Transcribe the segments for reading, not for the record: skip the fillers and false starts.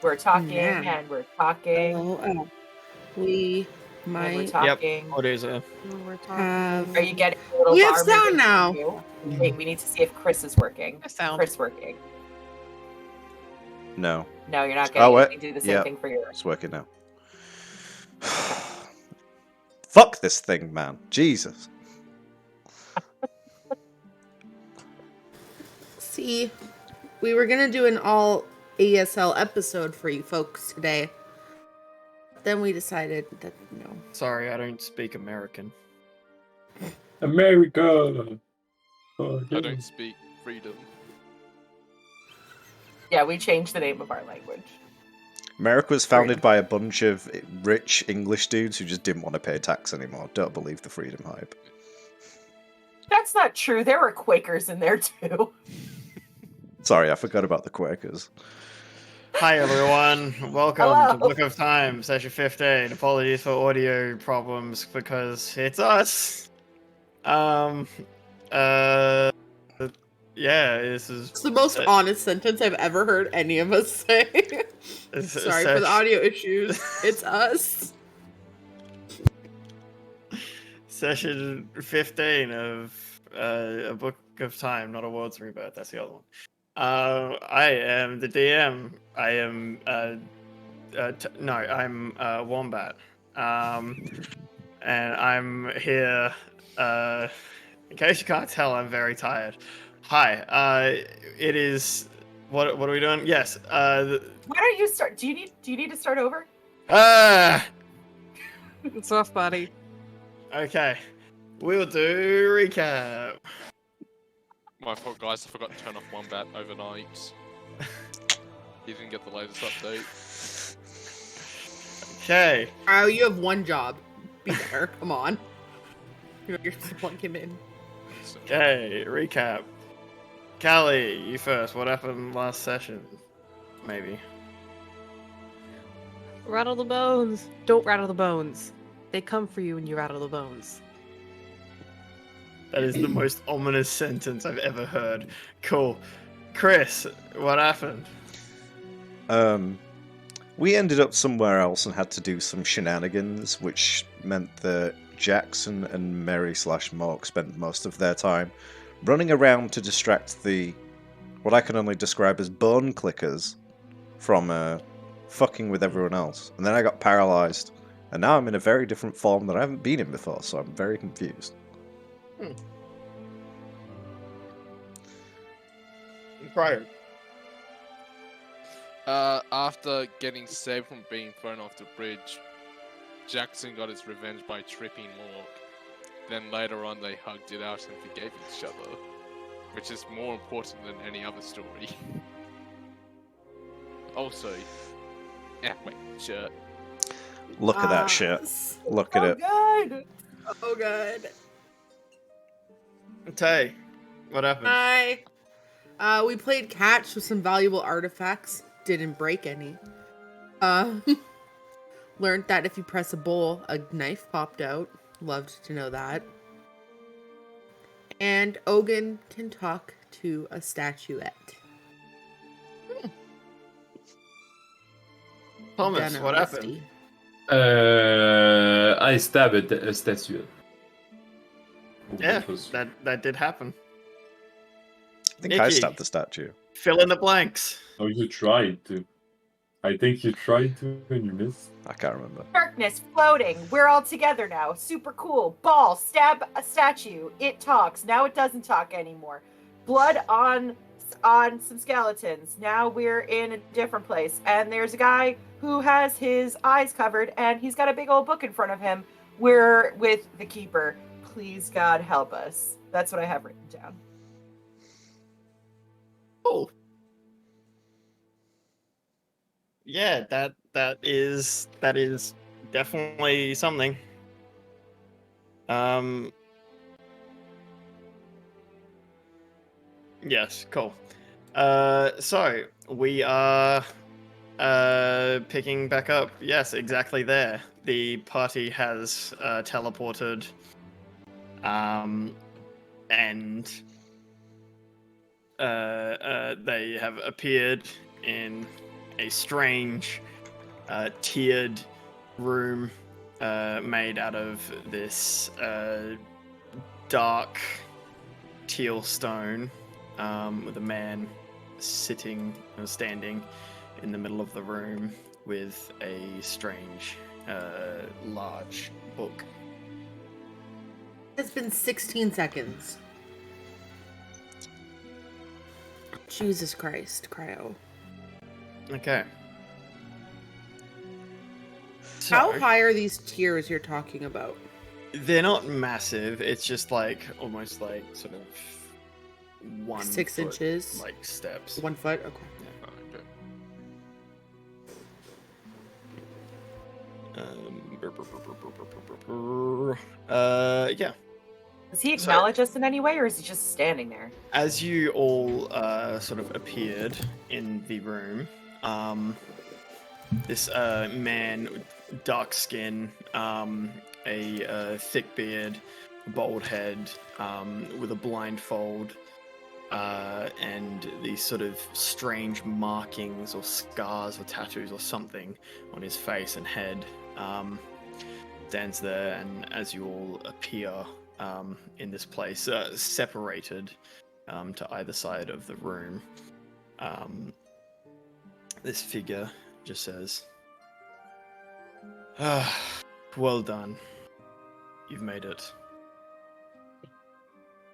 We're talking Now. and we're talking Oh, we and we're might talking. What is it? We're have. talking. Are you getting a little We have bar sound moving now. for you? Wait, we need to see if Chris is working. Sound. Chris working. No. No, you're not getting anything. Do the same thing for yours. It's working now. Fuck this thing, man. Jesus. See, we were gonna do an all ASL episode for you folks today. Then we decided that no. Sorry, I don't speak American. America. Oh, I don't speak freedom. Yeah, we changed the name of our language. America was founded by a bunch of rich English dudes who just didn't want to pay tax anymore. Don't believe the freedom hype. That's not true. There were Quakers in there too. Sorry, I forgot about the Quakers. Hi everyone, welcome Hello. to Book of Time, session 15. Apologies for audio problems because it's us. Yeah, this is... It's the most honest sentence I've ever heard any of us say. Sorry for the audio issues. It's us. Session 15 of A Book of Time, not a World's Rebirth, that's the other one. I am the DM. I am, I'm Wombat. And I'm here, in case you can't tell, I'm very tired. Hi, it is, what are we doing? Yes, Why don't you start? Do you need to start over? It's off, buddy. Okay, we'll do recap. My fault, guys. I forgot to turn off Wombat overnight. He didn't get the latest update. Okay. Oh, you have one job. Be there. Come on. You're just plug him in. Okay, recap. Callie, you first. What happened last session? Maybe. Rattle the bones. Don't rattle the bones. They come for you when you rattle the bones. That is the most ominous sentence I've ever heard. Cool. Chris, what happened? We ended up somewhere else and had to do some shenanigans, which meant that Jackson and Mary / Mark spent most of their time running around to distract the, what I can only describe as bone clickers, from fucking with everyone else. And then I got paralyzed, and now I'm in a very different form that I haven't been in before, so I'm very confused. Prior. After getting saved from being thrown off the bridge, Jackson got his revenge by tripping Mork. Then later on they hugged it out and forgave each other, which is more important than any other story. Also, wait, shirt. Look at that shit. Look at it. Good. Oh, good. Tay, what happened? Hi. We played catch with some valuable artifacts. Didn't break any. Learned that if you press a bowl, a knife popped out. Loved to know that. And Ogun can talk to a statuette. Thomas, Done what honesty. happened? I stabbed a statue. Yeah, That was- that did happen. I think I Nikki. stabbed the statue. Fill in the blanks. Oh, you tried to. I think you tried to and you missed. I can't remember. Darkness floating. We're all together now. Super cool. Ball. Stab a statue. It talks. Now it doesn't talk anymore. Blood on some skeletons. Now we're in a different place. And there's a guy who has his eyes covered and he's got a big old book in front of him. We're with the keeper. Please, God, help us. That's what I have written down. Oh. Yeah, that is definitely something. Yes, cool. So we are picking back up. Yes, exactly there. The party has teleported. And they have appeared in a strange, tiered room made out of this dark teal stone, with a man sitting or standing in the middle of the room with a strange, large book. It's been 16 seconds. Jesus Christ, Cryo. Okay. So, How high are these tiers you're talking about? they're not massive. It's just like almost like sort of 6 foot, inches? like steps. 1 foot? Okay. Okay. Yeah. Does he So- acknowledge us in any way, or is he just standing there? As you all sort of appeared in the room, this man, dark skin, a thick beard, bald head, with a blindfold, and these sort of strange markings or scars or tattoos or something on his face and head, stands there, and as you all appear in this place, separated to either side of the room, this figure just says, well done. You've made it.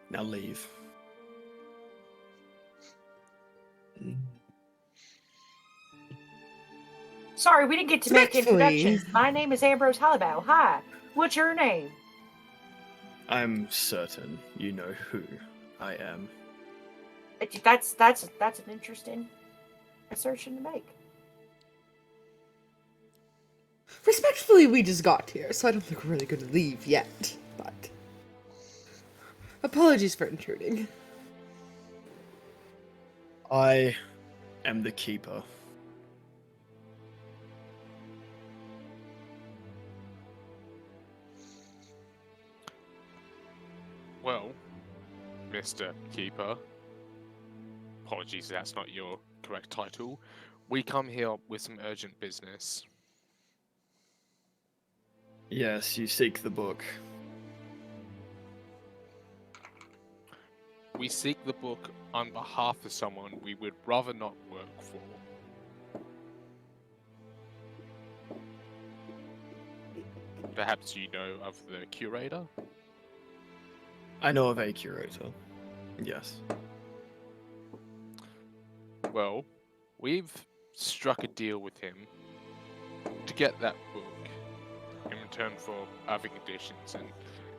Now leave. Sorry, we didn't get to make Respectfully. introductions. My name is Ambrose Hallibow. Hi. What's your name? I'm certain you know who I am. That's an interesting assertion to make. Respectfully, we just got here, so I don't think we're really going to leave yet. But apologies for intruding. I am the keeper. Well, Mr. Keeper, apologies, that's not your correct title. We come here with some urgent business. Yes, you seek the book. We seek the book on behalf of someone we would rather not work for. Perhaps you know of the curator? I know of a curator. Yes. Well, we've struck a deal with him to get that book in return for other conditions, and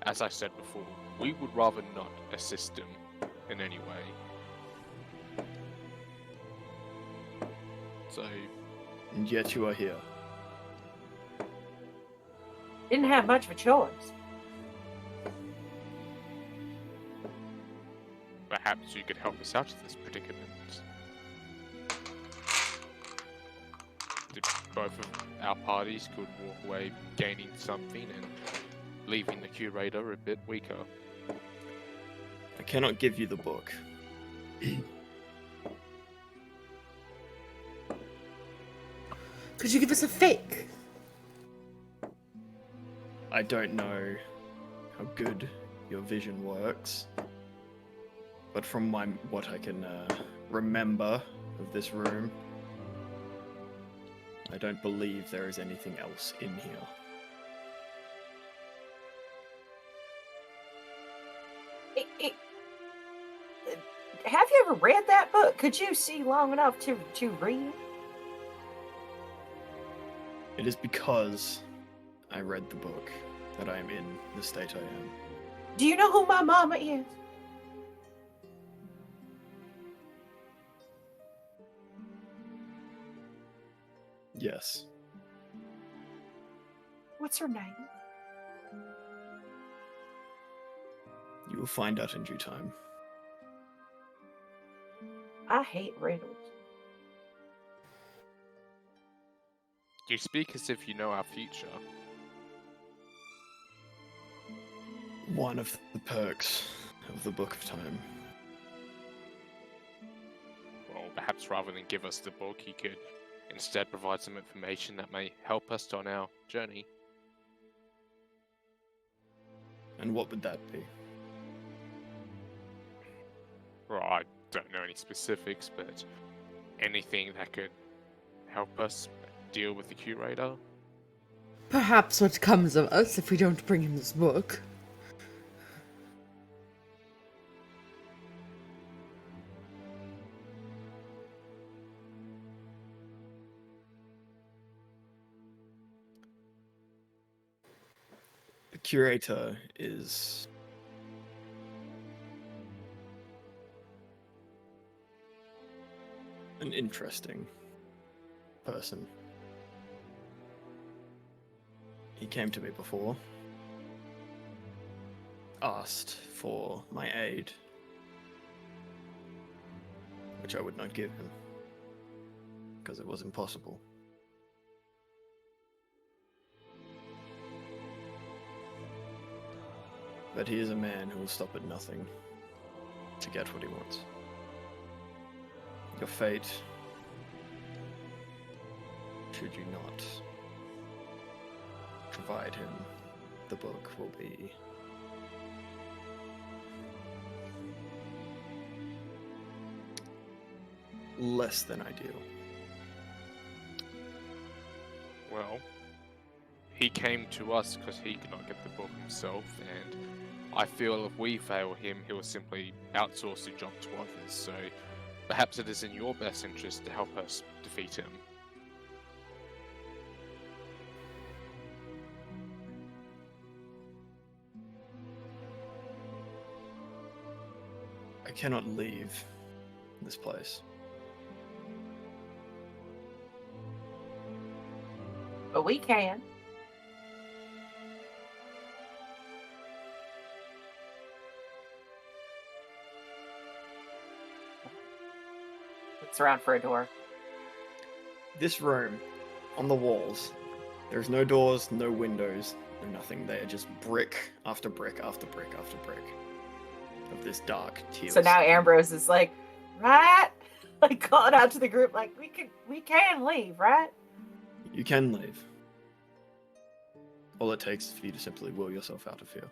as I said before, we would rather not assist him in any way. So, And yet you are here. Didn't have much of a choice. perhaps you could help us out of this predicament. Both of our parties could walk away gaining something and leaving the curator a bit weaker. I cannot give you the book. Could you give us a fake? I don't know how good your vision works, but from what I can remember of this room, I don't believe there is anything else in here. Have you ever read that book? Could you see long enough to read? It is because I read the book that I am in the state I am. Do you know who my mama is? Yes. What's her name? You will find out in due time. I hate riddles. You speak as if you know our future. One of the perks of the Book of Time. perhaps rather than give us the book, he could instead provide some information that may help us on our journey. And what would that be? Well, I don't know any specifics, but anything that could help us deal with the curator. Perhaps what comes of us if we don't bring him this book. The curator is an interesting person. He came to me before, asked for my aid, which I would not give him, because it was impossible. But he is a man who will stop at nothing to get what he wants. Your fate, should you not provide him the book, will be less than ideal. Well, he came to us because he could not get the book himself, and I feel if we fail him, he will simply outsource the job to others, so perhaps it is in your best interest to help us defeat him. I cannot leave this place. But we can. Looks around for a door. This room, on the walls, there's no doors, no windows, no nothing. They are just brick after brick after brick after brick of this dark teal. So now stone. Ambrose is like, right? Like calling out to the group, like we can leave, right? You can leave. All it takes is for you to simply will yourself out of here.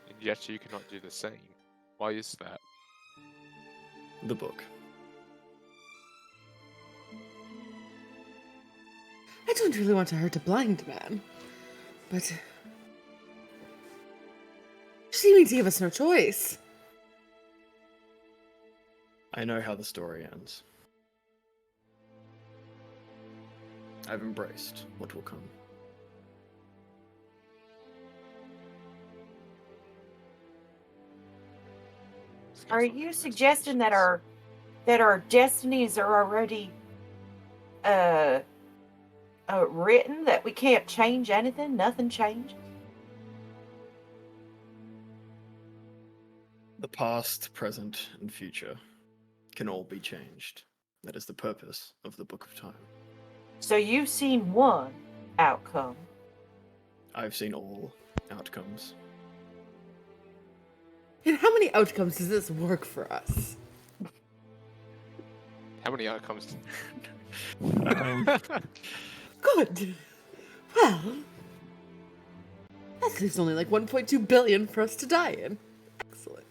And yet you cannot do the same. Why is that? The book. I don't really want to hurt a blind man, but seeming to give us no choice. I know how the story ends. I've embraced what will come. Are you suggesting that our destinies are already written, that we can't change anything? Nothing changes? The past, present, and future can all be changed. That is the purpose of the Book of Time. So you've seen one outcome. I've seen all outcomes. And how many outcomes does this work for us? How many outcomes? Good. Well, that leaves only like 1.2 billion for us to die in. Excellent.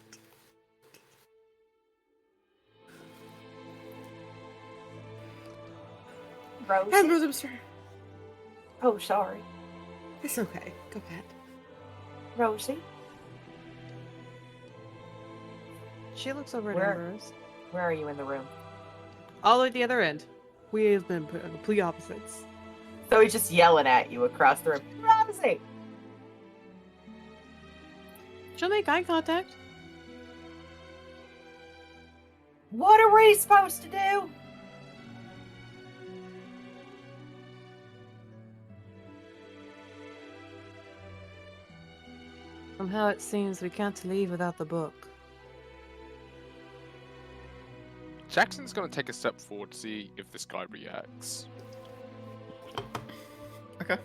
Rosie? Ambrose, I'm sorry. Oh, sorry. It's okay. Go ahead. Rosie? She looks over at Where? Ambrose. Where are you in the room? All at the other end. We have been put on complete opposites. So he's just yelling at you across the room. Rosie! She'll make eye contact. What are we supposed to do? Somehow it seems we can't leave without the book. Jackson's gonna take a step forward to see if this guy reacts. Okay.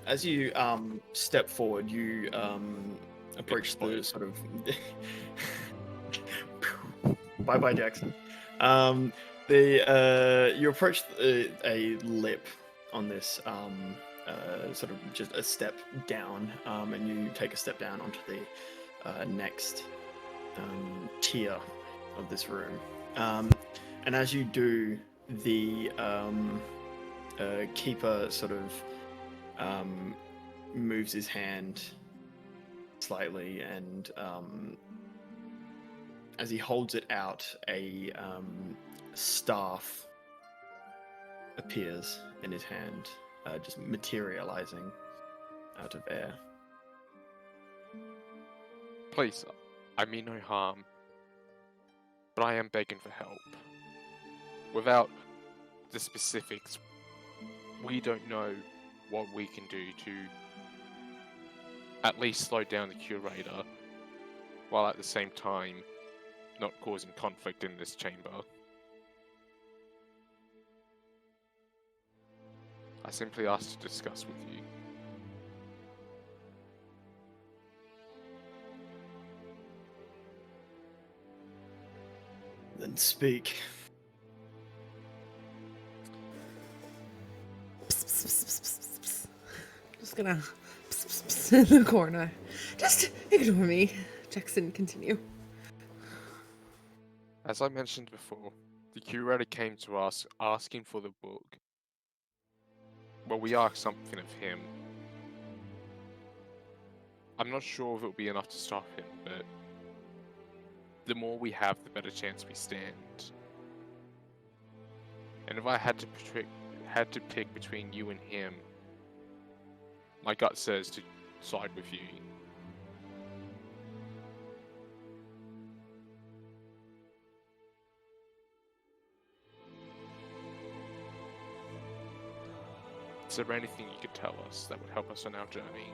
as you step forward, you approach the Explode. sort of. Bye bye, Jackson. You approach a lip on this sort of just a step down, and you take a step down onto the next tier of this room. And as you do, the keeper sort of moves his hand slightly, and as he holds it out, a staff appears in his hand, just materializing out of air. Please, I mean no harm, but I am begging for help. Without the specifics, we don't know what we can do to at least slow down the curator, while at the same time not causing conflict in this chamber. I simply asked to discuss with you. Then speak. Just gonna in the corner. Just ignore me. Jackson, continue. As I mentioned before, the curator came to us asking for the book. Well, we asked something of him. I'm not sure if it'll be enough to stop him, but the more we have, the better chance we stand. And if I had to pick between you and him, my gut says to side with you. Is there anything you could tell us that would help us on our journey?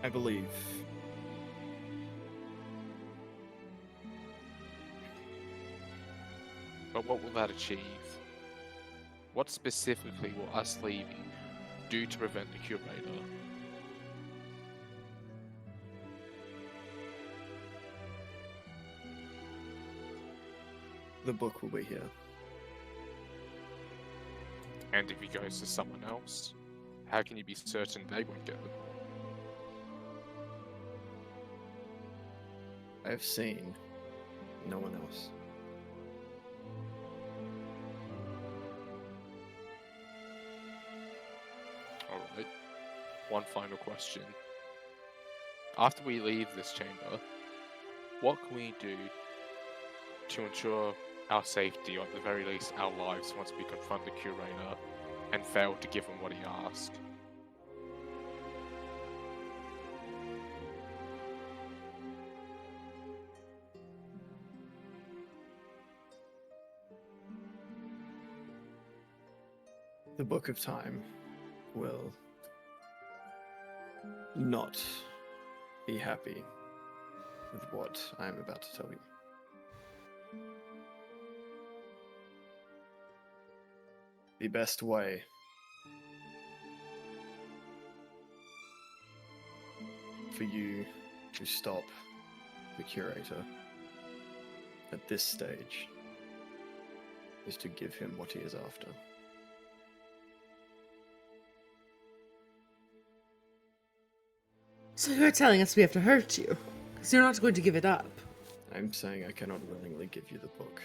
I believe. But what will that achieve? What specifically will us leaving do to prevent the curator? The book will be here. And if he goes to someone else, how can you be certain they won't get it? I have seen no one else. Alright. One final question. After we leave this chamber, what can we do to ensure our safety, or at the very least our lives, once we confront the curator and fail to give him what he asked? The Book of Time will not be happy with what I am about to tell you. The best way for you to stop the curator at this stage is to give him what he is after. So you're telling us we have to hurt you, because you're not going to give it up. I'm saying I cannot willingly give you the book.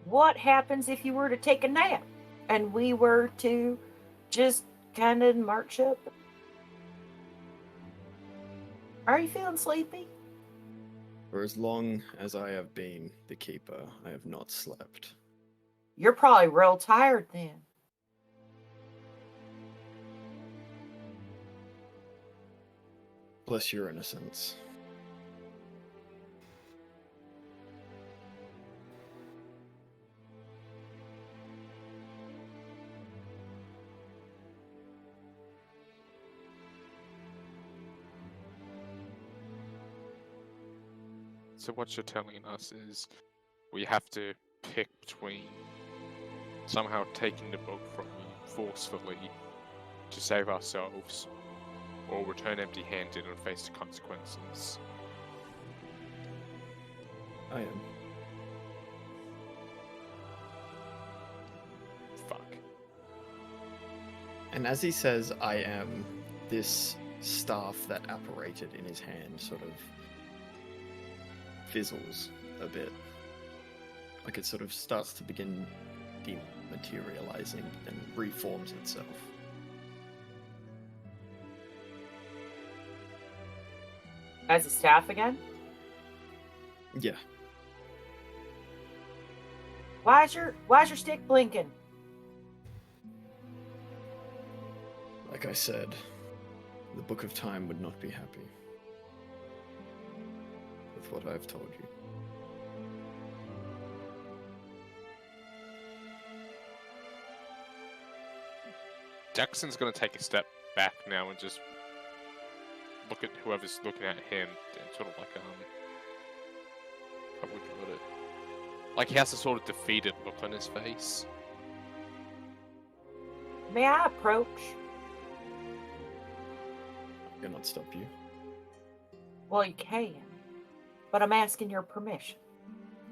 What happens if you were to take a nap and we were to just kind of march up? Are you feeling sleepy? For as long as I have been the keeper, I have not slept. You're probably real tired then. Bless your innocence. So what you're telling us is we have to pick between somehow taking the book from you forcefully to save ourselves, or return empty-handed and face the consequences. I am. Fuck. And as he says, I am, this staff that apparated in his hand sort of fizzles a bit. Like it sort of starts to begin dematerializing and reforms itself. As a staff again? Yeah. Why's your stick blinking? Like I said, the Book of Time would not be happy with what I've told you. Jackson's gonna take a step back now and just look at whoever's looking at him and sort of like how would you put it? Like he has a sort of defeated look on his face. May I approach? I cannot stop you. Well, you can, but I'm asking your permission.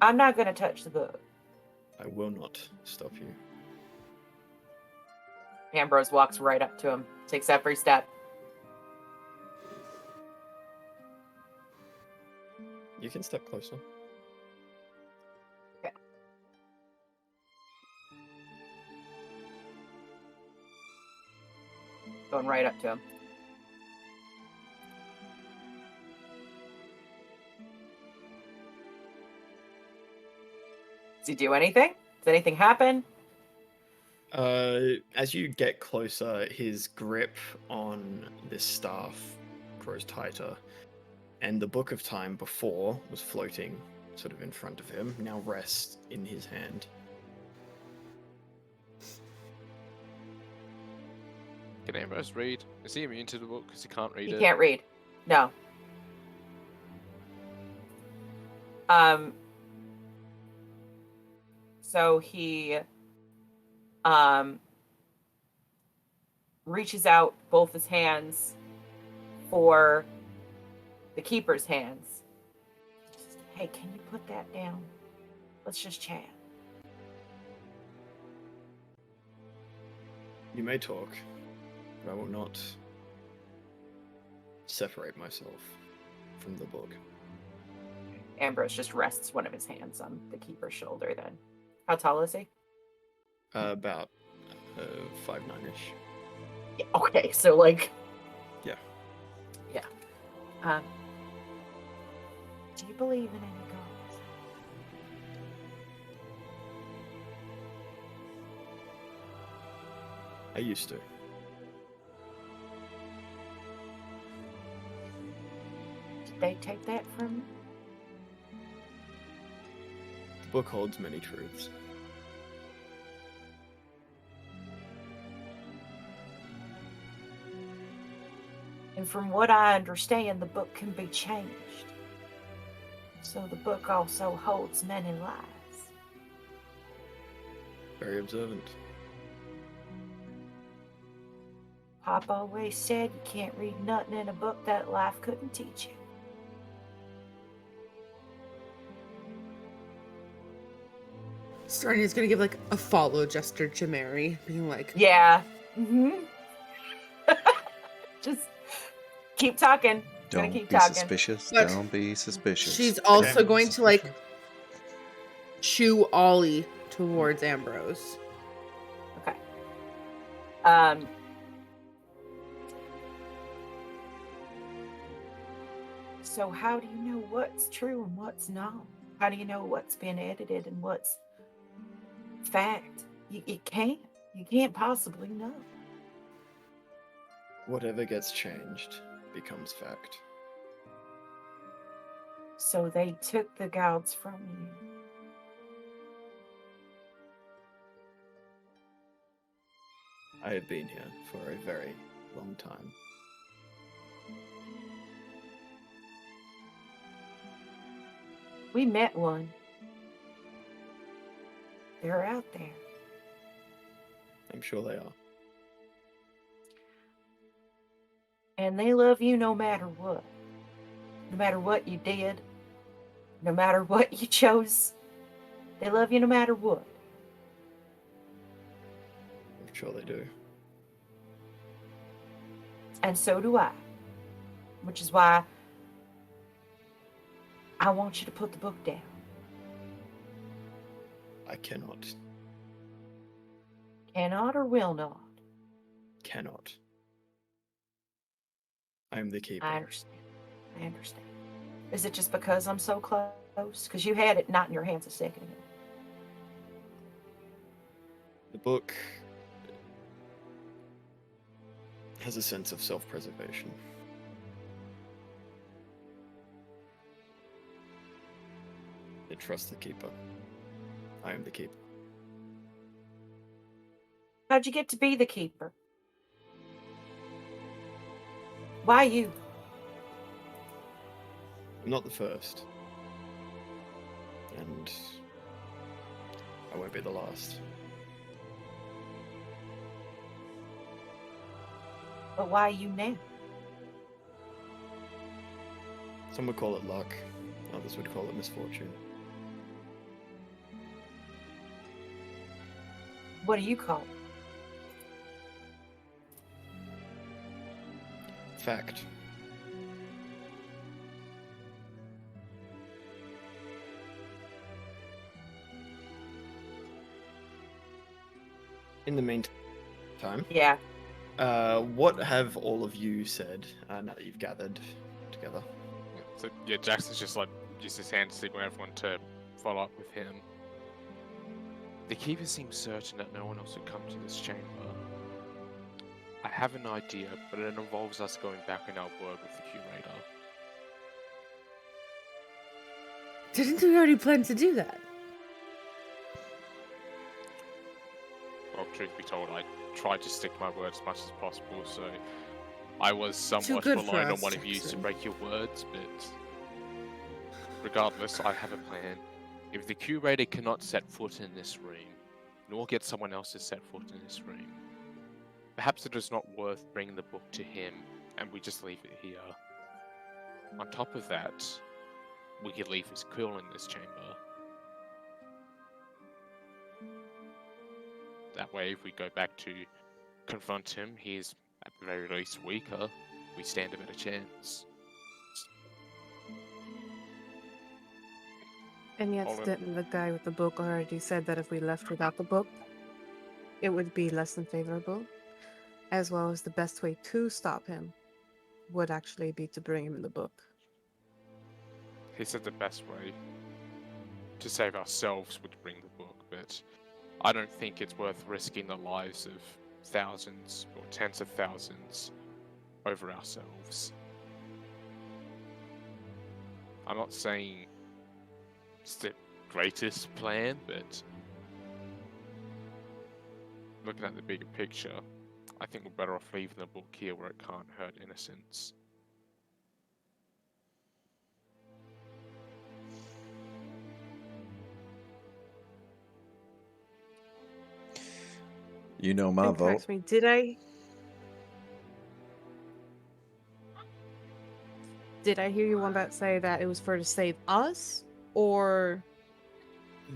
I'm not going to touch the book. I will not stop you. Ambrose walks right up to him, takes every step. You can step closer. Okay. Going right up to him. Does he do anything? Does anything happen? As you get closer, his grip on this staff grows tighter, and the Book of Time before was floating sort of in front of him, now rests in his hand. Can Ambrose read? Is he immune to the book because he can't read He it? can't read. No. So he reaches out both his hands for the keeper's hands. Hey, can you put that down? Let's just chat. You may talk, but I will not separate myself from the book. Ambrose just rests one of his hands on the keeper's shoulder then. How tall is he? About 5'9"-ish. Yeah, okay, so like... Yeah. Yeah. Do you believe in any gods? I used to. Did they take that from you? The book holds many truths. And from what I understand, the book can be changed. So the book also holds many lies. Very observant. Pop always said you can't read nothing in a book that life couldn't teach you. Starne's gonna give like a follow gesture to Mary, being like, Yeah. Just keep talking. Gonna Don't keep be talking. suspicious. But Don't be suspicious. she's also Okay. going to like shoo Ollie towards Ambrose. Okay. So how do you know what's true and what's not? How do you know what's been edited and what's fact? You can't. You can't possibly know. Whatever gets changed becomes fact. So they took the gods from you. I have been here for a very long time. We met one. They're out there. I'm sure they are. And they love you no matter what. No matter what you did. No matter what you chose. They love you no matter what. I'm sure they do. And so do I. Which is why I want you to put the book down. I cannot. Cannot or will not. Cannot. I am the keeper. I understand. I understand. Is it just because I'm so close? Because you had it not in your hands a second ago. The book has a sense of self-preservation. It trusts the keeper. I am the keeper. How'd you get to be the keeper? Why you? I'm not the first. And I won't be the last. But why you now? Some would call it luck, others would call it misfortune. What do you call it? Fact. In the meantime, Yeah. what have all of you said now that you've gathered together? So yeah, Jackson's just like used his hand to signal everyone to follow up with him. The keeper seems certain that no one else would come to this chamber. I have an idea, but it involves us going back in our word with the curator. Didn't we already plan to do that? Well, truth be told, I tried to stick to my word as much as possible, so I was somewhat good for reliant on us, one of you to Jackson. break your words, but regardless, I have a plan. If the curator cannot set foot in this room, nor get someone else to set foot in this room, perhaps it is not worth bringing the book to him, and we just leave it here. On top of that, we could leave his quill in this chamber. That way, if we go back to confront him, he is at the very least weaker. We stand a better chance. And yet, Hold on. didn't the guy with the book already said that if we left without the book, it would be less than favorable? As well as the best way to stop him would actually be to bring him the book. He said the best way to save ourselves would bring the book, but I don't think it's worth risking the lives of thousands or tens of thousands over ourselves. I'm not saying it's the greatest plan, but looking at the bigger picture, I think we're better off leaving the book here where it can't hurt innocents. You know my And vote. correct me, did I hear you one that say that it was for to save us or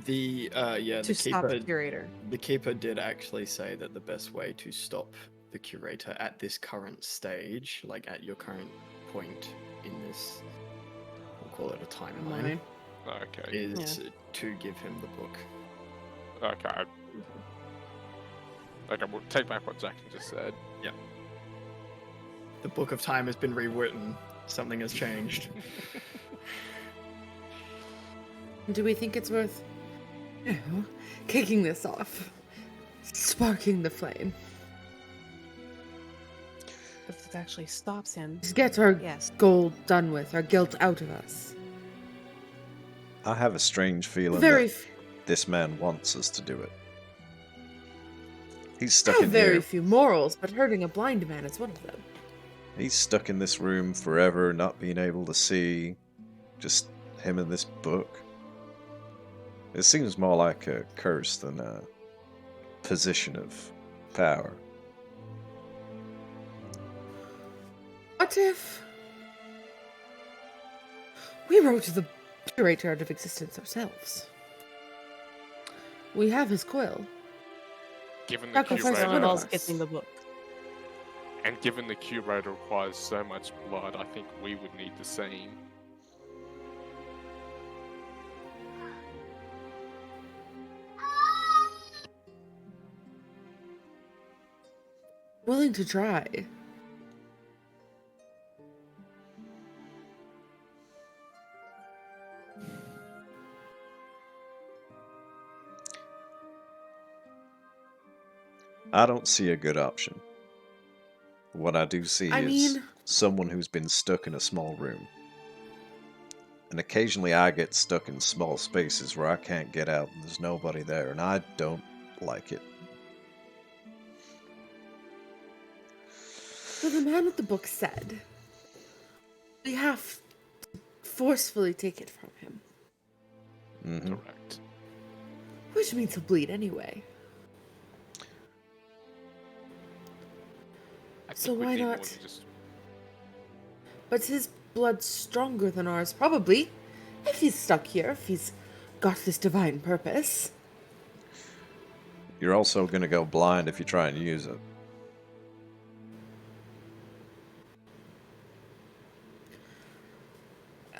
The to the stop keeper the curator? the keeper did actually say that the best way to stop the curator at this current stage, like at your current point in this, we'll call it a timeline, Okay. is to give him the book. Okay. Okay, we'll take back what Jackson just said. The book of time has been rewritten. Something has changed. Do we think it's worth kicking this off? Sparking the flame. If it actually stops him, Just get our yes. gold done with, our guilt out of us. I have a strange feeling Very, that this man wants us to do it. He's I stuck have in very here. few morals, but hurting a blind man is one of them. He's stuck in this room forever, not being able to see. Just him and this book. It seems more like a curse than a position of power. What if we wrote the curator out of existence ourselves? We have his quill. Given the Sacrifice Instead one of of curator, us getting the book. and given the curator requires so much blood, I think we would need the same. Willing to try. I don't see a good option. What I do see I is mean- someone who's been stuck in a small room. And occasionally I get stuck in small spaces where I can't get out and there's nobody there, and I don't like it. So the man with the book said, we have to forcefully take it from him. Hmm. Correct. Which means he'll bleed anyway. I So think we'd why need more not- than just But his blood's stronger than ours, probably. If he's stuck here, if he's got this divine purpose. You're also going to go blind if you try and use it.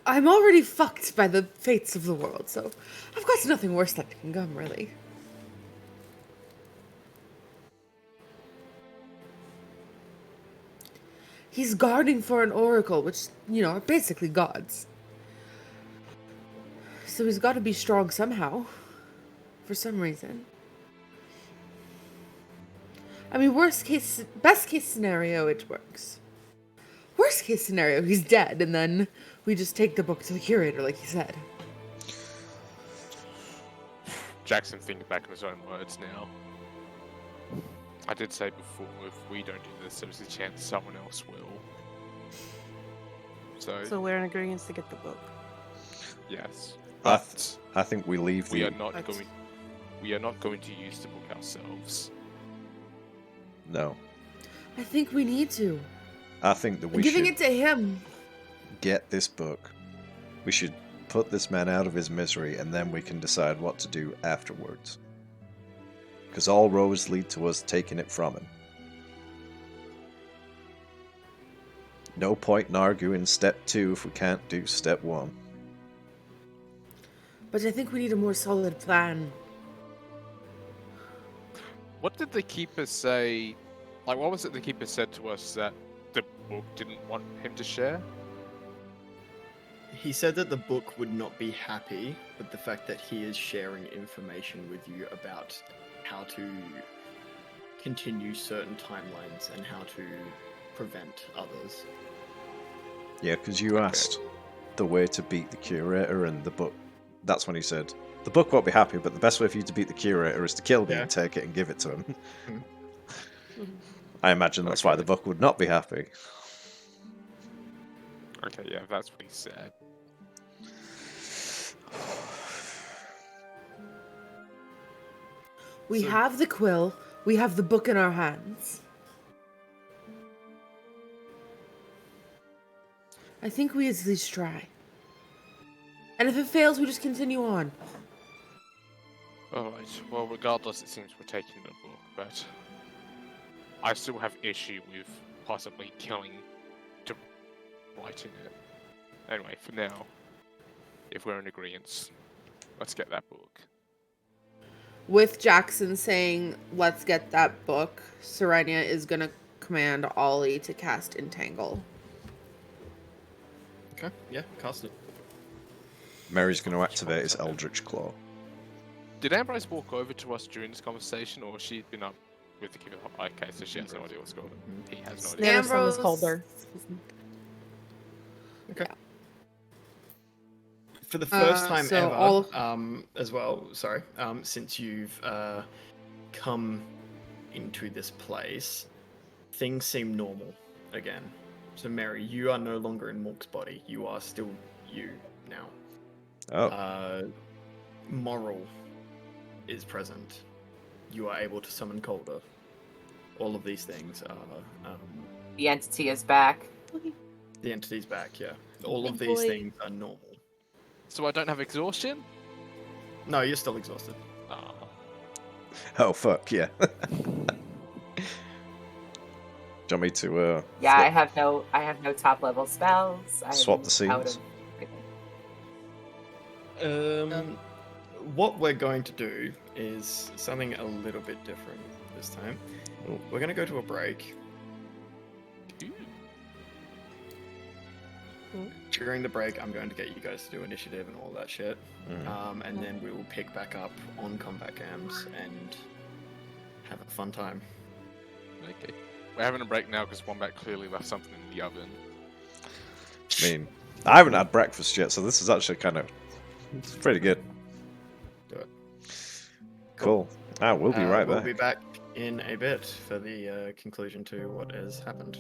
I'm already fucked by the fates of the world, so I've got nothing worse that can come, really. He's guarding for an oracle, which, are basically gods. So he's got to be strong somehow. For some reason. I mean, best case scenario, it works. Worst case scenario, he's dead, and then we just take the book to the curator, like he said. Jackson thinking back in his own words now. I did say before, if we don't do this, there's a chance someone else will. So we're in agreement to get the book. Yes. I, But I think we leave we the. are not But- going. We are not going to use the book ourselves. No. I think we need to. I think that we Giving should it to him. get this book. We should put this man out of his misery, and then we can decide what to do afterwards. Because all roads lead to us taking it from him. No point in arguing step 2 if we can't do step 1. But I think we need a more solid plan. What did the keeper say? Like, what was it the keeper said to us that the book didn't want him to share? He said that the book would not be happy with the fact that he is sharing information with you about how to continue certain timelines and how to prevent others. Yeah, because you Okay. asked the way to beat the curator, and the book. That's when he said, the book won't be happy, but the best way for you to beat the curator is to kill me Yeah. and take it and give it to him. Mhm. I imagine that's why the book would not be happy. Okay, yeah, that's what he said. We So- have the quill. We have the book in our hands. I think we at least try. And if it fails, we just continue on. Alright, well, regardless, it seems we're taking the book, but I still have issue with possibly killing to writing it. Anyway, for now, if we're in agreement, let's get that book. With Jackson saying, let's get that book, Serenia is going to command Ollie to cast Entangle. Okay, yeah, cast it. Mary's going to activate his Eldritch Claw. Did Ambrose walk over to us during this conversation, or she'd been up with the keeper? Okay, so she has no idea what's going on. He has no idea. Never someone's Ambrose- called her. Okay. For the first time so ever, all- as well, sorry, since you've come into this place, things seem normal again. So, Mary, you are no longer in Mork's body. You are still you now. Oh, moral is present, you are able to summon Calder. All of these things are The entity is back. the entity's back. Yeah, all of Big these boy. things are normal. So I don't have exhaustion? No, you're still exhausted. Ah. Oh fuck yeah. Do you want me to Yeah, flip- I have no top level spells. Swap I'm the out scenes? of everything. What we're going to do is something a little bit different this time. Oh. We're going to go to a break. During the break, I'm going to get you guys to do initiative and all that shit. Mhm. And then we will pick back up on combat cams and have a fun time. Okay. We're having a break now because Wombat clearly left something in the oven. I mean, I haven't had breakfast yet, so this is actually it's pretty good. Do it. Cool. We'll be right We'll back. be back in a bit for the conclusion to what has happened.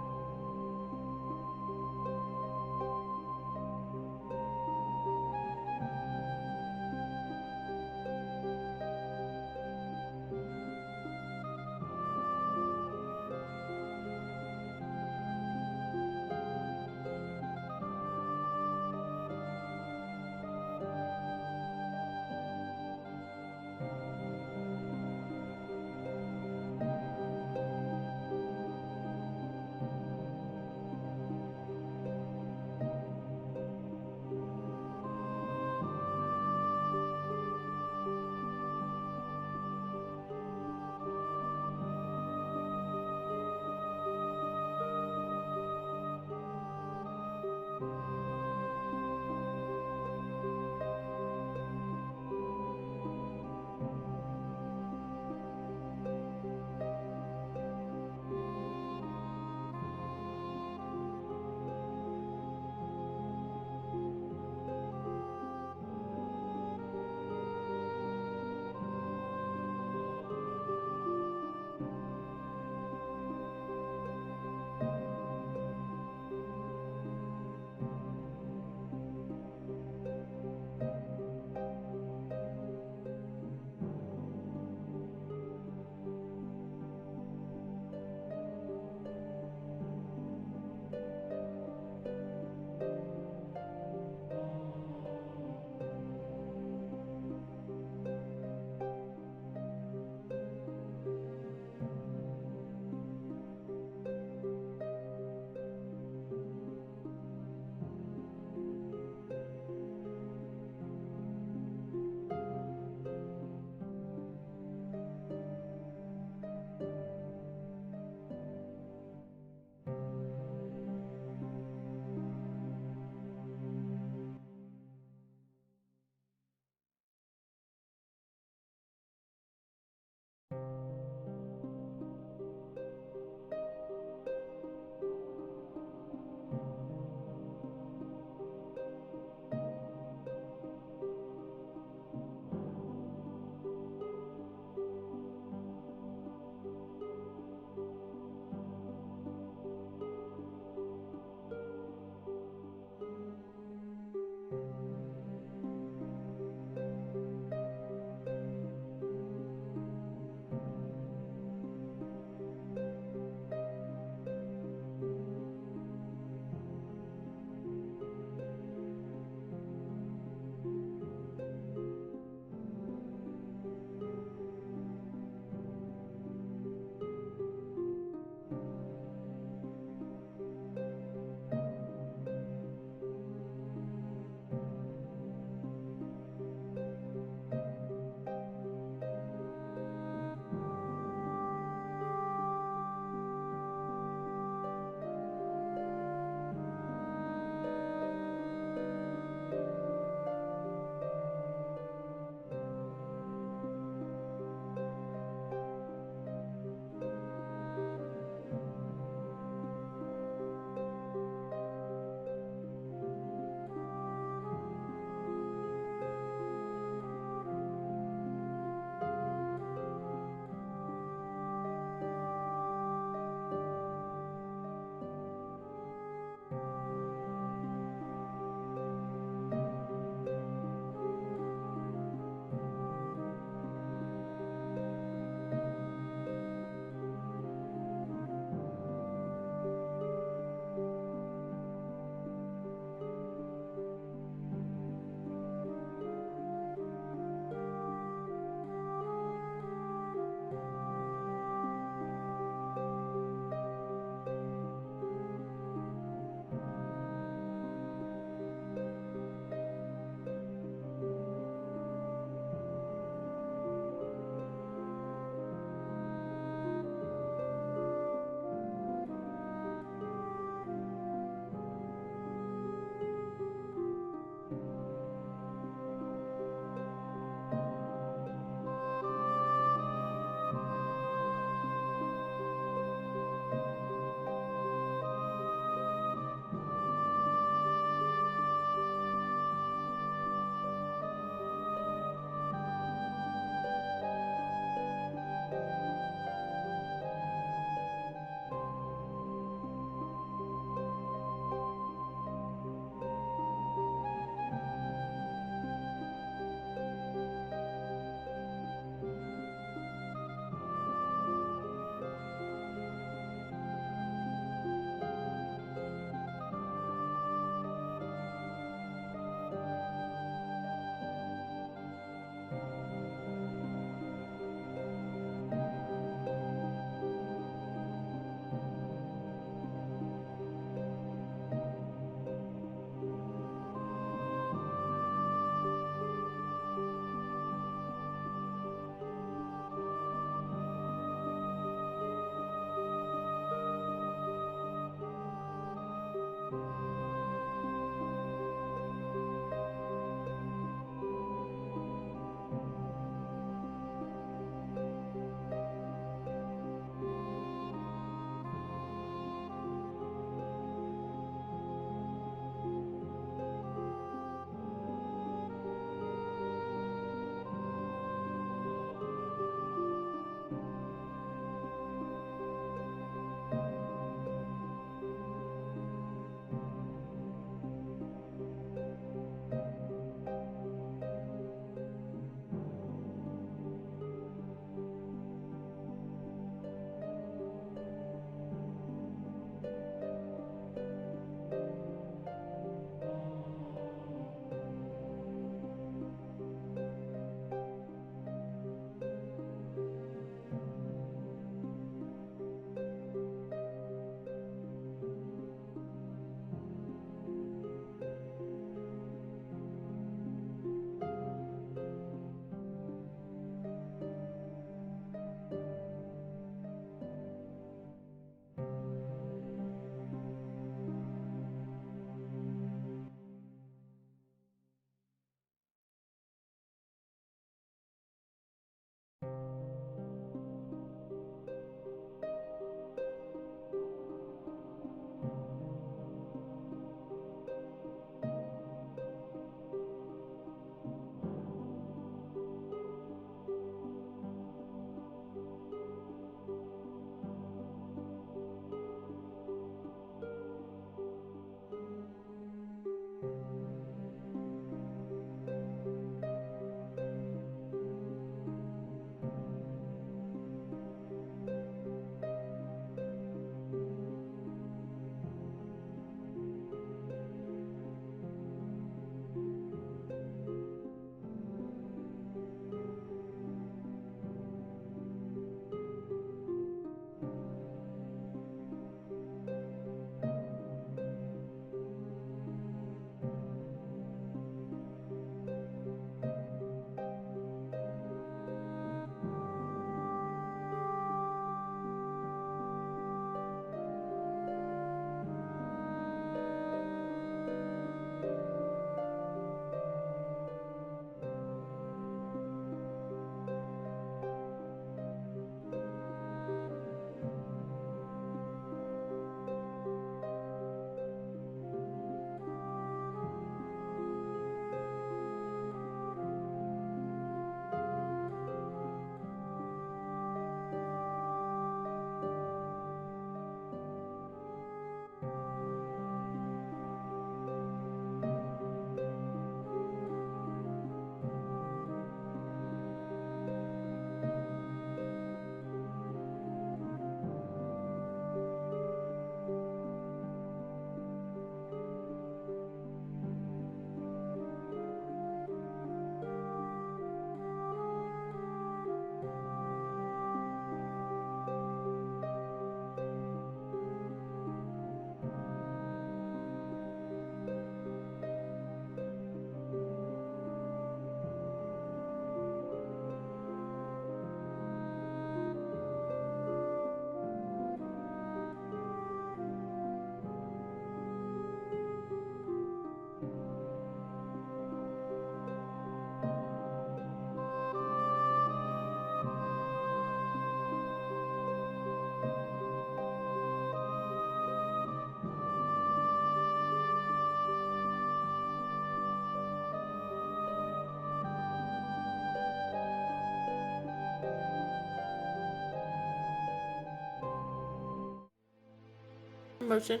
Motion.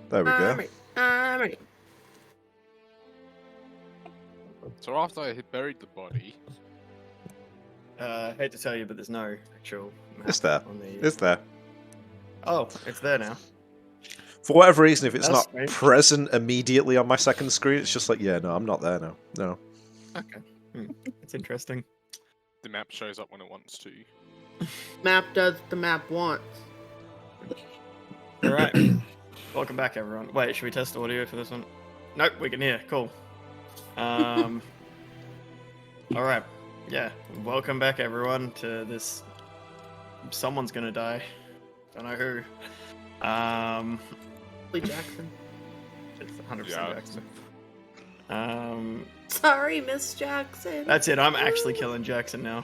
There we go. I'm ready. So after I had buried the body, Hate to tell you, but there's no actual map It's there. on the. It's there. Oh, it's there now. For whatever reason, if it's That's not strange. present immediately on my second screen, it's just like, yeah, no, I'm not there now. No. Okay. It's interesting. the map shows up when it wants to. Map does what the map wants. All right. Welcome back, everyone. Wait, should we test audio for this one? Nope, we can hear. Cool. All right. Yeah. Welcome back, everyone, to this. Someone's gonna die. Don't know who. Lee Jackson. It's 100% Yeah. Jackson. Sorry, Miss Jackson. That's it. I'm actually killing Jackson now.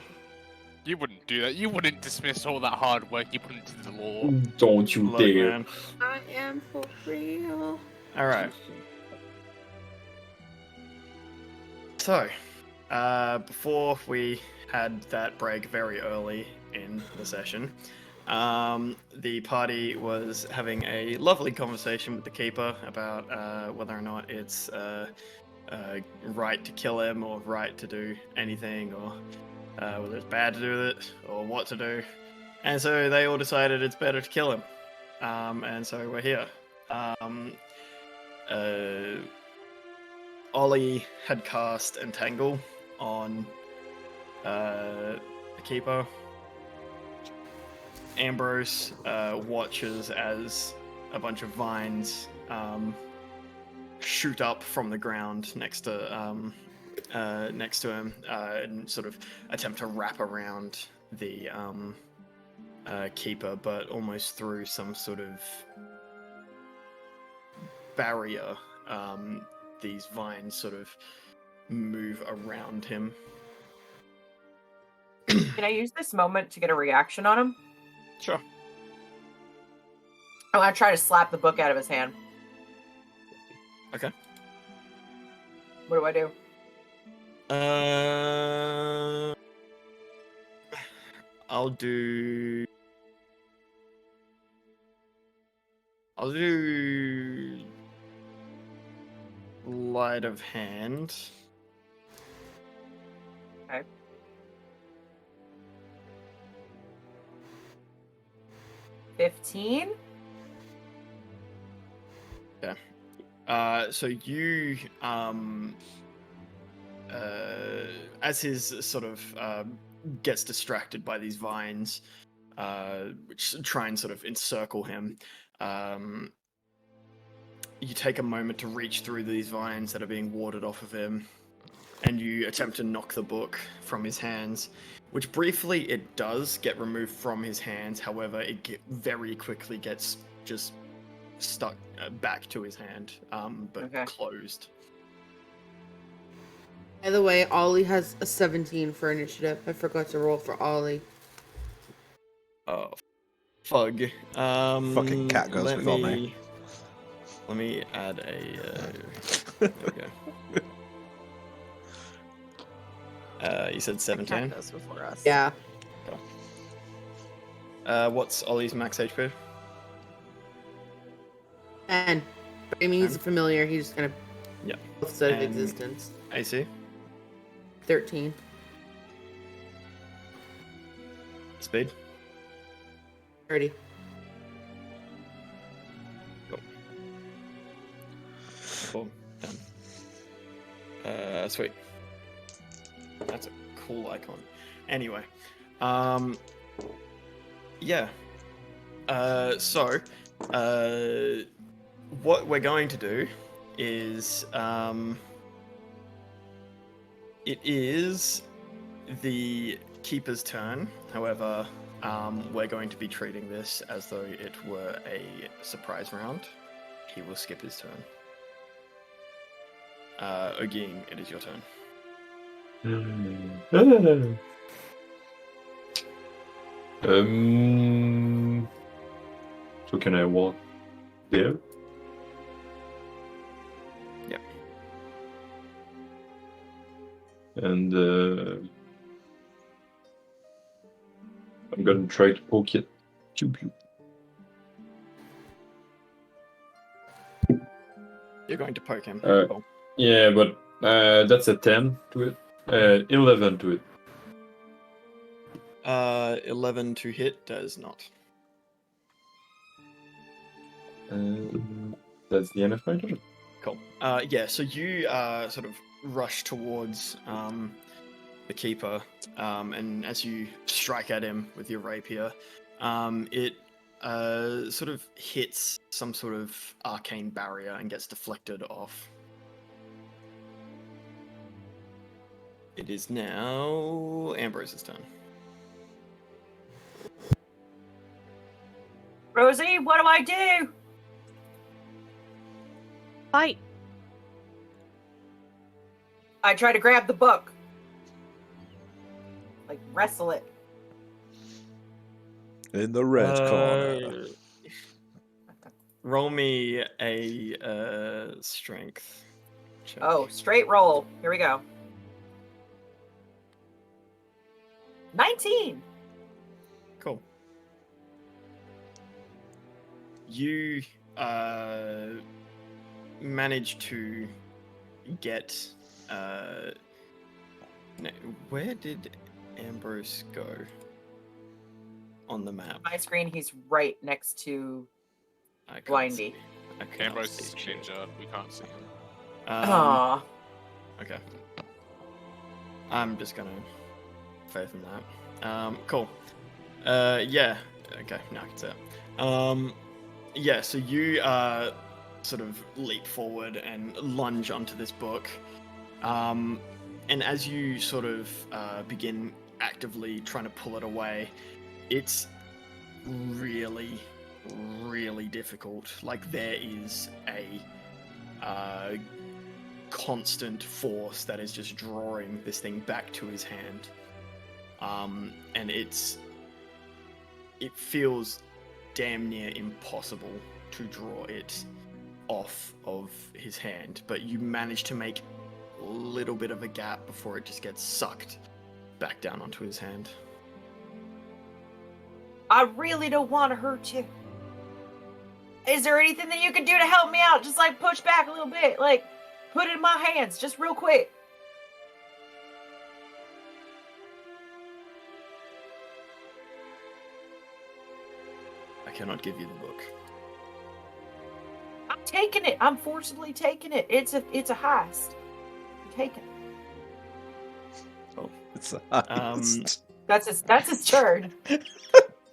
You wouldn't do that. You wouldn't dismiss all that hard work you put into the law. Don't you Look, dare. man. I am for real. All right. So, before we had that break very early in the session, the party was having a lovely conversation with the keeper about whether or not it's right to kill him or right to do anything, or whether it's bad to do it or what to do. And so they all decided it's better to kill him. And so we're here. Ollie had cast Entangle on the keeper. Ambrose watches as a bunch of vines shoot up from the ground next to him and sort of attempt to wrap around the keeper, but almost through some sort of barrier. These vines sort of move around him. Can I use this moment to get a reaction on him? Sure. I want to try to slap the book out of his hand. Okay. What do I do? I'll do Light of Hand. Okay. $15? So you, as his sort of gets distracted by these vines, which try and sort of encircle him, you take a moment to reach through these vines that are being warded off of him, and you attempt to knock the book from his hands, which briefly it does get removed from his hands. However, it very quickly gets just stuck back to his hand, but Okay. closed. By the way, Ollie has a 17 for initiative. I forgot to roll for Ollie. Oh, fug. Fucking cat goes before me. Let me add a. There we go. You said 17. Goes before us. Yeah. What's Ollie's max HP? And I mean, he's a familiar. He's just gonna Yeah. set of And- existence. AC? 13. Speed? 30. Cool. Done. Sweet. That's a cool icon. Anyway, yeah. So, what we're going to do is, it is the keeper's turn. However, we're going to be treating this as though it were a surprise round. He will skip his turn. Ogin, it is your turn. So can I walk there? Yep. And I'm gonna try to poke it. Pew pew. going to poke him. Uh, Yeah, but that's a 10 to it. 11 to it. 11 to hit does not. That's the end of my turn. Cool. Yeah, so you sort of rush towards the keeper, and as you strike at him with your rapier, it sort of hits some sort of arcane barrier and gets deflected off. It is now Ambrose's turn. Rosie, what do I do? Fight. I try to grab the book. Like, wrestle it. In the red corner. Roll me a strength check. Oh, straight roll. Here we go. 19. Cool. You manage to get. Where did Ambrose go on the map? My screen, he's right next to I can't Blindy. see. I cannot Ambrose see is shit. ninja. We can't see him. Aw. Okay. I'm just gonna faith in that. Cool. Yeah. Okay, now I can see it. Yeah, so you sort of leap forward and lunge onto this book. And as you sort of begin actively trying to pull it away, it's really, really difficult. Like, there is a constant force that is just drawing this thing back to his hand. And it feels damn near impossible to draw it off of his hand, but you manage to make a little bit of a gap before it just gets sucked back down onto his hand. I really don't want to hurt you. Is there anything that you can do to help me out? Just like push back a little bit. Like, put it in my hands, just real quick. I cannot give you the book. I'm taking it. I'm forcibly taking it. It's a heist. I'm taking it. Oh, It's a That's his turn.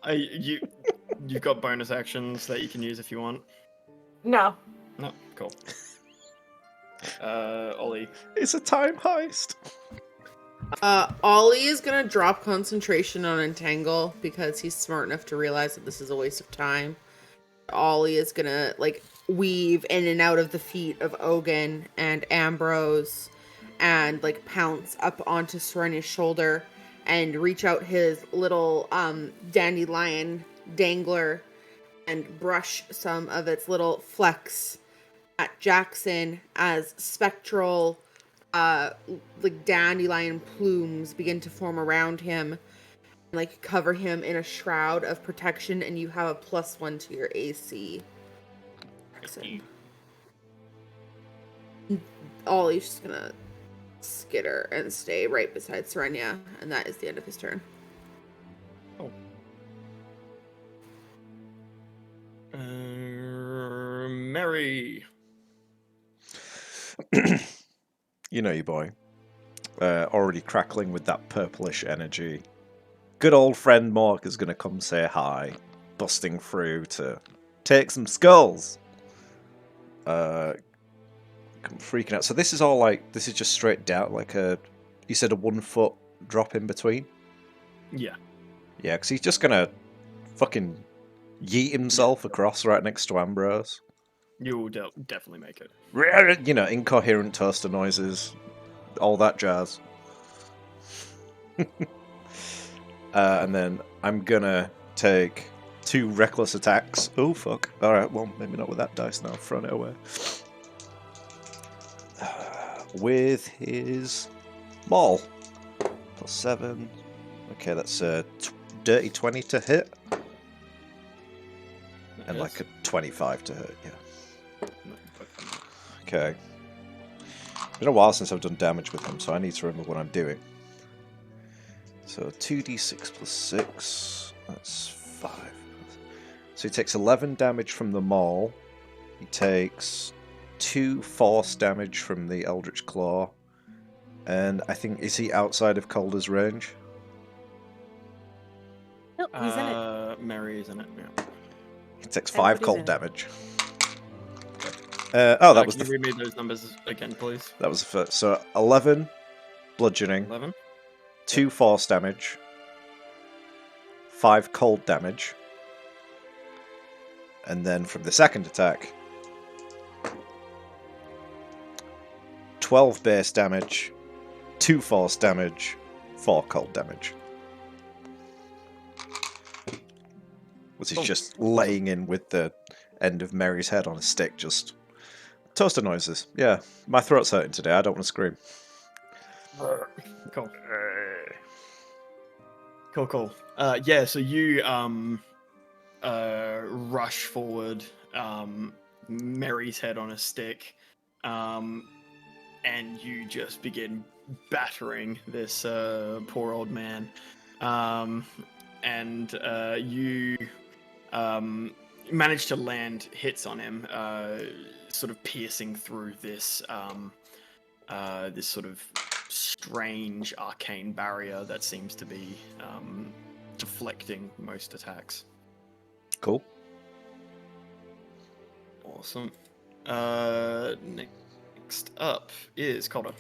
You've got bonus actions that you can use if you want. No. No, cool. Ollie. It's a time heist. Ollie is gonna drop concentration on Entangle because he's smart enough to realize that this is a waste of time. Ollie is gonna weave in and out of the feet of Ogun and Ambrose and pounce up onto Serenia's shoulder and reach out his little dandelion dangler and brush some of its little flecks at Jackson as spectral dandelion plumes begin to form around him and cover him in a shroud of protection, and you have a +1 to your AC. Jackson. Ollie's just gonna skitter and stay right beside Serenia, and that is the end of his turn. Oh. Mary. You know your boy. Already crackling with that purplish energy. Good old friend Mork is going to come say hi, busting through to take some skulls. I'm freaking out. So this is all this is just straight down, you said a 1 foot drop in between? Yeah. Yeah, because he's just going to fucking yeet himself across right next to Ambrose. You will definitely make it. You know, incoherent toaster noises, all that jazz. And then I'm gonna take 2 reckless attacks. Oh, fuck. Alright, well, maybe not with that dice now. I've thrown it away. With his maul. +7. Okay, that's a dirty 20 to hit. And Yes. a 25 to hit, yeah. Okay. Been a while since I've done damage with him, so I need to remember what I'm doing. So 2d6 plus 6, that's 5. So he takes 11 damage from the maul. He takes 2 force damage from the Eldritch Claw. And I think, is he outside of Calder's range? Nope, he's in it. Mary is in it. Yeah. He takes 5 Everybody's cold in it. damage. Oh, that was Can the you read me those numbers again, please? that was the first. So 11 bludgeoning, 11. 2 force damage, 5 cold damage, and then from the second attack, 12 base damage, 2 force damage, 4 cold damage. Was he just laying in with the end of Mary's head on a stick, just toaster noises? Yeah, my throat's hurting today. I don't want to scream. Cool. Cool. Yeah, so you rush forward, Mary's head on a stick, and you just begin battering this poor old man. And you manage to land hits on him, sort of piercing through this this sort of strange arcane barrier that seems to be deflecting most attacks. Cool. Awesome. Next up is Calder.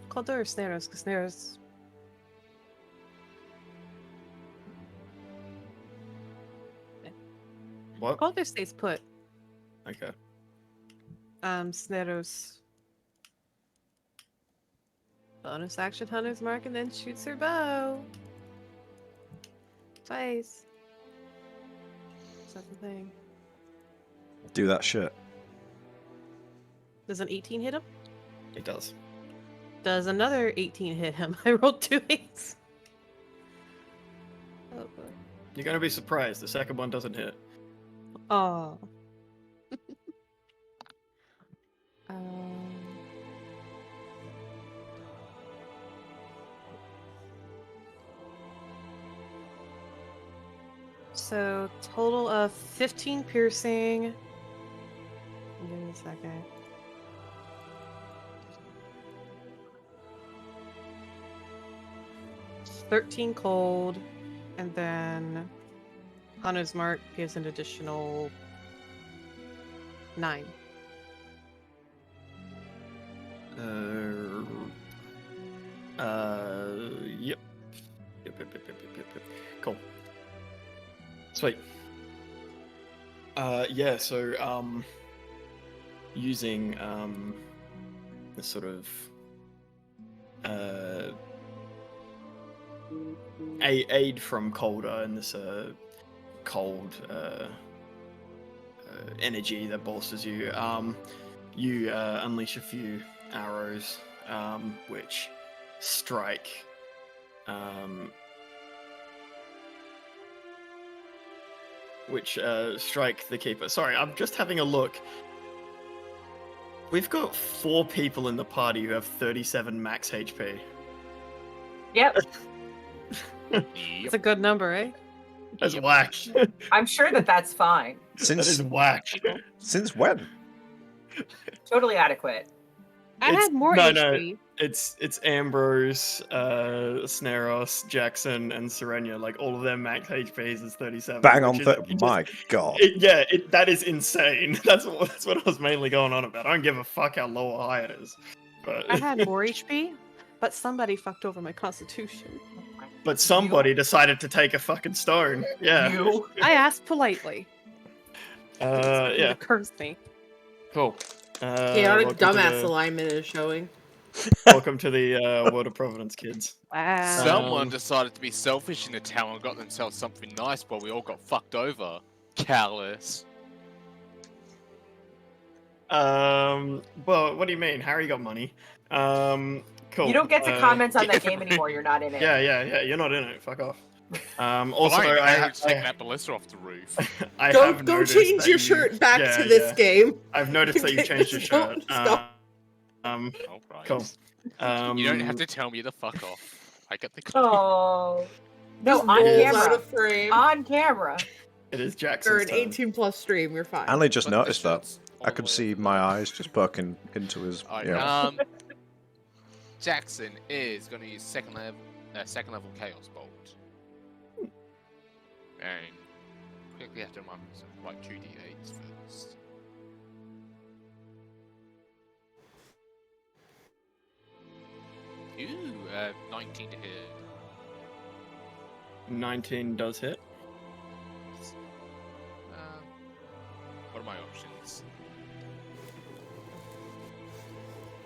Calder or Snaros? Because Snaros. What? Calder stays put. Okay. Snaros. Bonus action Hunter's Mark and then shoots her bow. Twice. That's the thing. Do that shit. Does an 18 hit him? It does. Does another 18 hit him? I rolled 2 8s. Oh boy. You're gonna be surprised. The second one doesn't hit. Oh. um, so total of 15 piercing. Give me a second. $13 cold, and then Hunter's Mark gives an additional 9. Yep. Yep. Cool. Sweet. Yeah, so, using, this sort of, aid from Calder and this, cold, energy that bolsters you, you, unleash a few arrows, which strike, strike the keeper. Sorry, I'm just having a look. We've got 4 people in the party who have 37 max HP. Yep. It's a good number, eh? That's whack. I'm sure that that's fine. That is whack. Since when? Totally adequate. I It's- had more no, HP. It's Ambrose, Snaros, Jackson, and Serenia. Like all of their max HPs is 37. Bang on which is- the. My god. That is insane. That's what I was mainly going on about. I don't give a fuck how low or high it is. But I had more HP, but somebody fucked over my constitution. but somebody decided to take a fucking stone. Yeah. You. I asked politely. Yeah. It cursed me. Cool. Chaotic welcome to dumbass the- alignment is showing. Welcome to the World of Providence, kids. Wow. Someone decided to be selfish in the tower and got themselves something nice while we all got fucked over. Callous. Well, what do you mean? Harry got money. Cool. You don't get to comment on that game anymore. You're not in it. Yeah. You're not in it. Fuck off. Also, Fine, I Aaron's taking have that ballista off the roof. Go noticed change that your you- shirt back yeah, to this yeah. game. I've noticed that you changed your shirt. Let's go. Um, All right. cool. You don't have to tell me to fuck off. I get the clue. Oh. No, Just on rolls Yes. out camera. of frame. On camera. It is For Jackson's an turn. 18+ stream, you're fine. I only just But the noticed that. shirt's I all could the way see over my there. eyes just poking into his. Alright, Yeah. Jackson is going to use second level Chaos Bolt. And quickly have to remind myself, like 2d8s first. Ooh, 19 to hit. 19 does hit. What are my options?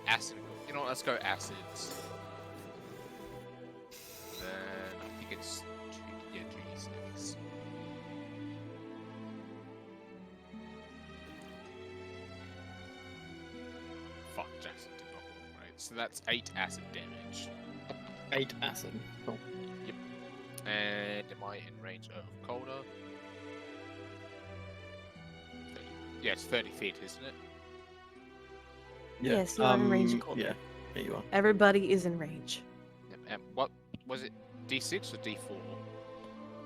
Acid. You know what, let's go acids. Then I think it's 2d6. Fuck, Jackson did not roll right. So that's 8 acid damage. 8 acid. Cool. And am I in range of Colder? 30. Yeah, it's 30 feet, isn't it? Yeah. Yes, you are in range of Colder. Yeah, there you are. Everybody is in range. Yep. And what was it? D6 or D4?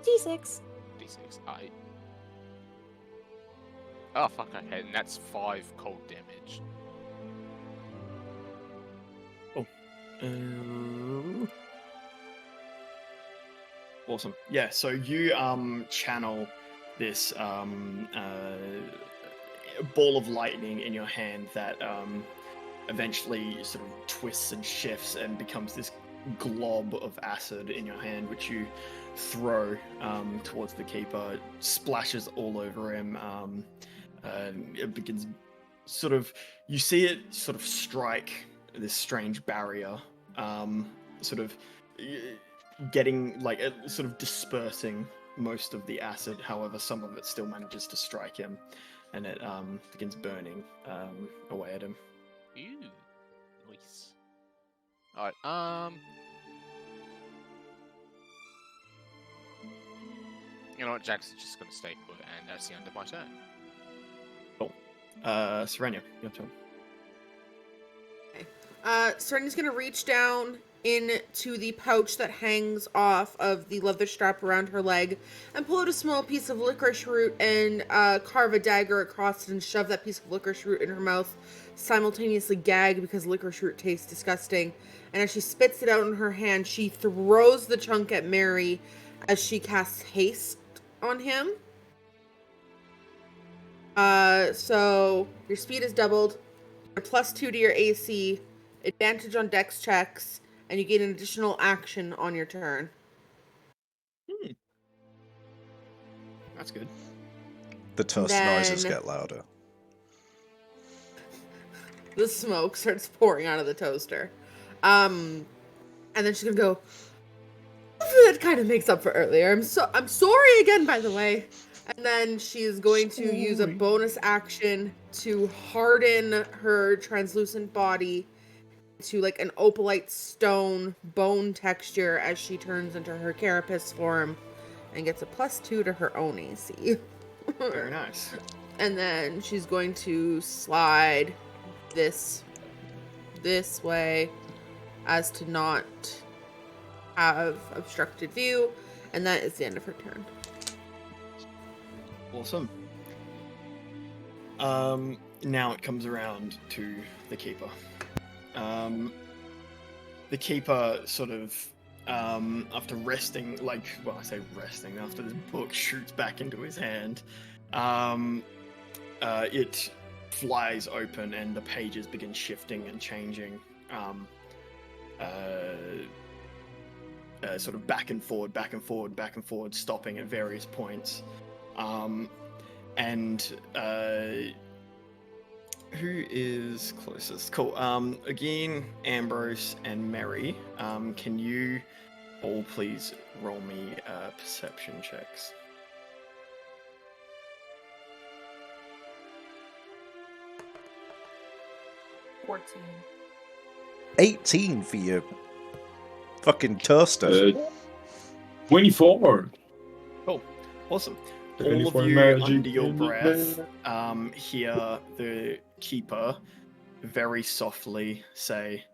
D6. D6. Alright. Oh fuck, okay, and that's 5 cold damage. Awesome. Yeah, so you channel this ball of lightning in your hand that eventually sort of twists and shifts and becomes this glob of acid in your hand, which you throw towards the keeper. It splashes all over him. It begins sort of, you see it sort of strike this strange barrier, sort of getting like sort of dispersing most of the acid. However, some of it still manages to strike him, and it begins burning away at him. Ew. Nice. Alright, you know what, Jackson's just gonna stay put, and that's the end of my turn. Serenia, your turn. Serena's gonna reach down into the pouch that hangs off of the leather strap around her leg and pull out a small piece of licorice root and carve a dagger across it and shove that piece of licorice root in her mouth, simultaneously gag because licorice root tastes disgusting. And as she spits it out in her hand, she throws the chunk at Mary as she casts haste on him. So your speed is doubled, you're +2 to your AC, advantage on dex checks, and you get an additional action on your turn. That's good. The toast noises get louder. The smoke starts pouring out of the toaster. And then she's gonna go, that kind of makes up for earlier. I'm sorry again, by the way. And then she's going to use a bonus action to harden her translucent body to like an opalite stone bone texture as she turns into her carapace form and gets a +2 to her own AC. Very nice. And then she's going to slide this way as to not have obstructed view, and that is the end of her turn. Awesome. Now it comes around to the keeper. The keeper sort of, after resting, like, well, I say resting, after this book shoots back into his hand, it flies open and the pages begin shifting and changing, sort of back and forward, back and forward, back and forward, stopping at various points. Who is closest? Cool. Again, Ambrose and Mary, can you all please roll me perception checks? $14. 18 for your fucking toaster. 24. Cool. Awesome. All 24 of you magic under your in the breath air. hear the keeper very softly say,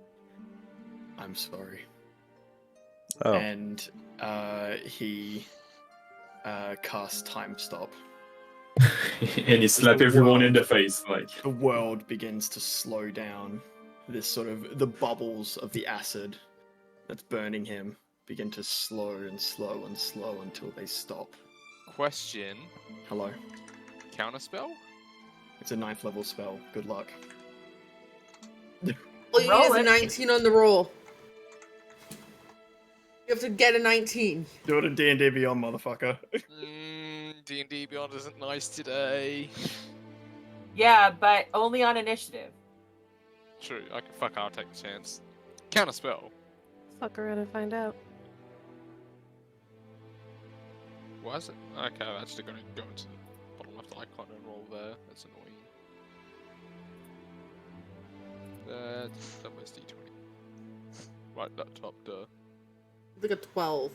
"I'm sorry." Oh, And he casts time stop. And he slap everyone in the face, like. The world begins to slow down. This sort of the bubbles of the acid that's burning him begin to slow and slow and slow until they stop. Question. Hello. Counterspell? It's a 9th level spell. Good luck. All you Roll need is a it. 19 on the roll. You have to get a 19. Do it in D&D Beyond, motherfucker. D&D Beyond isn't nice today. Yeah, but only on initiative. True. Okay, fuck, I'll take the chance. Counterspell. Fuck around and find out. Why is it? Okay, I'm actually going to go into the bottom left icon and roll there. That's annoying. That was D20. Right, that top, duh. Like a 12.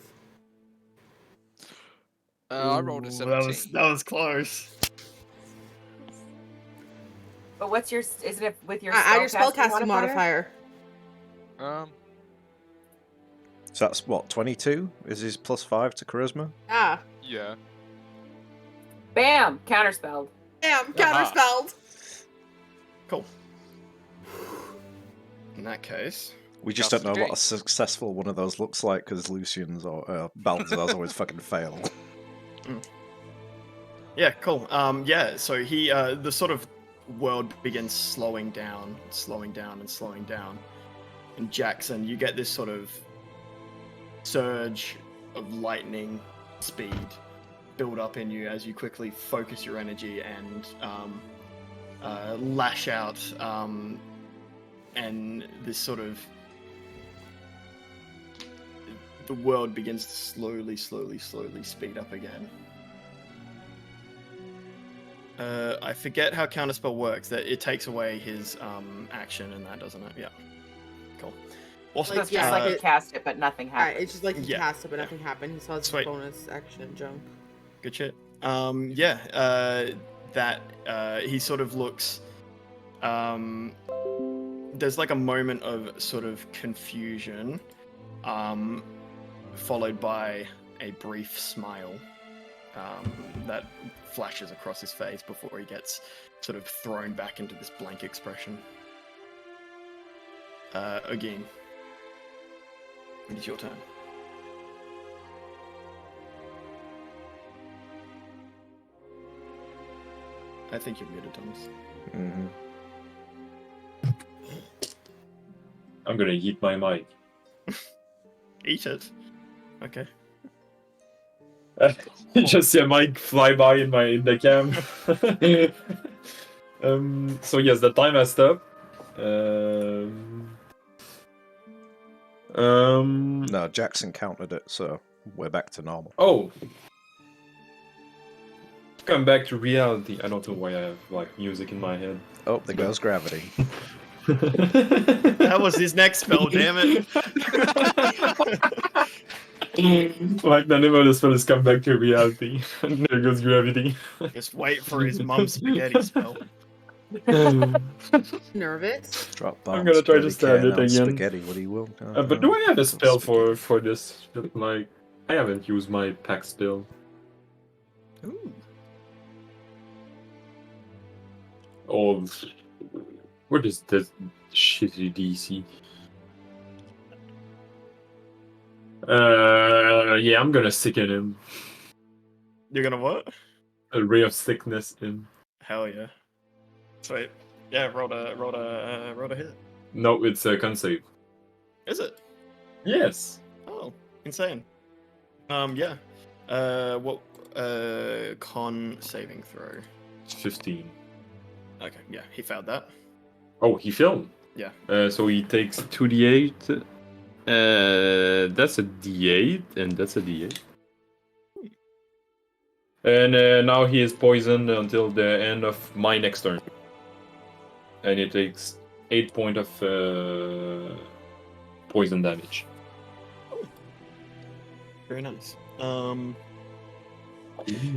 I rolled a 17. That was close. But what's your? Is it with your? Add your spellcasting spellcasting modifier. Um, so that's what, 22? Is his +5 to charisma? Ah. yeah. Bam! Counterspelled. Damn, Aha. counterspelled. Cool. In that case, We just That's don't know the what a game. successful one of those looks like because Lucian's or Balthazar's always fucking fail. yeah, cool. Yeah, so he, the sort of world begins slowing down, slowing down, and slowing down. And Jackson, you get this sort of surge of lightning speed build up in you as you quickly focus your energy and lash out, and this sort of the world begins to slowly speed up again. I forget how counterspell works. That it takes away his action and that, doesn't it? Yeah. Cool. Awesome. So it's just like you cast it, but nothing Alright, happens. it's just like he Yeah, cast it, but nothing happened. He saw his Sweet. bonus action jump. Good shit. That he sort of looks. There's like a moment of sort of confusion, followed by a brief smile that flashes across his face before he gets sort of thrown back into this blank expression. Again, it is your turn. I think you're muted, Thomas. Hmm. I'm gonna eat my mic. Eat it. Okay. You just see a mic fly by in the cam. So yes, the time has stopped. No, Jackson countered it, so we're back to normal. Oh. Come back to reality. I don't know why I have like music in my head. Oh, there goes gravity. That was his next spell, damn it. Like the name of the spell is come back to reality. And there goes gravity. Just wait for his mum's spaghetti spell. Nervous? Drop I'm bombs, gonna try to bloody stand can it on again. Spaghetti, what do you will? But do I have a spell for this? Like, I haven't used my pack spell. Ooh. Oh, what is this shitty DC? Yeah, I'm gonna sicken him. You're gonna what? A ray of sickness in. Hell yeah. Sweet. Yeah, roll a hit. No, it's a con save. Is it? Yes. Oh, insane. Yeah. What con saving throw? It's 15. Okay, yeah, he failed that. Oh, he failed. Yeah. So he takes 2d8. That's a d8, and that's a d8. And now he is poisoned until the end of my next turn. And he takes 8 points of poison damage. Very nice.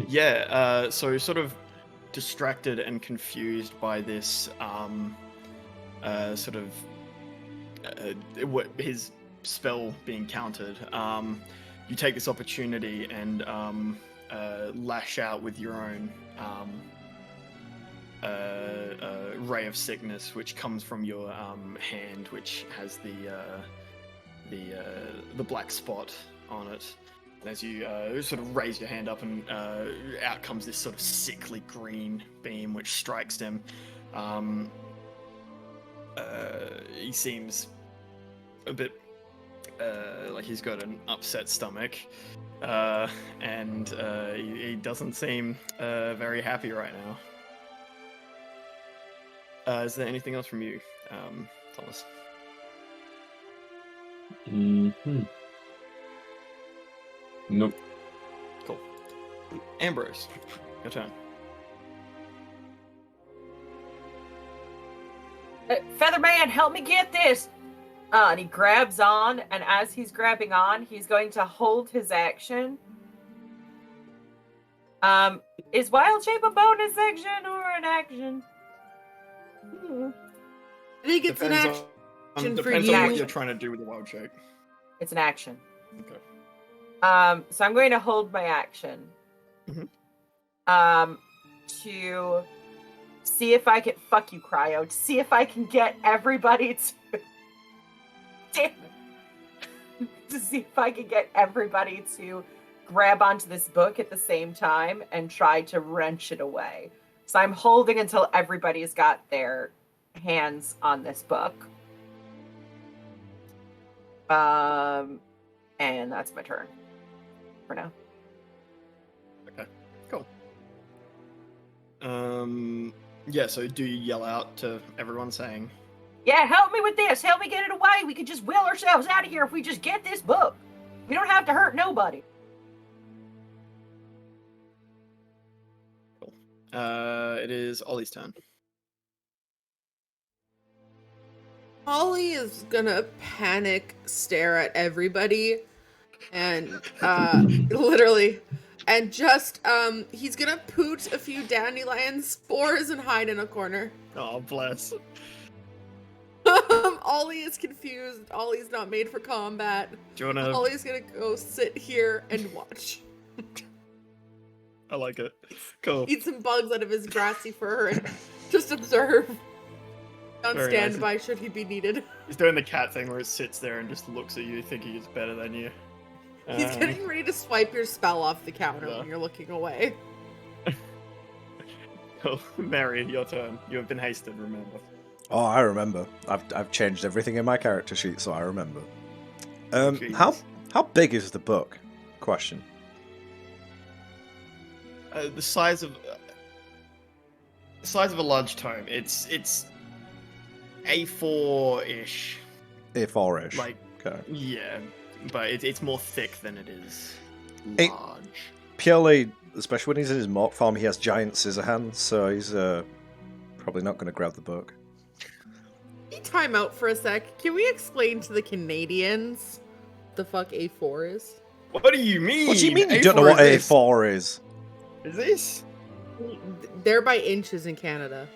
Yeah, so sort of distracted and confused by this sort of his spell being countered, you take this opportunity and lash out with your own ray of sickness, which comes from your hand, which has the black spot on it. And as you sort of raise your hand up, and out comes this sort of sickly green beam, which strikes him. He seems a bit like he's got an upset stomach, and he doesn't seem very happy right now. Is there anything else from you, Thomas? Nope. Cool. Ambrose, your turn. Featherman, help me get this! And he grabs on, and as he's grabbing on, he's going to hold his action. Is Wild Shape a bonus action or an action? I think it's an action for Depends you. on what you're trying to do with the wild shape. It's an action. Okay. So I'm going to hold my action. To see if I can fuck you, Cryo. To see if I can get everybody to damn it. To see if I can get everybody to grab onto this book at the same time and try to wrench it away. So I'm holding until everybody's got their hands on this book. And that's my turn for now. Okay, cool. Yeah, so do you yell out to everyone saying, Yeah, help me with this. Help me get it away. We could just will ourselves out of here if we just get this book. We don't have to hurt nobody. cool. It is Ollie's turn. Ollie is gonna panic stare at everybody and literally and just he's gonna poot a few dandelion spores and hide in a corner. Oh, bless. Ollie is confused. Ollie's not made for combat. Do you wanna... Ollie's gonna go sit here and watch. I like it. Cool. Eat some bugs out of his grassy fur and just observe. On Very standby should he be needed. He's doing the cat thing where it sits there and just looks at you thinking it's better than you. He's getting ready to swipe your spell off the counter Yeah. when you're looking away. Cool. Mary, your turn. You have been hasted, remember. Oh, I remember. I've changed everything in my character sheet, so I remember. Jeez. How big is the book? Question. The size of a large tome. It's A4-ish. A4-ish. Like, Okay. yeah, but it's more thick than it is It- large. Purely, especially when he's in his morph form, he has giant scissor hands, so he's probably not going to grab the book. Can we time out for a sec? Can we explain to the Canadians what the fuck A4 is? What do you mean? What do you mean you don't know what is A4 is? this? Is this? They're by inches in Canada.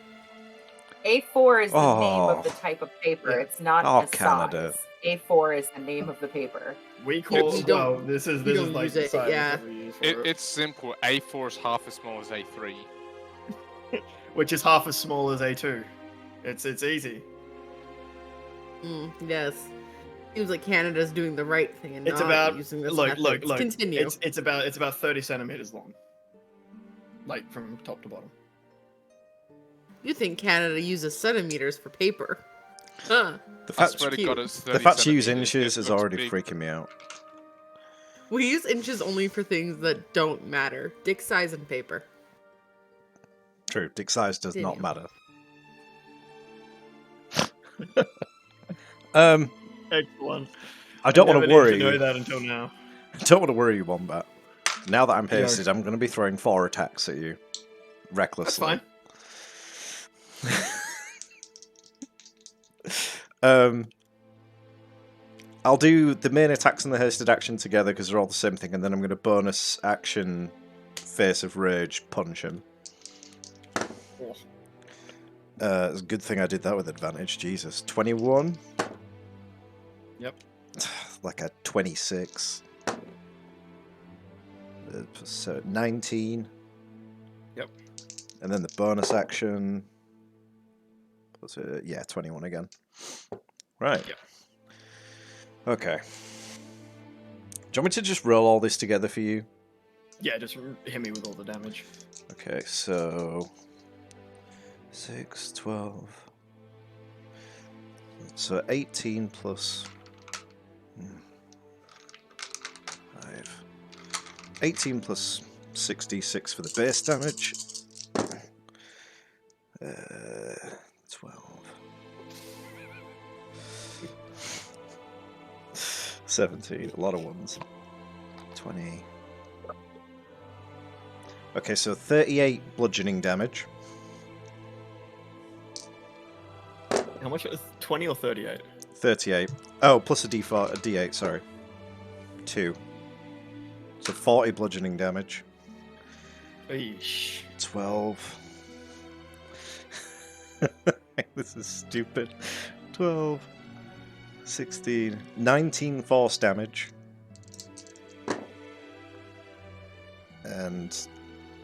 A4 is the name Oh. of the type of paper. It's not Oh, a Canada. size. A4 is the name of the paper. We call You don't- well. This is you don't like use the it, size yeah. that we use for It's simple. A4 is half as small as A3. which is half as small as A2. It's easy. Yes. Seems like Canada's doing the right thing and It's not about using this look. method. Continue. It's about 30 centimeters long, like from top to bottom. You think Canada uses centimeters for paper? Huh. The I fact, swear to cute. God, it's 30 the fact you use centimeters. inches It is looks already big. freaking me out. We use inches only for things that don't matter. Dick size and paper. True, dick size does not Continue. matter. Excellent. I don't want Never to worry needed to know you. that until now. I don't want to worry you, Wombat. Now that I'm Yeah. hasted, I'm going to be throwing 4 attacks at you. That's Recklessly. fine. I'll do the main attacks and the hasted action together because they're all the same thing, and then I'm going to bonus action Face of Rage punch him. It's a good thing I did that with advantage. Jesus, 21. Yep. Like a 26. So 19. Yep. And then the bonus action. What's it? Yeah, 21 again. Right. Yep. Okay. Do you want me to just roll all this together for you? Yeah, just hit me with all the damage. Okay, so 6, 12. So 18 plus 5. 18 plus 66 for the base damage. 12. 17, a lot of ones. 20. Okay, so 38 bludgeoning damage. How much? 20 or 38? 38. Oh, plus a D4, a D8, sorry. 2. So 40 bludgeoning damage. Eesh. 12. This is stupid. 12. 16. 19 force damage. And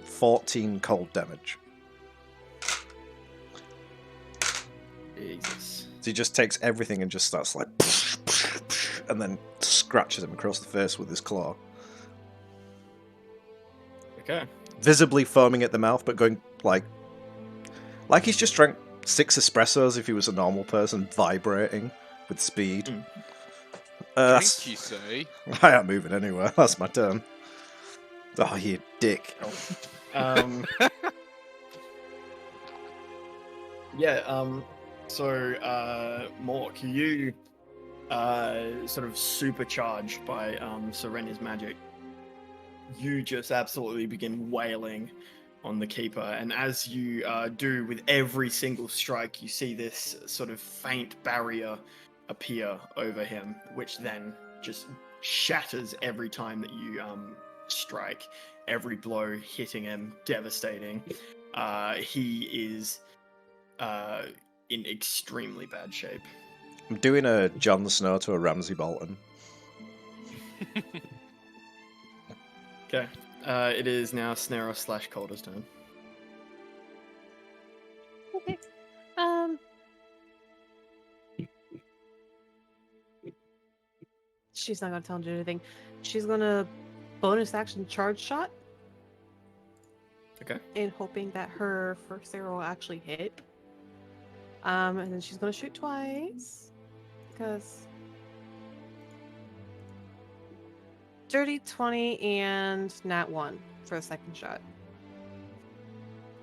14 cold damage. Jesus. So he just takes everything and just starts like... and then scratches him across the face with his claw. Okay. Visibly foaming at the mouth, but going like he's just drank 6 espressos if he was a normal person, vibrating with speed. Drink, you say? I ain't moving anywhere. That's my turn. Oh, you dick. Yeah, so, Mork, you, sort of supercharged by, Serena's magic, you just absolutely begin wailing on the Keeper, and as you, do with every single strike, you see this sort of faint barrier appear over him, which then just shatters every time that you, strike. Every blow hitting him, devastating. He is in extremely bad shape. I'm doing a Jon Snow to a Ramsay Bolton. Okay. It is now Snarrow / Calder's turn. Okay. She's not gonna tell him to do anything. She's gonna bonus action charge shot. Okay. And hoping that her first arrow will actually hit. And then she's gonna shoot twice. Because dirty 20 and nat 1 for the second shot.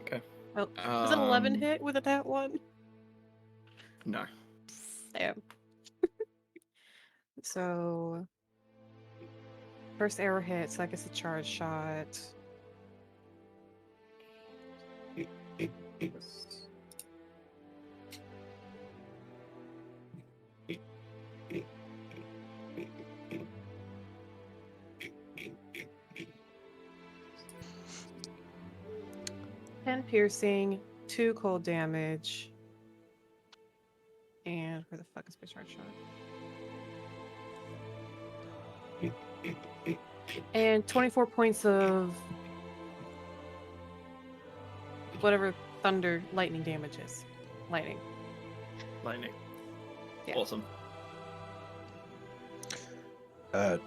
Okay. Oh, is it 11 hit with a nat 1? No. Damn. So first arrow hits, so I guess a charge shot. Ten piercing, 2 cold damage. And where the fuck is my charge shot? And 24 points of whatever thunder lightning damage is. Lightning. Lightning. Yeah. Awesome.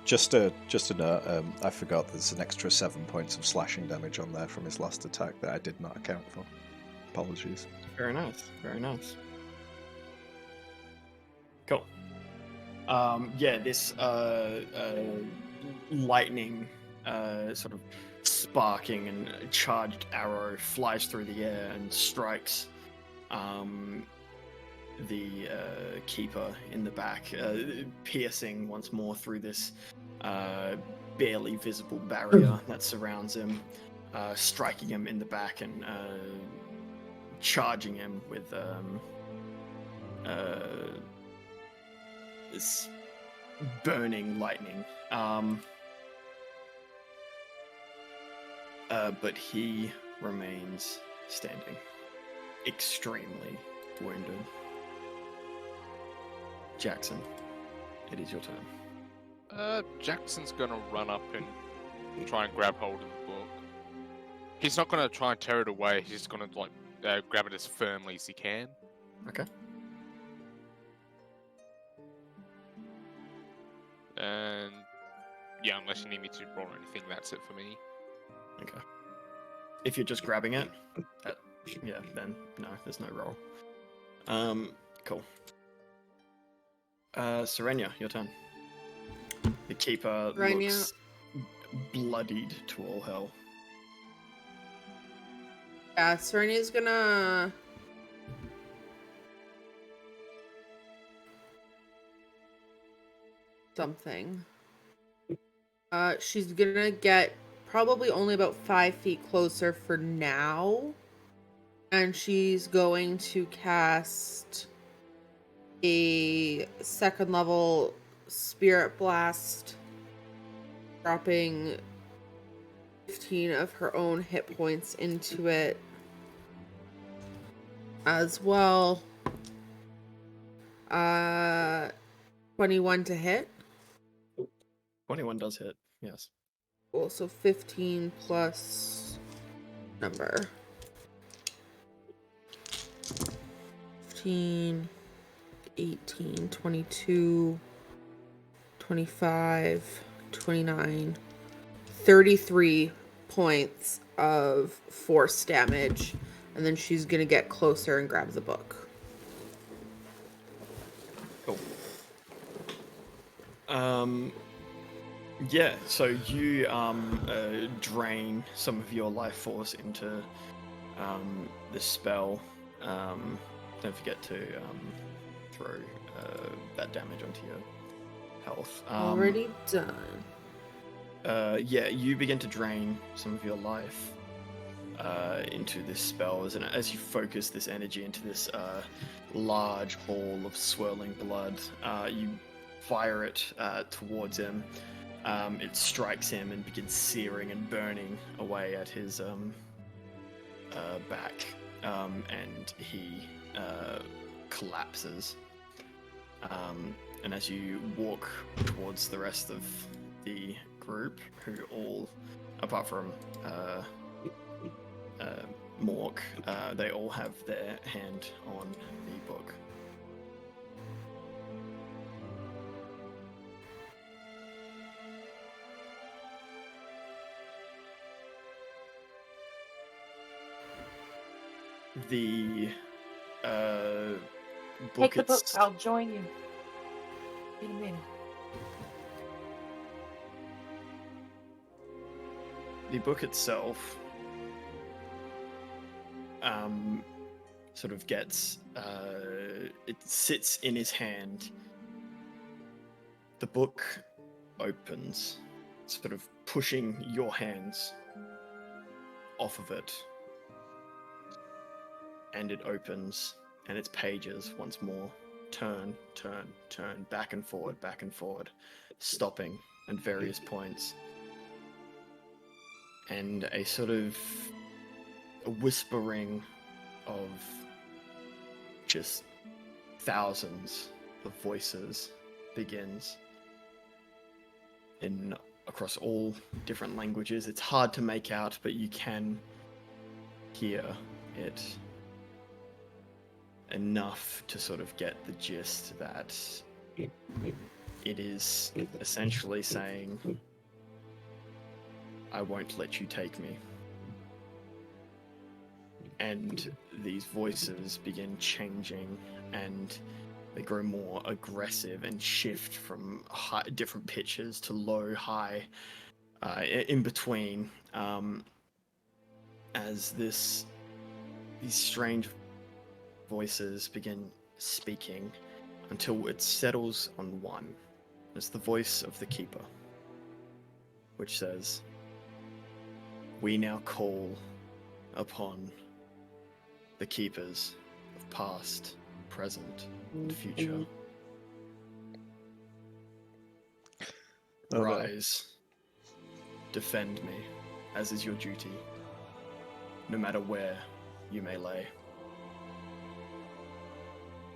Just a note, I forgot there's an extra 7 points of slashing damage on there from his last attack that I did not account for. Apologies. Very nice. Very nice. Cool. Yeah, this lightning sort of sparking and charged arrow flies through the air and strikes the Keeper in the back, piercing once more through this barely visible barrier that surrounds him, striking him in the back and charging him with this burning lightning. But he remains standing, extremely wounded. Jackson, it is your turn. Jackson's gonna run up and try and grab hold of the book. He's not gonna try and tear it away. He's just gonna like grab it as firmly as he can. Okay. And yeah, unless you need me to roll anything, that's it for me. Okay. If you're just grabbing it, yeah, then no, there's no roll. Cool. Serenia, your turn. The keeper Serenia. looks bloodied to all hell. Yeah, Serenia's gonna... something. She's gonna get probably only about 5 feet closer for now. And she's going to cast a 2nd level Spirit Blast, dropping 15 of her own hit points into it as well. 21 to hit. 21 does hit, yes. Also 15 plus number. 15, 18, 22, 25, 29, 33 points of force damage. And then she's going to get closer and grab the book. Cool. Yeah, so you drain some of your life force into the spell. Don't forget to throw that damage onto your health. Already done. Yeah, you begin to drain some of your life into this spell as you focus this energy into this large ball of swirling blood. You fire it towards him. It strikes him and begins searing and burning away at his back, and he collapses. And as you walk towards the rest of the group, who all, apart from Mork, they all have their hand on the book. The book Take the book. it's- I'll join you in a minute. The book itself sort of gets it sits in his hand. The book opens, sort of pushing your hands off of it, and it opens, and its pages once more turn, back and forward, stopping at various points. And a sort of a whispering of just thousands of voices begins in across all different languages. It's hard to make out, but you can hear it enough to sort of get the gist that it is essentially saying, I won't let you take me. And these voices begin changing, and they grow more aggressive and shift from different pitches to low, high, in between, as these strange voices begin speaking until it settles on one. It's the voice of the Keeper, which says, we now call upon the Keepers of past, present, and future Oh, no. Rise. Defend me, as is your duty, no matter where you may lay.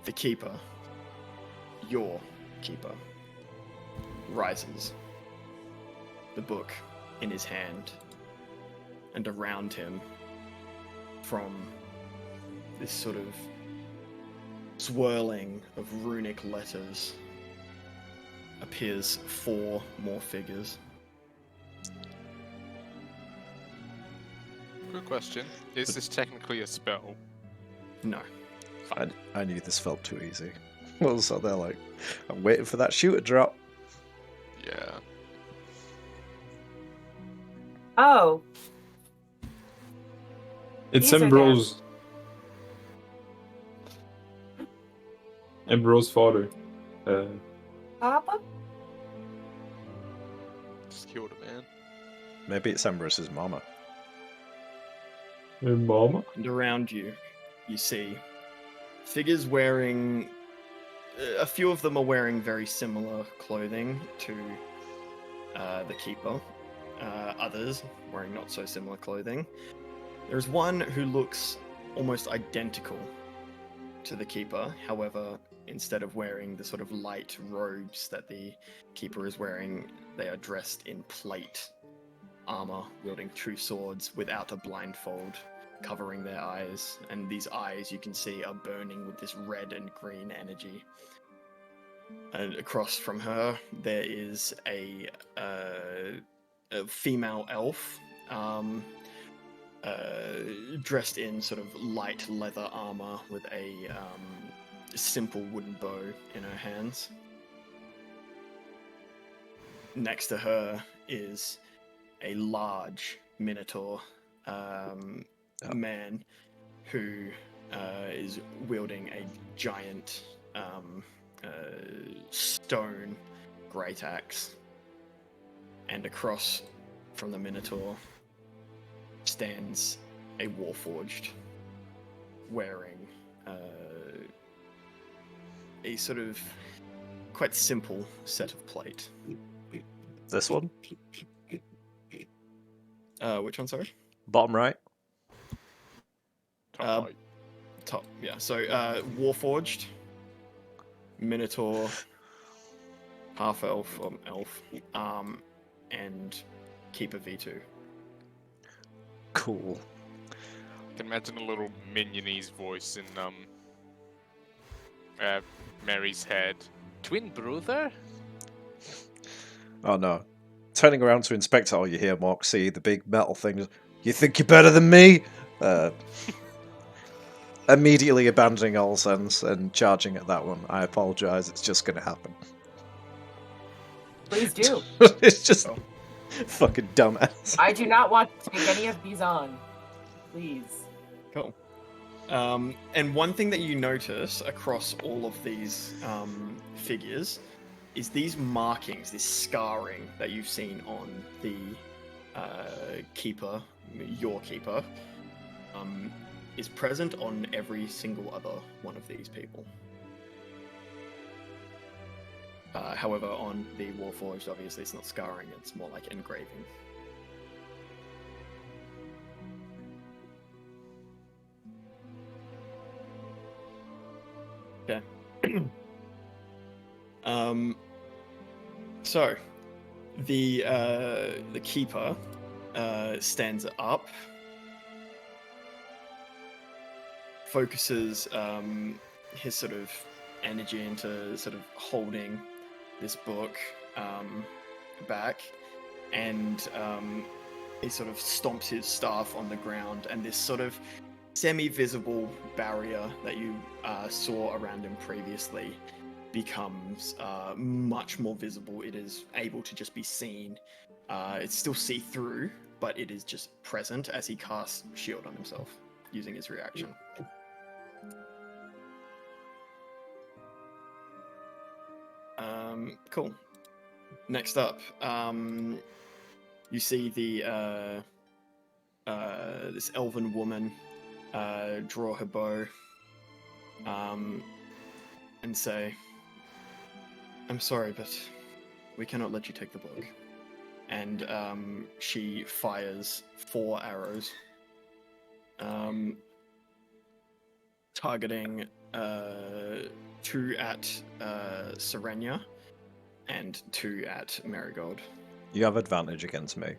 The Keeper, your Keeper, rises, the book in his hand, and around him, from this sort of swirling of runic letters, appears 4 more figures. Good question. Is this technically a spell? No. I knew this felt too easy. So they're like, I'm waiting for that shoe to drop. Yeah. Oh, It's These are Ambrose. Ambrose' father. Papa? Just killed a man. Maybe it's Ambrose's mama. And Mama. And around you, you see figures wearing. A few of them are wearing very similar clothing to the Keeper. Others wearing not so similar clothing. There's one who looks almost identical to the Keeper. However, instead of wearing the sort of light robes that the Keeper is wearing, they are dressed in plate armor, wielding 2 swords without a blindfold, covering their eyes. And these eyes, you can see, are burning with this red and green energy. And across from her, there is a female elf, dressed in sort of light leather armor with a simple wooden bow in her hands. Next to her is a large minotaur man who is wielding a giant stone great axe. And across from the minotaur stands a warforged wearing a sort of quite simple set of plate. This one? Which one, sorry? Bottom right? Top right. Top, yeah. So, warforged, minotaur, half elf, elf, and Keeper V2. Cool. I can imagine a little minionese voice in Mary's head. Twin brother? Oh no. Turning around to inspect it, all you hear Mark see the big metal thing. You think you're better than me? Immediately abandoning all sense and charging at that one. I apologize, it's just gonna happen. Please do. It's just fucking dumbass. I do not want to take any of these on. Please. Cool. And one thing that you notice across all of these figures is these markings, this scarring that you've seen on the Keeper, your Keeper, is present on every single other one of these people. However, on the Warforged, obviously it's not scarring, it's more like engraving. Okay. So the Keeper stands up, focuses his sort of energy into sort of holding this book back, and he sort of stomps his staff on the ground, and this sort of semi-visible barrier that you saw around him previously becomes much more visible. It is able to just be seen. It's still see-through, but it is just present as he casts shield on himself using his reaction. Cool. Next up, you see the this elven woman draw her bow and say, "I'm sorry, but We cannot let you take the book. And she fires 4 arrows, targeting 2 at Serenia and 2 at Marigold. You have advantage against me.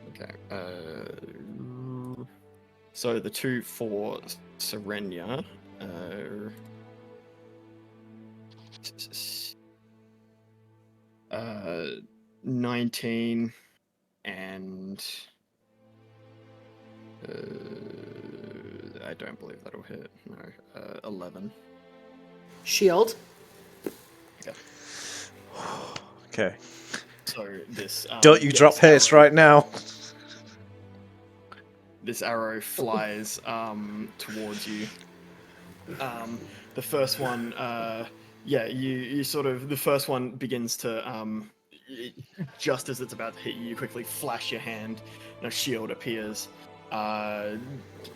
Okay. So the 2 for Serenia. 19 and I don't believe that'll hit. No, 11. Shield. Okay. So this. Don't you drop haste right now. This arrow flies towards you. The first one, you sort of, the first one begins to, just as it's about to hit you, you quickly flash your hand and a shield appears.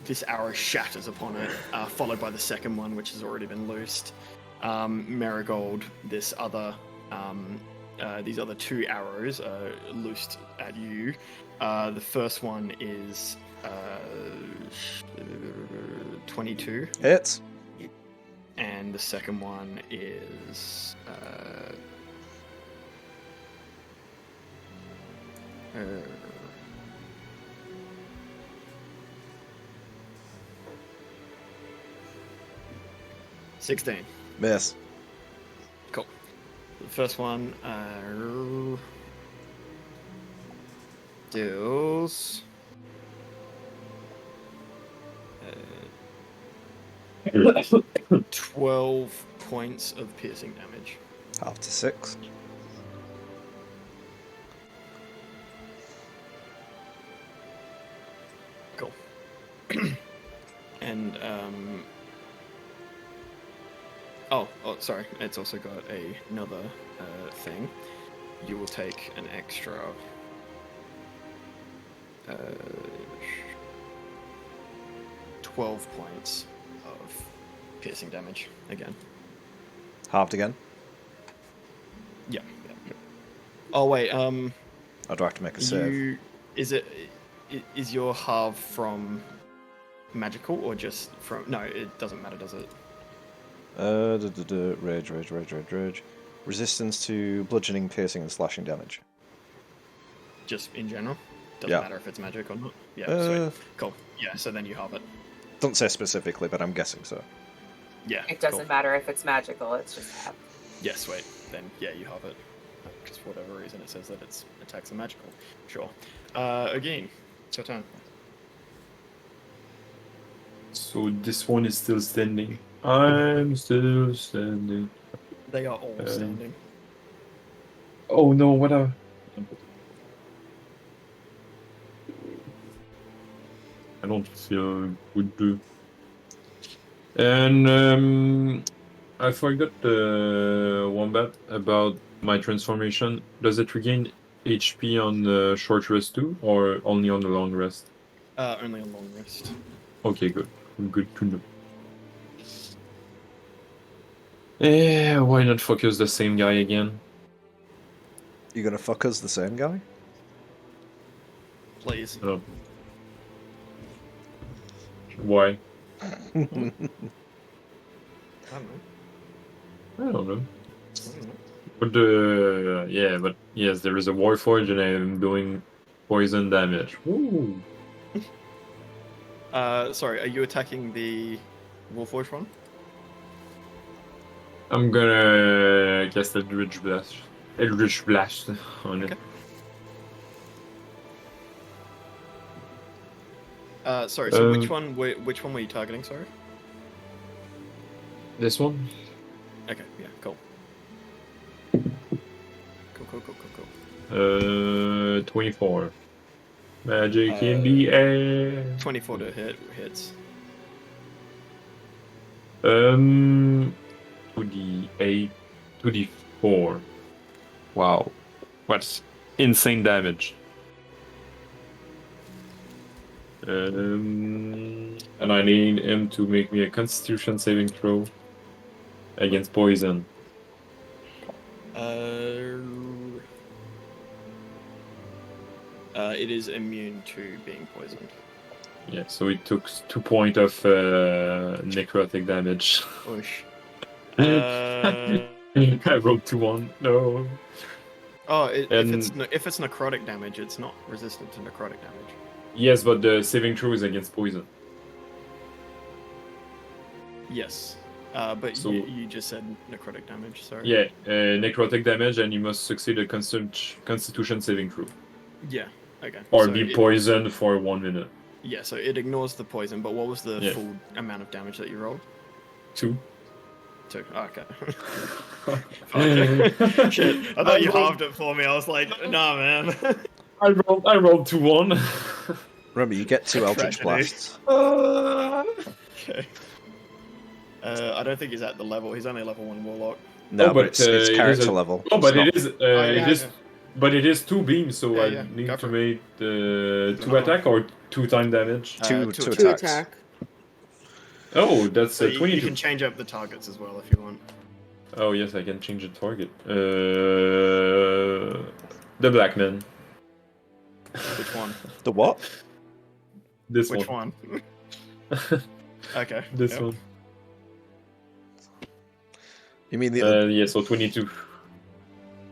This arrow shatters upon it, followed by the second one, which has already been loosed. Marigold, these other 2 arrows are loosed at you. The first one is 22. Hits. And the second one is 16. Miss. Cool. The first one deals 12 points of piercing damage. Half to 6. Cool. And oh, sorry. It's also got another thing. You will take an extra 12 points of piercing damage again. Halved again. Yeah. Oh wait. Or do I have to make a save? Is your halve from magical or just from? No, it doesn't matter, does it? Rage. Resistance to bludgeoning, piercing, and slashing damage. Just in general. Doesn't Yeah. matter if it's magic or not. Yeah. Uh, Sweet. Cool. Yeah. So then you halve it. Doesn't say specifically, but I'm guessing so. Yeah. It doesn't cool. matter if it's magical. It's just half. Yeah. Sweet. Then yeah, you halve it. Just for whatever reason, it says that its attacks are magical. Sure. Again, it's your turn. So this one is still standing. I'm still standing. They are all standing. Oh no, what a... I don't feel would do. And I forgot the wombat about my transformation. Does it regain HP on the short rest too, or only on the long rest? Only a long rest. Okay, good. Good to know. Why not focus the same guy again? You gonna fuck us the same guy? Please. Oh. Why? I don't know. I don't know. I don't know. But yeah, but yes, there is a Warforge and I'm doing poison damage. Woo! Sorry, are you attacking the Warforged one? I'm gonna cast Eldritch Blast. Eldritch Blast on it. Sorry. So which one were you targeting? Sorry. This one? Okay. Yeah. Cool. Cool. 24. Magic in the air. 24 to hits. 2d8, 2d4. Wow. What's insane damage. And I need him to make me a Constitution saving throw against poison. It is immune to being poisoned. Yeah, so it took 2 points of necrotic damage. Oosh. I rolled 2-1. No. Oh, if And- it's necrotic damage, it's not resistant to necrotic damage. Yes, but the saving throw is against poison. Yes. But So- you just said necrotic damage, sorry. Yeah, necrotic damage, and you must succeed a Constitution saving throw. Yeah, okay. Or So be it- poisoned for 1 minute. Yeah, so it ignores the poison, but what was the Yeah. full amount of damage that you rolled? 2. 2. Oh, okay. Okay. Shit, I thought you halved it for me. I was like, nah, man. I rolled 2-1. Remember, you get 2 Eldritch Tragedy. Blasts. Okay. I don't think he's at the level. He's only level 1 warlock. No, Oh, but it's it is character a- level. Oh, but It's it is. yeah, It is. yeah. But it is 2 beams, so Yeah, I yeah, need go to for make 2 No. attack or 2 time damage. Two two attacks. Attack. Oh, that's So you 22. can change up the targets as well if you want. Oh yes, I can change the target. The black man. Which one? The what? This Which one. one? Okay. This yep. one. You mean the Yeah, so 22.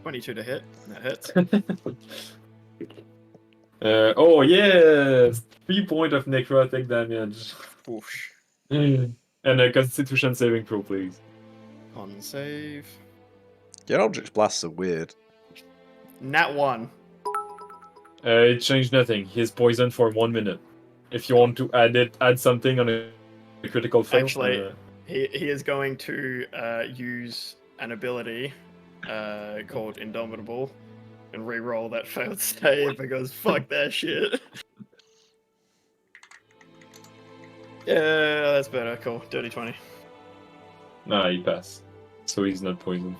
22 to hit. That hits. Oh yeah, 3 points of necrotic damage. Whoosh. And a Constitution saving throw, please. On save. your Eldritch Blasts are weird. Nat 1. It changed nothing. He's poisoned for 1 minute. If you want to add something on a critical fail, Actually, He is going to use an ability called Indomitable and re-roll that failed save because fuck that shit. Yeah, that's better. Cool. Dirty 20. nah, he passed. So he's not poisoned.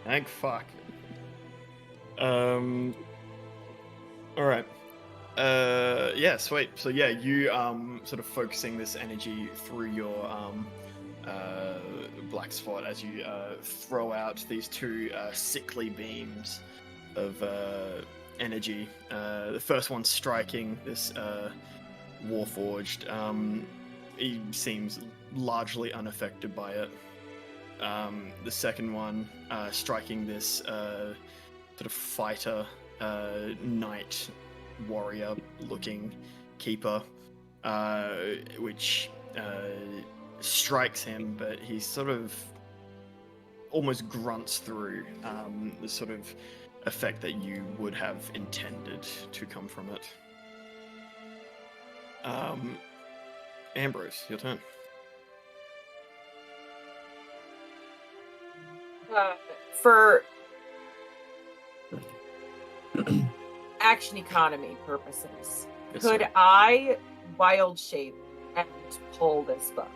Thank fuck. All right. Yeah, sweet. So yeah, you sort of focusing this energy through your black spot as you throw out these 2 sickly beams of energy. The first one striking this Warforged. He seems largely unaffected by it. The second one striking this sort of fighter, knight, warrior looking keeper, which strikes him, but he sort of almost grunts through the sort of effect that you would have intended to come from it. Ambrose, your turn. For action economy purposes, Yes, could sir. I wild shape and pull this book?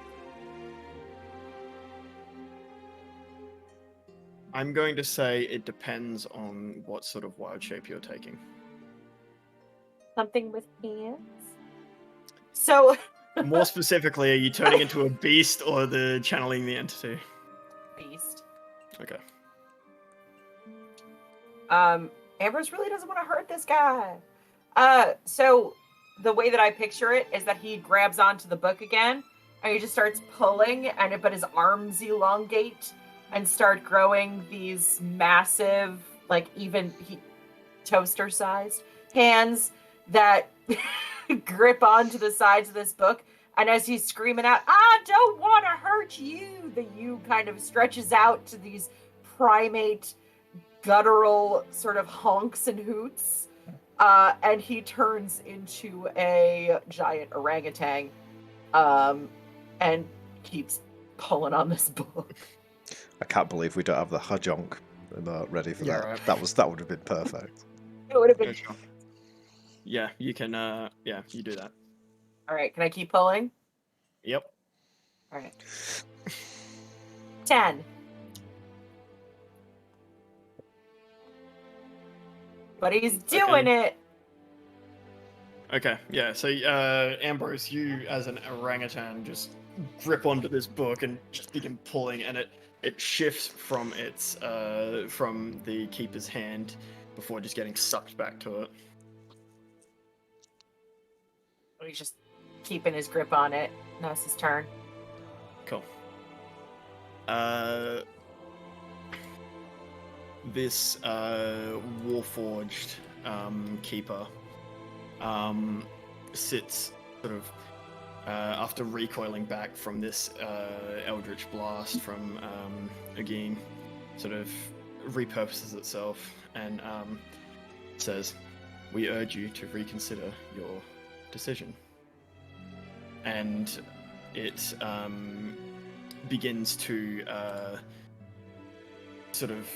I'm going to say it depends on what sort of wild shape you're taking. Something with hands? So, More specifically, are you turning into a beast or the channeling the entity? beast. Okay. Ambrose really doesn't want to hurt this guy. So the way that I picture it is that he grabs onto the book again and he just starts pulling, but his arms elongate and start growing these massive, like even toaster-sized hands that grip onto the sides of this book. And as he's screaming out, "I don't want to hurt you," the U kind of stretches out to these primate, guttural sort of honks and hoots. And he turns into a giant orangutan and keeps pulling on this book. I can't believe we don't have the Hajonk ready for Yeah, that. right. That would have been perfect. It would have been. Yeah, you can. Yeah, you do that. All right, can I keep pulling? Yep. All right. 10. But he's doing it. Okay, yeah. So, Ambrose, you as an orangutan just grip onto this book and just begin pulling, and it shifts from its from the keeper's hand before just getting sucked back to it. He's just keeping his grip on it. Now it's his turn. Cool. This warforged keeper sits sort of after recoiling back from this eldritch blast from Agin, sort of repurposes itself and says, "We urge you to reconsider your decision." And it begins to sort of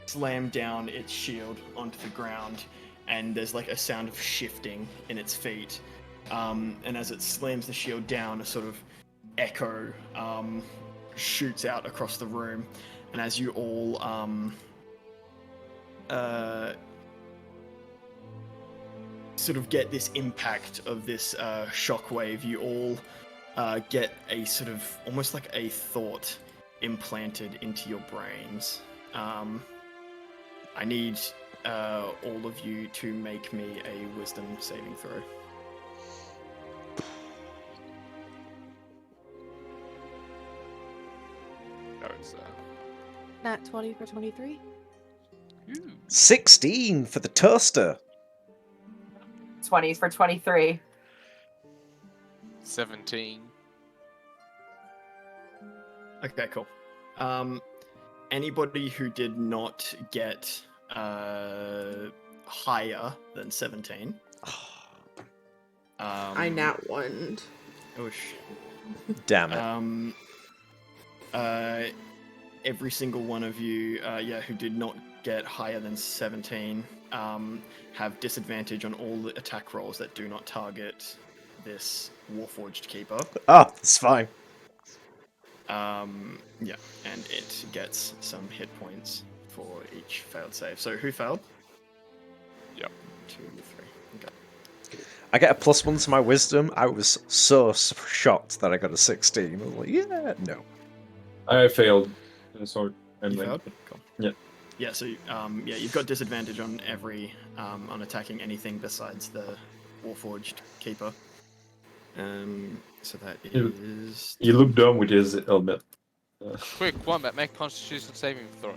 slam down its shield onto the ground, and there's like a sound of shifting in its feet. And as it slams the shield down, a sort of echo shoots out across the room. And as you all sort of get this impact of this shockwave, you all get a sort of almost like a thought implanted into your brains. I need all of you to make me a wisdom saving throw. Nat 20 for 23. 16 for the toaster. 20s for 23. 17. Okay, cool. Anybody who did not get higher than 17. I nat one. Oosh. Damn it. Every single one of you, who did not get higher than 17, have disadvantage on all the attack rolls that do not target this Warforged Keeper. Oh, it's fine. And it gets some hit points for each failed save. So who failed? Yep. 2, 3. Okay. I get a +1 to my wisdom. I was so shocked that I got a 16. I was like, yeah, no. I failed. So I'm You like, failed? Cool. Yeah. Yeah, so you've got disadvantage on every on attacking anything besides the Warforged Keeper. So that is he looked dumb with his helmet. Quick, Wombat, make Constitution saving throw.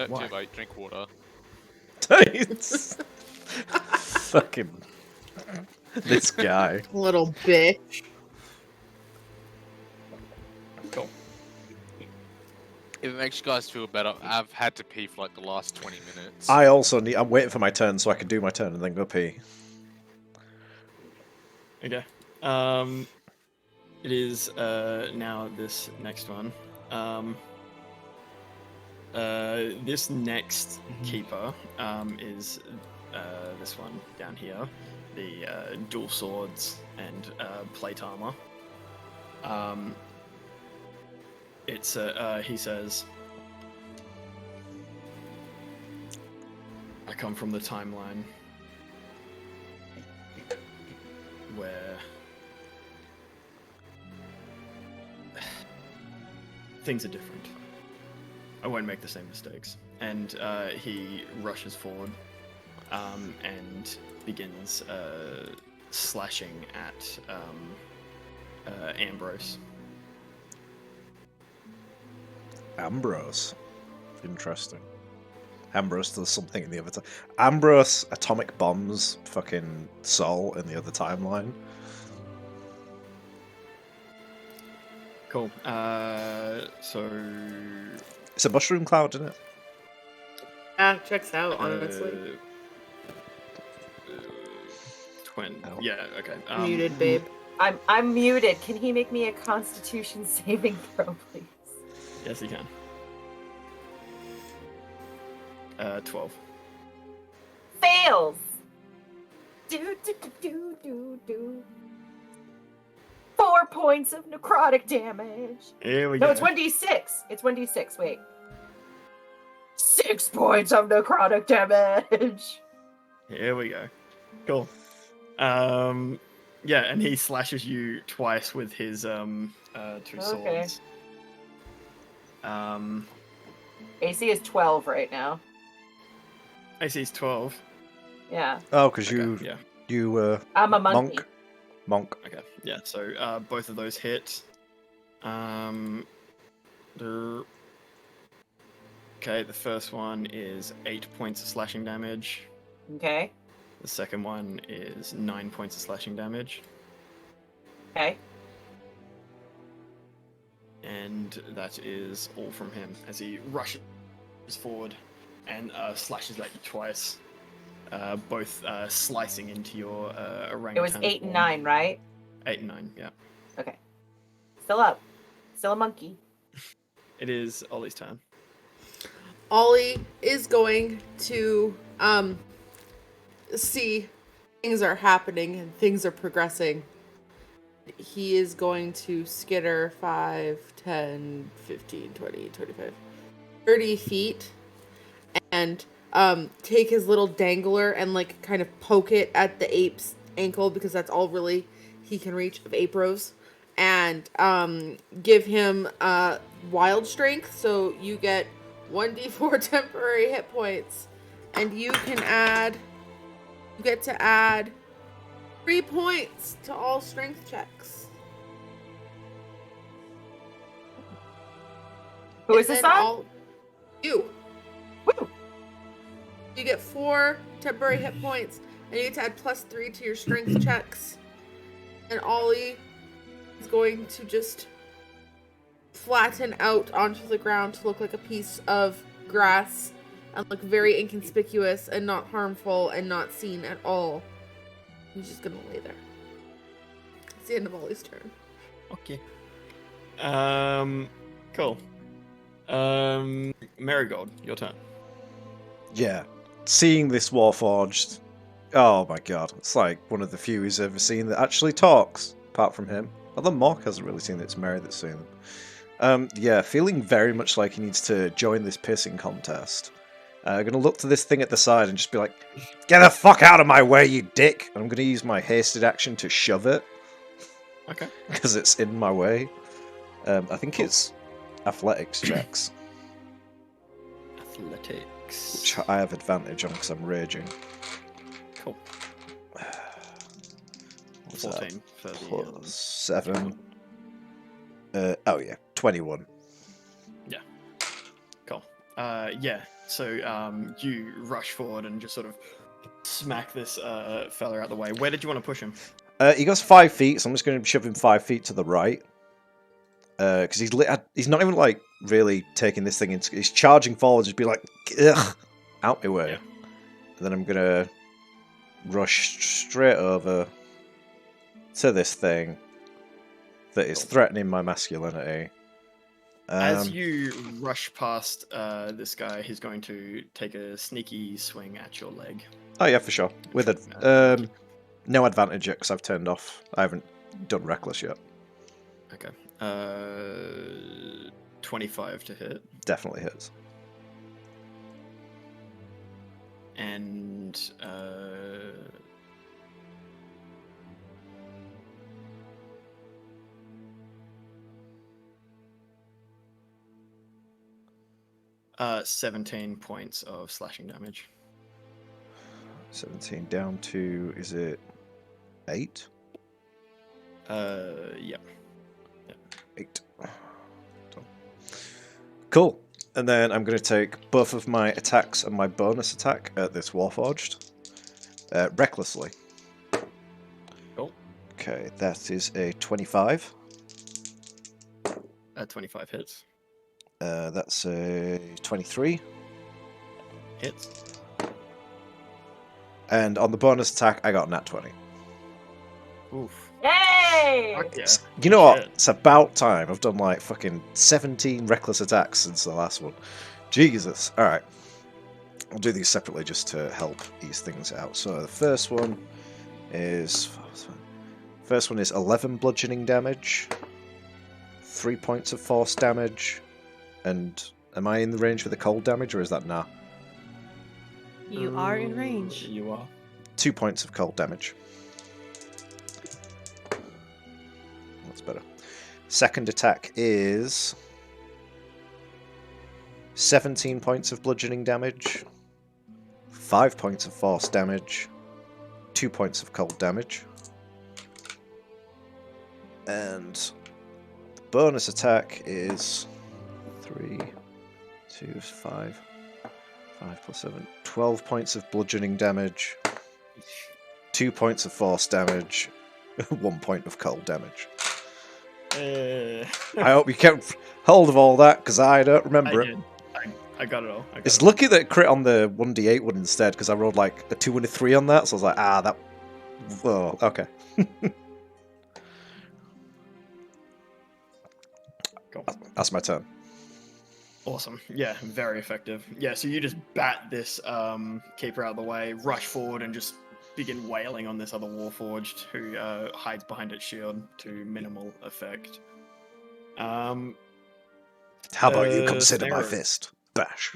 Why? Too late, drink water. It's fucking this guy. Little bitch. cool. If it makes you guys feel better, I've had to pee for like the last 20 minutes. I'm waiting for my turn so I can do my turn and then go pee. Okay. It is now this next one. This next keeper is this one down here, the dual swords and plate armor. It's he says, "I come from the timeline where things are different. I won't make the same mistakes." And he rushes forward and begins slashing at Ambrose. Ambrose. Interesting. Ambrose does something in the other time. Ambrose atomic bombs fucking Sol in the other timeline. Cool. So It's a mushroom cloud, isn't it? Checks out, honestly. 20. Ow. Yeah. Okay. Muted, babe. I'm muted. Can he make me a Constitution saving throw, please? Yes, he can. 12. Fails. Do do do do do do. 4 points of necrotic damage. Here we No, go. it's 1d6. It's 1d6. Wait. 6 points of necrotic damage. Here we go. Cool. Yeah, and he slashes you twice with his two Okay. swords. AC is 12 right now. AC's 12. Yeah. Oh, because Okay, yeah. you I'm a monkey. monk. Okay, yeah. So both of those hit. Okay, the first one is 8 points of slashing damage. Okay. The second one is 9 points of slashing damage. Okay. And that is all from him as he rushes forward and slashes at you twice. Both slicing into your orangutan. It was 8 and form. 9, right? 8 and 9, yeah. Okay. Still up. Still a monkey. It is Ollie's turn. Ollie is going to see things are happening and things are progressing. He is going to skitter 5, 10, 15, 20, 25, 30 feet and take his little dangler and like kind of poke it at the ape's ankle because that's all really he can reach of ape rose, and give him wild strength, so you get 1d4 temporary hit points, and you get to add 3 points to all strength checks. Who is this on? You. Woo! You get 4 temporary hit points, and you get to add +3 to your strength checks. And Ollie is going to just flatten out onto the ground to look like a piece of grass and look very inconspicuous and not harmful and not seen at all. He's just gonna lay there. It's the end of Ollie's turn. Okay. Cool. Marigold, your turn. Yeah. Seeing this Warforged, oh my god, it's like one of the few he's ever seen that actually talks, apart from him. Although Mark hasn't really seen it, it's Mary that's seen them. Yeah, feeling very much like he needs to join this pissing contest. I'm going to look to this thing at the side and just be like, get the fuck out of my way, you dick! And I'm going to use my hasted action to shove it. Okay. Because it's in my way. I think it's athletics checks. Athletics. Which I have advantage on because I'm raging. Cool. What's 14 for that? the... Plus 7. Oh yeah, 21. Yeah. Cool. Yeah, so you rush forward and just sort of smack this fella out the way. Where did you want to push him? He goes 5 feet, so I'm just going to shove him 5 feet to the right. Because he's not even like really taking this thing into. He's charging forward, just be like, ugh, out my way. Yeah. And then I'm gonna rush straight over to this thing that is threatening my masculinity. As you rush past this guy, he's going to take a sneaky swing at your leg. Oh yeah, for sure. With no advantage yet because I've turned off. I haven't done reckless yet. Okay. 25 to hit. Definitely hits. And 17 points of slashing damage. 17 down to, is it 8? Yeah. 8. Done. Cool. And then I'm going to take both of my attacks and my bonus attack at this Warforged. Recklessly. Cool. Okay, that is a 25. 25 hits. That's a 23. Hits. And on the bonus attack, I got a nat 20. Oof. Yay! Fuck yeah. You know what? Shit. It's about time. I've done like fucking 17 reckless attacks since the last one. Jesus. Alright. I'll do these separately just to help ease things out. So the first one is 11 bludgeoning damage, 3 points of force damage, and am I in the range for the cold damage or is that nah? You are in range. You are. 2 points of cold damage. that's better. Second attack is 17 points of bludgeoning damage, 5 points of force damage, 2 points of cold damage. And the bonus attack is 3, 2, 5. 5 plus 7. 12 points of bludgeoning damage, 2 points of force damage, 1 point of cold damage. I hope you kept hold of all that, because I don't remember it. I got it all. It's lucky that it crit on the 1d8 one instead, because I rolled like a 2 and a 3 on that, so I was like, that... Oh, okay. Cool. That's my turn. Awesome. Yeah, very effective. Yeah, so you just bat this keeper out of the way, rush forward, and just begin wailing on this other Warforged who hides behind its shield to minimal effect. How about you consider my Snaros. fist? Bash.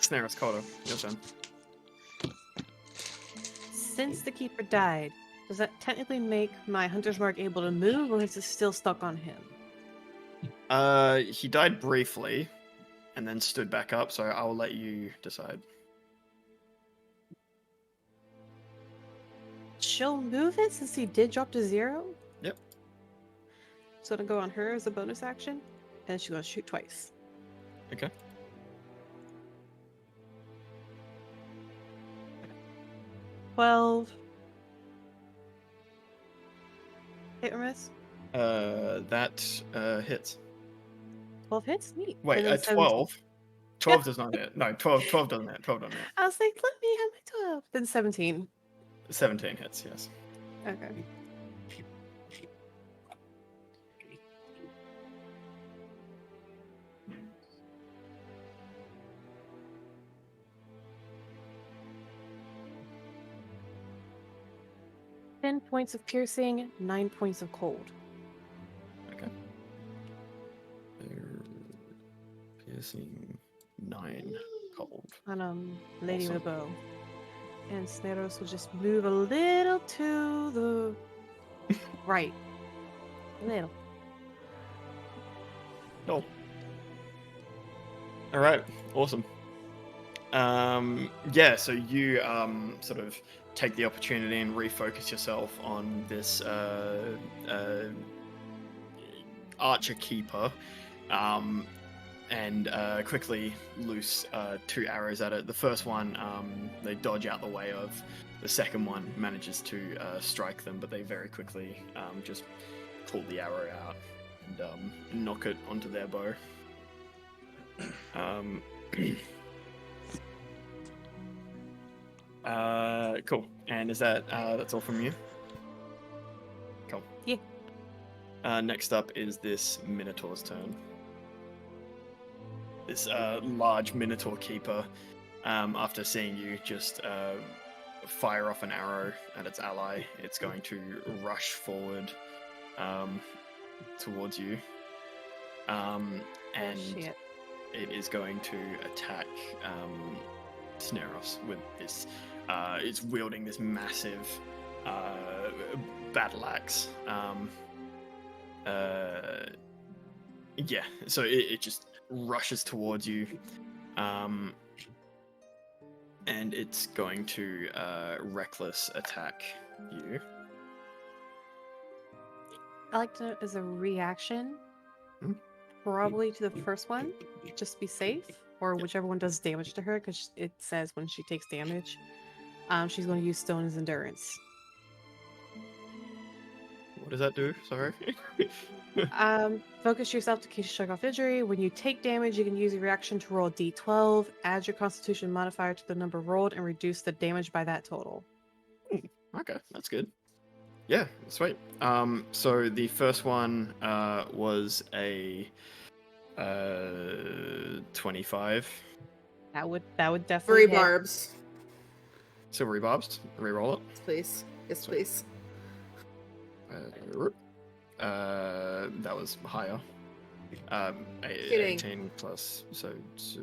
Snaros, Kodo, your turn. Since the keeper died, does that technically make my hunter's mark able to move, or is it still stuck on him? He died briefly, and then stood back up, so I'll let you decide. She'll move it since he did drop to 0? Yep. So it'll go on her as a bonus action, and she's gonna shoot twice. Okay. Hit or miss? That hits. 12 hits? Neat. Wait, And then 12? 12 does not hit. No, 12 doesn't hit. 12 doesn't hit. I was like, let me have my 12. Then 17. 17 hits, yes. Okay. Ten points of piercing, 9 points of cold. Okay. Piercing 9 cold. On Lady Awesome. with a bow. And Snaros will just move a little to the right. A little. Oh. All right. Awesome. Yeah. So you sort of take the opportunity and refocus yourself on this archer keeper, and quickly loose 2 arrows at it. The first one they dodge out the way of. The second one manages to strike them, but they very quickly just pull the arrow out and knock it onto their bow. Cool. And is that that's all from you? Cool. Yeah. Next up is this Minotaur's turn. This large Minotaur keeper, after seeing you just fire off an arrow at its ally, it's going to rush forward towards you. And Shit. it is going to attack Snaros with this. It's wielding this massive battle axe. Yeah, so it just rushes towards you, and it's going to reckless attack you. I like to, as a reaction, probably to the first one, just be safe, or whichever one does damage to her, because it says when she takes damage, she's going to use Stone's Endurance. What does that do? Sorry. Focus yourself to shake off injury. When you take damage, you can use your reaction to roll d12, add your Constitution modifier to the number rolled, and reduce the damage by that total. Okay, that's good. Yeah, sweet. So the first one was a 25. That would definitely 3 hit. barbs. So rebarbs. Reroll it. Yes, please. Yes, please. That was higher. Kidding. 18 plus, so it's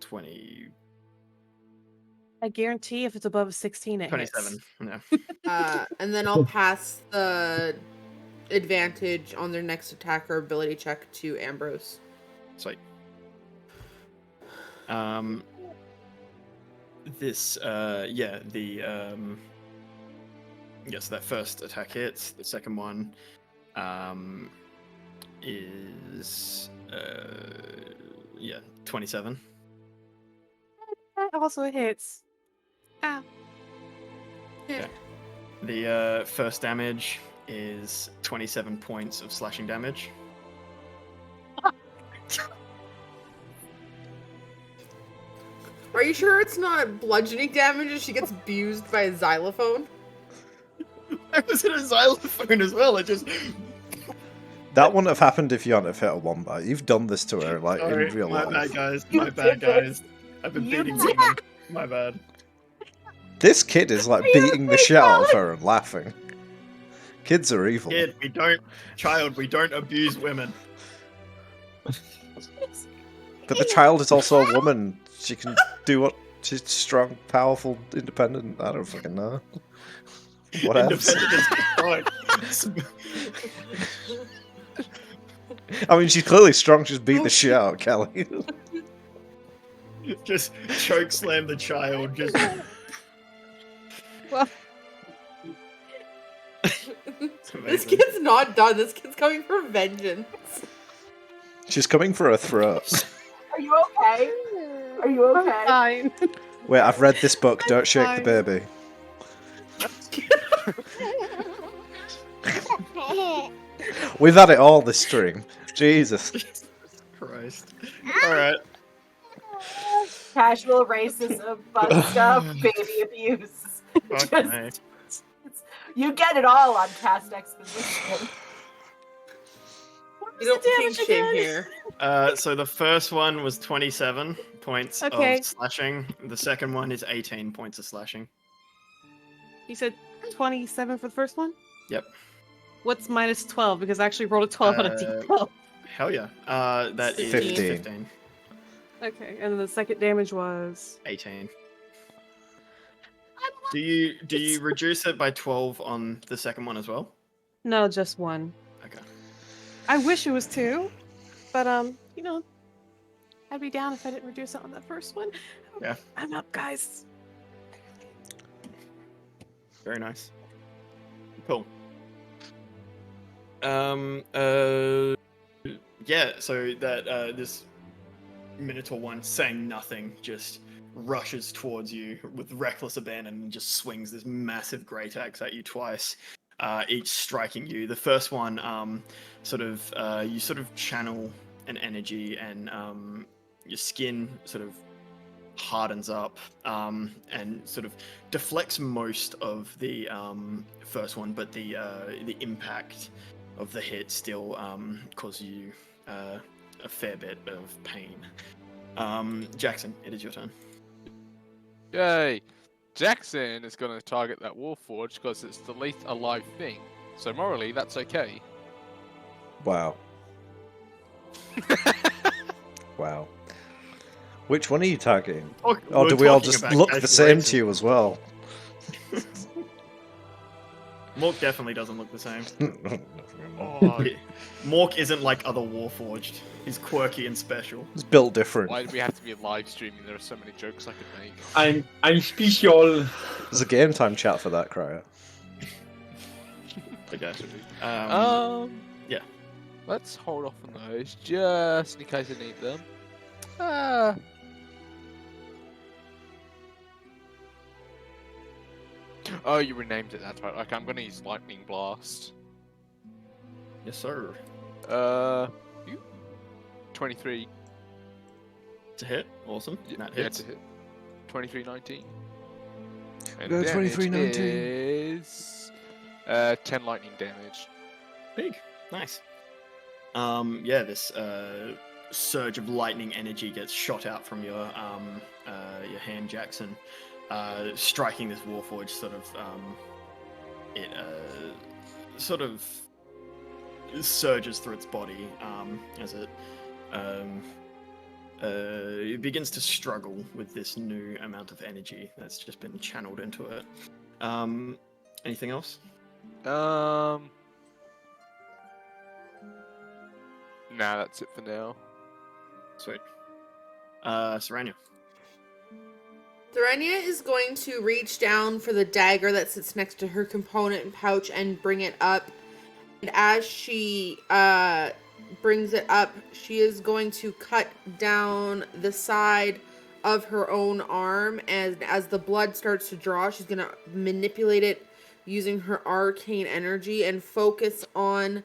20. I guarantee if it's above 16, it 27. hits. Yeah. And then I'll pass the advantage on their next attack or ability check to Ambrose. Sweet. This yes, that first attack hits. The second one is 27. That also hits. Ow. Yeah. The first damage is 27 points of slashing damage. Are you sure it's not bludgeoning damage if she gets abused by a xylophone? I was in a xylophone as well. It just. That wouldn't have happened if you hadn't have hit a wombat. You've done this to her, like, Sorry, in real my life. bad, guys. You My bad, did this. guys. I've been You beating did- women. My bad. This kid is, like, Are you beating the okay, shit out of Alex? her and laughing. Kids are evil. Kid, we don't abuse women. But the child is also a woman. She can do what she's strong, powerful, independent. I don't fucking know. Whatever. Independent as fuck. I mean, she's clearly strong. She's beat the shit out of Kelly. Just choke slam the child. Just. Well, It's This amazing. kid's not done. This kid's coming for vengeance. She's coming for her throat. Are you okay? Are you okay? fine. Wait, I've read this book. Don't shake the baby. We've had it all this stream. Jesus. Christ. Alright. Casual racism, butt stuff, baby abuse. Fuck Just- me. You get it all on Cast Exposition. You don't damage kink shame again? here. So the first one was 27 points Okay. of slashing. The second one is 18 points of slashing. You said 27 for the first one? Yep. What's minus 12? Because I actually rolled a 12 on a D12. Hell yeah. That is 15. 15. Okay, and then the second damage was 18. Do you reduce it by 12 on the second one as well? no, just one. Okay. I wish it was 2, but you know, I'd be down if I didn't reduce it on that first one. Yeah. I'm up, guys. Very nice. Cool. Yeah, so that this Minotaur one, saying nothing, just rushes towards you with reckless abandon and just swings this massive great axe at you twice, each striking you. The first one, you sort of channel an energy, and your skin sort of hardens up and sort of deflects most of the first one, but the impact of the hit still causes you a fair bit of pain. Jackson, it is your turn. Yay! Jackson is going to target that Warforged because it's the least alive thing. So morally, that's okay. Wow. Wow. Which one are you targeting? Or do we all just look the same to you as well? Mork definitely doesn't look the same. Oh, Mork isn't like other Warforged. He's quirky and special. It's built different. Why do we have to be live streaming? There are so many jokes I could make. I'm special. There's a game time chat for that, Cryer. Okay. Yeah. Let's hold off on those just in case I need them. Oh, you renamed it. That's right. Okay, I'm gonna use Lightning Blast. Yes, sir. You? 23. To hit. Awesome. That Yeah, hits. to hit. 23-19. And Go damage 23-19. is 10 lightning damage. Big. Nice. Yeah, this surge of lightning energy gets shot out from your hand, Jackson, striking this Warforged. Sort of surges through its body as it begins to struggle with this new amount of energy that's just been channeled into it. Anything else? Nah, that's it for now. Sweet. Serenia. Thorenia is going to reach down for the dagger that sits next to her component pouch and bring it up. And as she brings it up, she is going to cut down the side of her own arm. And as the blood starts to draw, she's going to manipulate it using her arcane energy and focus on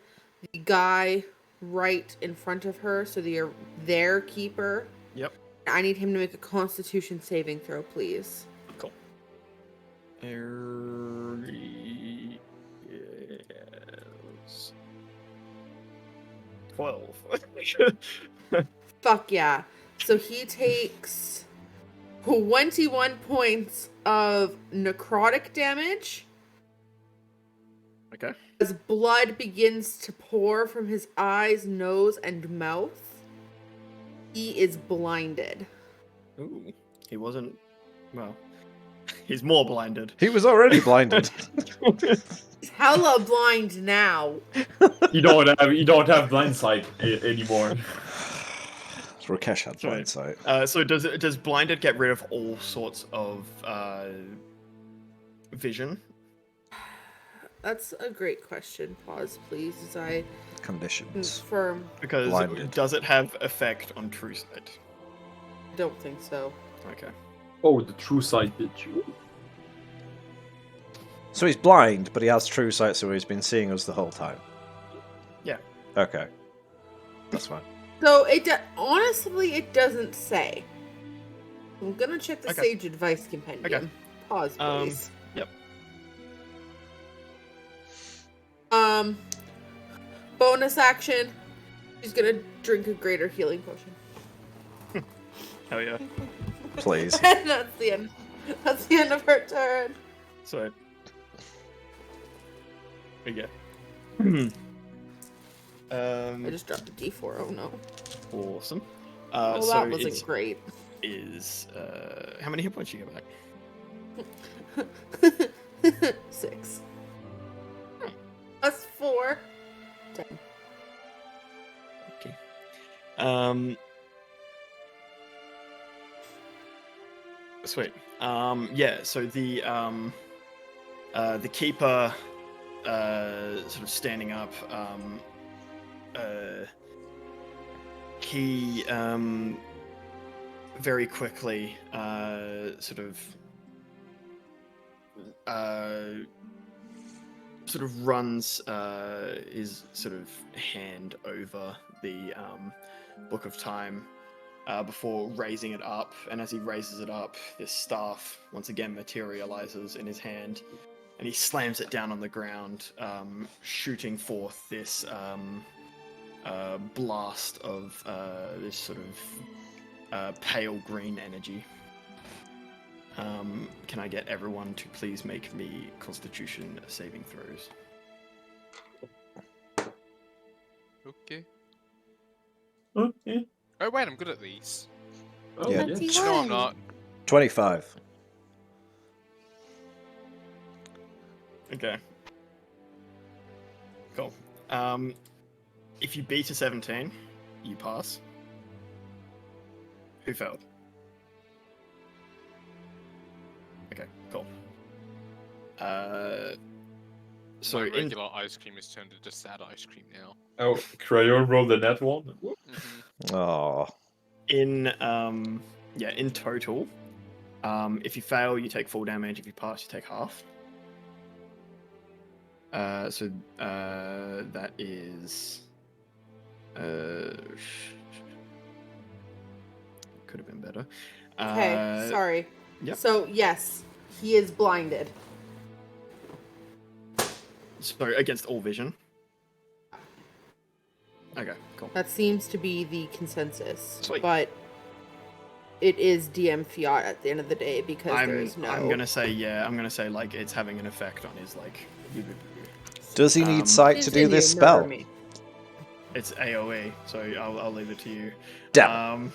the guy right in front of her. So their keeper. Yep. I need him to make a Constitution saving throw, please. Cool. Yes. 12. Fuck yeah. So he takes 21 points of necrotic damage Okay. as blood begins to pour from his eyes, nose, and mouth. He is blinded. Ooh. He wasn't. Well, he's more blinded. He was already blinded. He's hella blind now. You don't have blind sight anymore. Rakesh had blind sight. So does blinded get rid of all sorts of vision? That's a great question. Pause, please, as I Conditions. confirm. Because Blinded. does it have effect on true sight? Don't think so. Okay. Oh, the true sight did you? So he's blind, but he has true sight, so he's been seeing us the whole time. Yeah. Okay. That's fine. So honestly, it doesn't say. I'm gonna check the Okay. Sage Advice Compendium. Okay. Pause, please. Yep. Bonus action. She's gonna drink a greater healing potion. Hell yeah. Please. And that's the end. That's the end of her turn. So. Okay. I just dropped a D4. Oh no. Awesome. Oh, So that wasn't it great. is how many hit points you get back? 6. Plus 4. 10. Okay. Sweet. Yeah. So the keeper, sort of standing up. He very quickly sort of runs his sort of hand over the Book of Time before raising it up. And as he raises it up, this staff once again materializes in his hand, and he slams it down on the ground, shooting forth this blast of this sort of pale green energy. Can I get everyone to please make me Constitution saving throws? Okay. Okay. Oh wait, I'm good at these. Oh, Yeah. yeah. No, I'm not. 25. Okay. Cool. If you beat a 17, you pass. Who failed? Okay, cool. So My in regular ice cream is turned into sad ice cream now. Oh, Crayon rolled the net one. Mhm. Oh. in total, if you fail, you take full damage. If you pass, you take half. So that is could have been better. Okay, sorry. yep. So, yes, he is blinded. So against all vision. Okay, cool. That seems to be the consensus. Sweet. But it is DM fiat at the end of the day because there's no... I'm gonna say like it's having an effect on his like. Does he need sight to do Continue, this murder spell? me. It's AOE, so I'll leave it to you. Damn.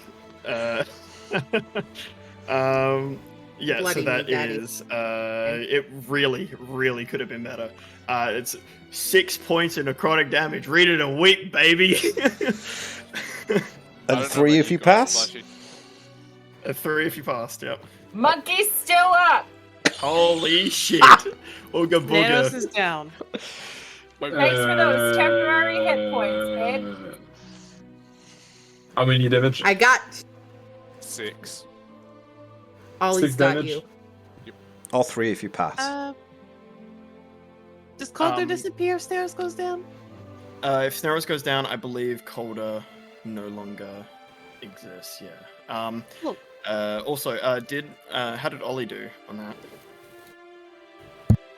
Yeah, so Bloody that me, Daddy. is it really could have been better. It's 6 points of necrotic damage. Read it and weep, baby. I And don't know 3 about if you guys, pass? Flashy. A 3 if you passed, yep. Monkey's still up. Holy shit. Ooga Nanos booga. is down. Wait, Thanks for those temporary hit points, babe. How many damage? I got 6. Ollie's 6 got damage. you. All 3 if you pass. Does Calder Um, disappear if Stairs goes down? If Snaros goes down, I believe Calder no longer exists, yeah. Look. Also, how did Ollie do on that?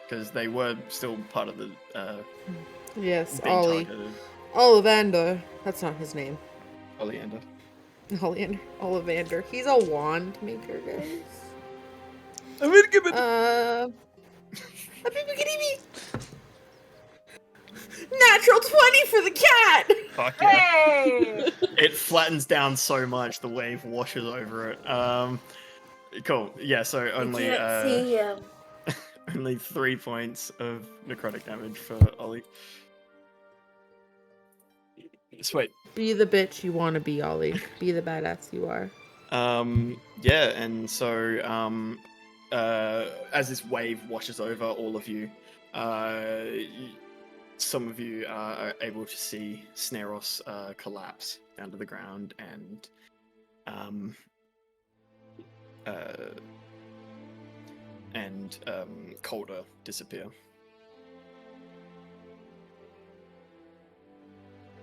Because they were still part of the Yes, being Ollie. targeted. Ollivander. That's not his name. Oleander. Ollivander. He's a wand maker, guys. I'm gonna give it. Natural 20 for the cat! Fuck yeah. Hey! It flattens down so much, the wave washes over it. Cool. Yeah, so only him. only 3 points of necrotic damage for Ollie. Sweet. Be the bitch you want to be, Ollie. Be the badass you are. Yeah, and so as this wave washes over all of you, some of you are able to see Snaros collapse down to the ground and Calder disappear.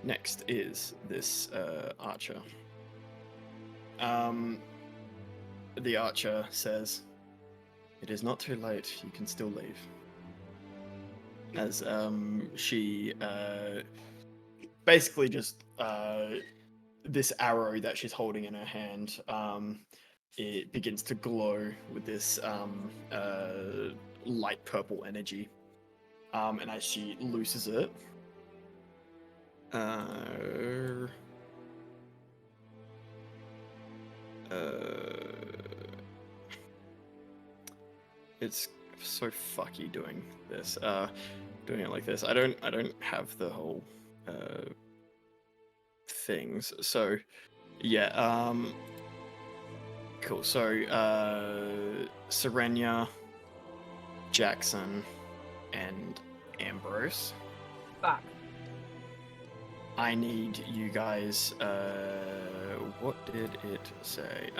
Next is this archer. The archer says, "It is not too late. You can still leave." As she basically just this arrow that she's holding in her hand, it begins to glow with this light purple energy, and as she looses it, it's so fucky doing this. Doing it like this. I don't have the whole things. So yeah, cool. So Serenia, Jackson, and Ambrose. Fuck. I need you guys. What did it say?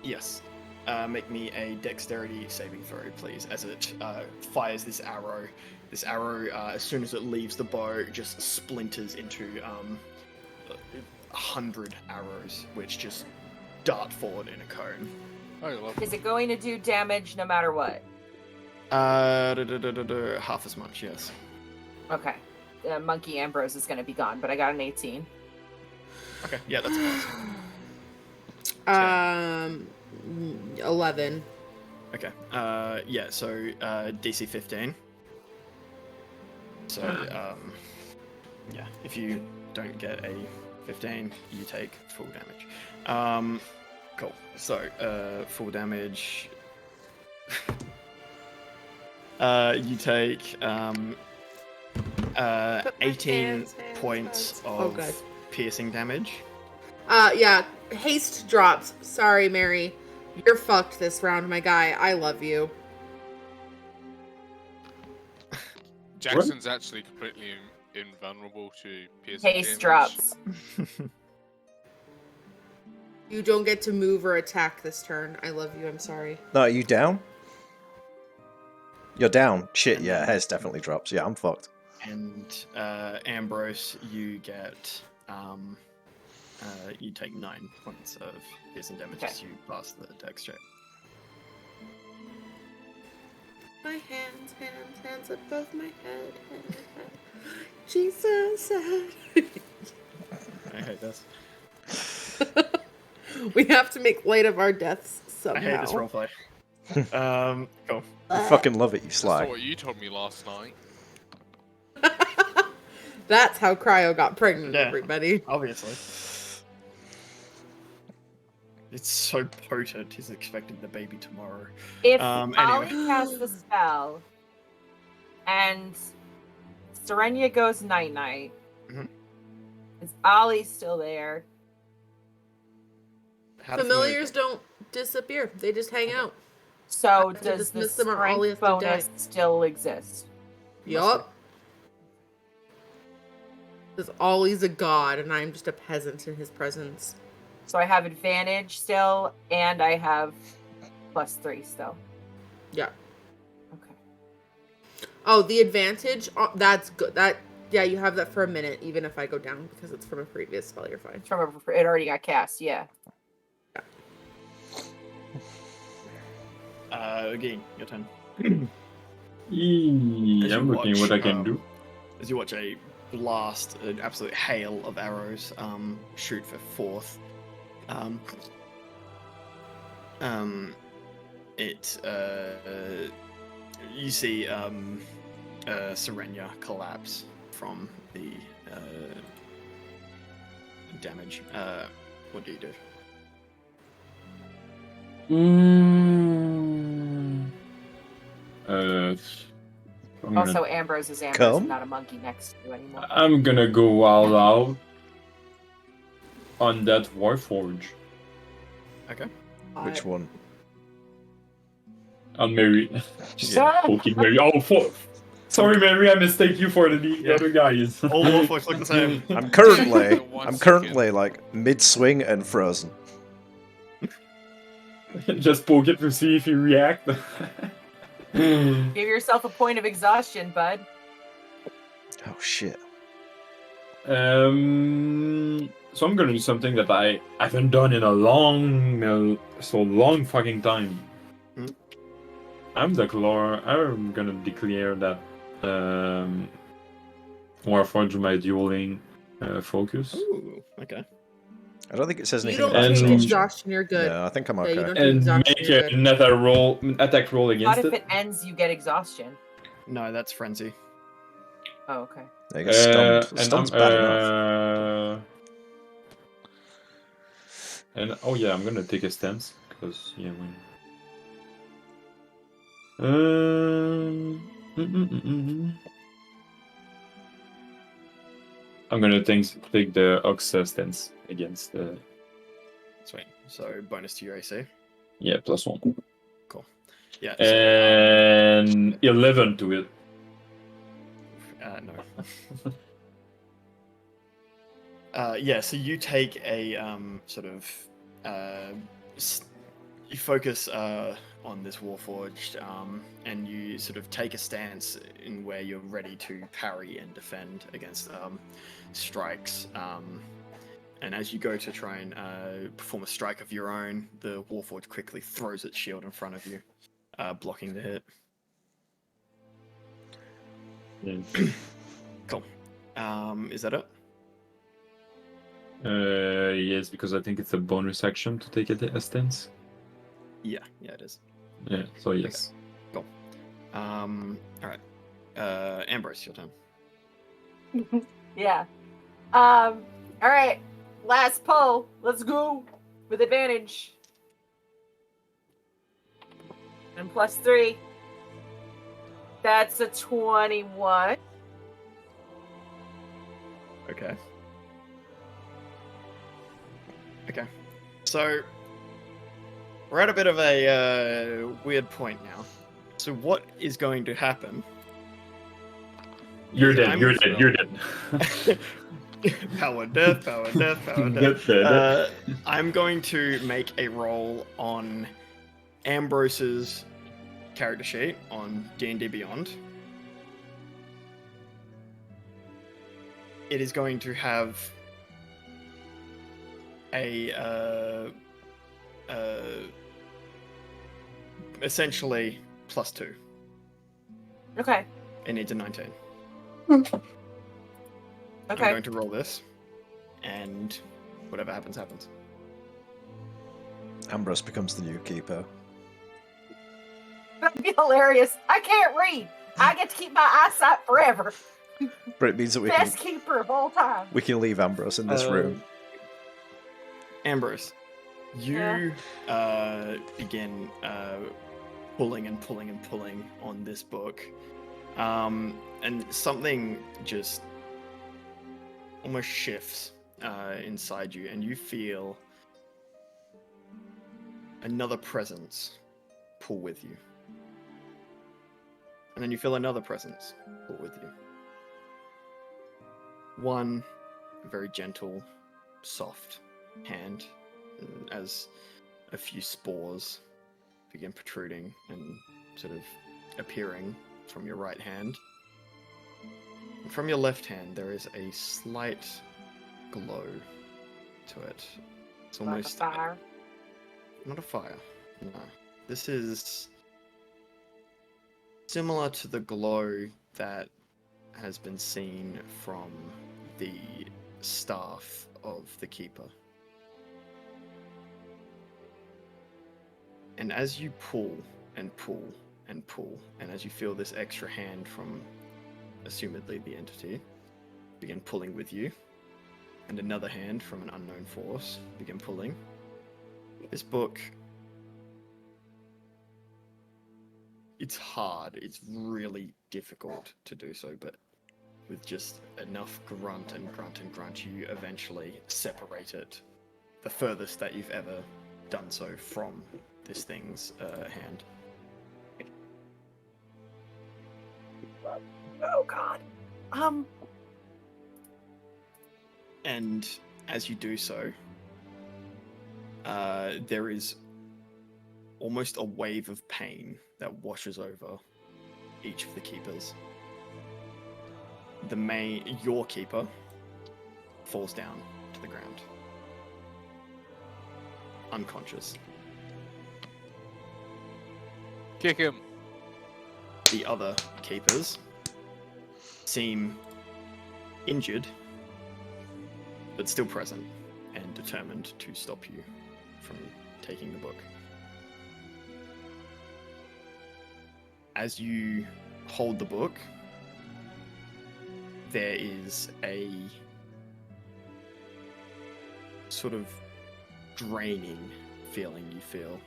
Yes. Make me a dexterity saving throw, please, as it fires this arrow. This arrow, as soon as it leaves the bow, just splinters into 100 arrows, which just dart forward in a cone. Oh, you love Is it going to do damage no matter what? Half as much, yes. Okay. Monkey Ambrose is going to be gone, but I got an 18. Okay, yeah, that's a pass. 11. Okay, yeah, so DC 15. So, yeah, if you don't get a 15, you take full damage. Cool. So, full damage. You take 18 points of piercing damage. Yeah, haste drops. Sorry, Mary. You're fucked this round, my guy. I love you. Jackson's actually completely invulnerable to piercing Haste damage. drops. You don't get to move or attack this turn. I love you. I'm sorry. No, are you down? You're down. Shit, yeah, hair's definitely drops. Yeah, I'm fucked. And Ambrose, you get you take 9 points of piercing damage as you pass the dex check. My hands above my head. Jesus. I hate this. We have to make light of our deaths somehow. I hate this roleplay. Cool. I fucking love it, you That's Sly. not what you told me last night. That's how Cryo got pregnant, Yeah. everybody. Obviously. It's so potent. He's expecting the baby tomorrow. If Anyway. Ollie casts the spell and Serenia goes night-night, Mhm. is Ollie still there? How does Familiars don't disappear; they just hang out. So have to does the dismiss them or Ollie strength has to bonus die. still exist? Yup. Because Ollie's a god, and I'm just a peasant in his presence. So I have advantage still, and I have +3 still. Yeah. Okay. Oh, the advantage. That's good. You have that for a minute, even if I go down because it's from a previous spell. You're fine. It already got cast, yeah. Again, your turn. I'm looking what I can do. As you watch a blast, an absolute hail of arrows shoot for forth. You see Serenia collapse from the damage. What do you do? I'm Also, gonna, Ambrose is Ambrose, Come. and not a monkey next to you anymore. I'm gonna go all out on that Warforge. Okay. Which one? On Mary. Just Yeah. poking Mary. Sorry, Mary, I mistake you for the other guys. All Warforges look the same. I'm One currently like mid-swing and frozen. Just poke it to see if you react. Give yourself a point of exhaustion, bud. Oh shit. So I'm gonna do something that I haven't done in a long fucking time. Hmm? I'm gonna declare that Warforge my dueling focus. Ooh, okay. I don't think it says You anything don't about take And- exhaustion. exhaustion. You're good. Yeah, I think I'm Yeah, you okay. don't- And Exhaustion, make you're good. another attack roll Not against if it. it ends, you get exhaustion. No, that's frenzy. Oh, okay. There you go, stunned. And Stunned's I'm, bad enough. And oh yeah, I'm gonna take a stance because when. I'm gonna take the Ox stance against the. Sweet. So bonus to your AC. Yeah, +1. Yeah. And 11 to it. No. Yeah. So you take a sort of you focus on this Warforged, and you sort of take a stance in where you're ready to parry and defend against strikes. And as you go to try and perform a strike of your own, the Warforged quickly throws its shield in front of you, blocking the hit. Yeah. Cool. Is that it? Yes, because I think it's a bonus action to take a stance. Yeah, it is. Yeah, so yes. All right. Ambrose, your turn. Yeah. All right. Last pull. Let's go with advantage. And +3. That's a 21. Okay. So we're at a bit of a weird point now. So what is going to happen? You're Yeah, dead. I'm You're as dead. well. You're dead. Power death, power death, power death. I'm going to make a roll on Ambrose's character sheet on D&D Beyond. It is going to have a essentially +2. Okay. It needs a 19. Okay. I'm going to roll this, and whatever happens, happens. Ambrose becomes the new keeper. That'd be hilarious. I can't read. I get to keep my eyesight forever. But it means that Best keeper of all time. we can leave Ambrose in this room. Ambrose, You begin pulling and pulling and pulling on this book, and something just almost shifts inside you, and you feel another presence pull with you. And then you feel another presence pull with you. One very gentle, soft hand, as a few spores begin protruding and sort of appearing from your right hand. And from your left hand, there is a slight glow to it. It's almost like a fire. Not a fire. No. This is similar to the glow that has been seen from the staff of the Keeper. And as you pull and pull and pull, and as you feel this extra hand from, assumedly, the entity begin pulling with you, and another hand from an unknown force begin pulling, this book, it's hard, it's really difficult to do so, but with just enough grunt and grunt and grunt, you eventually separate it the furthest that you've ever done so from this thing's hand. Oh God. And as you do so, there is almost a wave of pain that washes over each of the keepers. Your keeper falls down to the ground, unconscious. Kick him. The other keepers seem injured, but still present and determined to stop you from taking the book. As you hold the book, there is a sort of draining feeling you feel.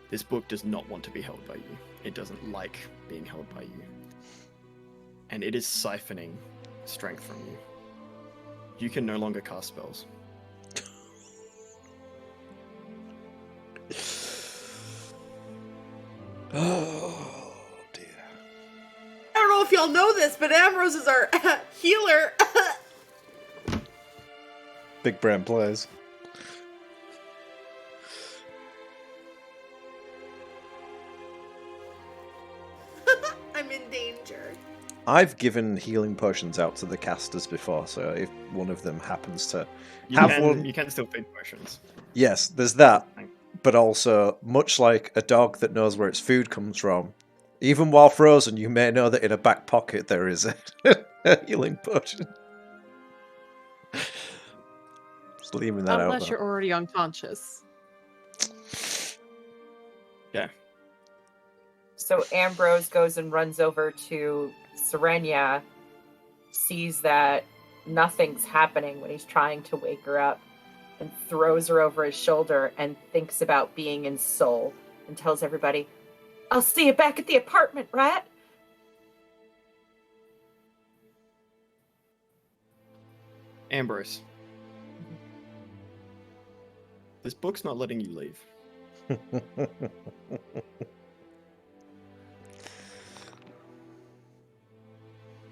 This book does not want to be held by you. It doesn't like being held by you. And it is siphoning strength from you. You can no longer cast spells. Oh dear. I don't know if y'all know this, but Ambrose is our healer. Big brain players. I'm in danger. I've given healing potions out to the casters before, so if one of them happens to You have can, one, you can still feed potions. yes, there's that. But also, much like a dog that knows where its food comes from, even while frozen, you may know that in a back pocket there is a healing potion. Just leaving that out Unless there. you're already unconscious. Yeah. So Ambrose goes and runs over to Serenia, sees that nothing's happening when he's trying to wake her up, and throws her over his shoulder and thinks about being in Seoul and tells everybody, "I'll see you back at the apartment, right?" Ambrose. This book's not letting you leave.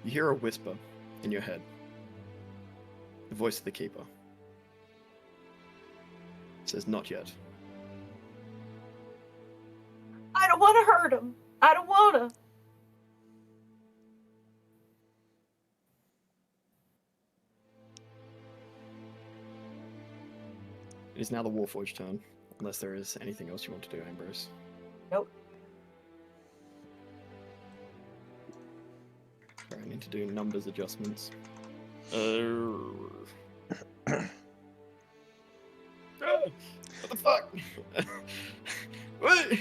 You hear a whisper in your head. The voice of the keeper. It says, "Not yet." I don't want to hurt him. I don't want to. It is now the Warforged turn, unless there is anything else you want to do, Ambrose. Nope. Sorry, I need to do numbers adjustments. What the fuck? What?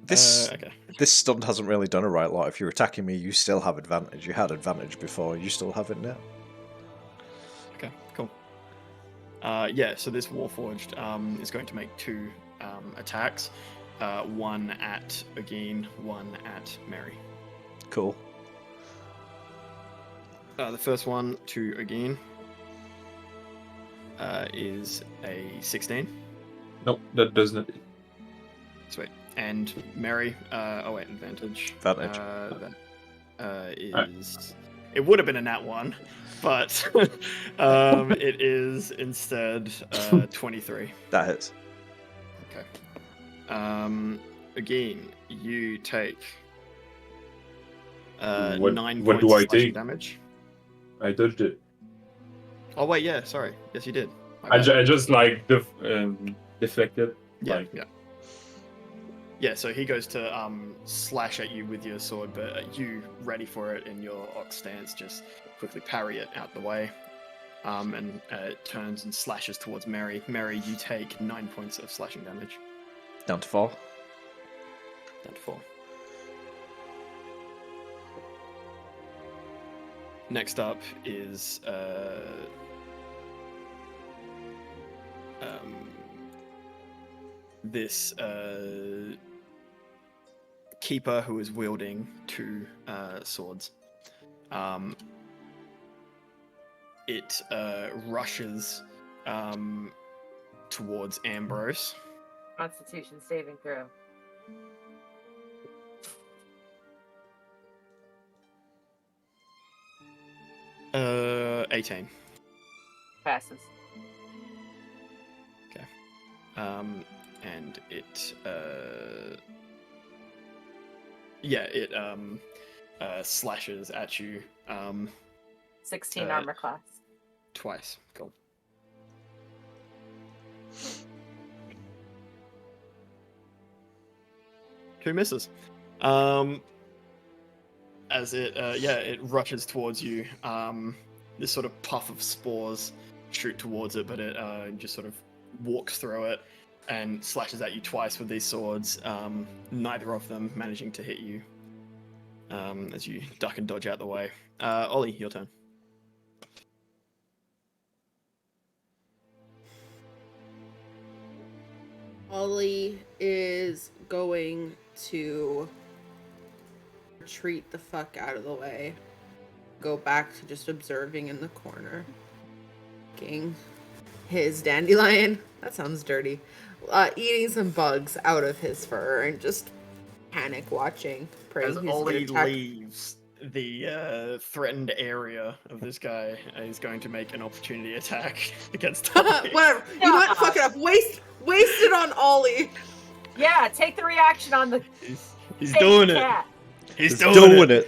This Okay. this stunt hasn't really done a right lot. If you're attacking me, you still have advantage. You had advantage before, you still have it now. Okay, cool. Yeah, so this Warforged is going to make 2 attacks. One at Ageen, one at Mary. Cool. The first one to Ageen is a 16. No, that does not. Sweet. And Mary, advantage. Advantage. That is. It would have been a nat 1, but it is instead 23. That hits. Okay. Again, you take What- 9 what points do I of slashing take? damage. I dodged it. Oh wait, yeah, sorry. Yes, you did. My I, bad. I just like deflected. Yeah, Like, yeah. Yeah, so he goes to slash at you with your sword, but you, ready for it in your ox stance, just quickly parry it out the way. And it turns and slashes towards Mary. Mary, you take 9 points of slashing damage. Down to 4. Down to 4. Next up is this keeper who is wielding 2 swords. It rushes towards Ambrose. Constitution saving throw. Uh, 18. Passes. And it slashes at you 16 armor class. twice. Cool. Two misses. As it rushes towards you. This sort of puff of spores shoot towards it, but it just sort of walks through it and slashes at you twice with these swords. Neither of them managing to hit you. As you duck and dodge out the way. Ollie, your turn. Ollie is going to retreat the fuck out of the way. Go back to just observing in the corner. King. His dandelion. That sounds dirty. Eating some bugs out of his fur and just panic watching. Praying As he's gonna Ollie attack. leaves the threatened area of this guy, he's going to make an opportunity attack against Ollie. Whatever. You know what? Fuck it up. Waste it on Ollie. Yeah, take the reaction on the He's fake doing it. cat. He's It's doing it.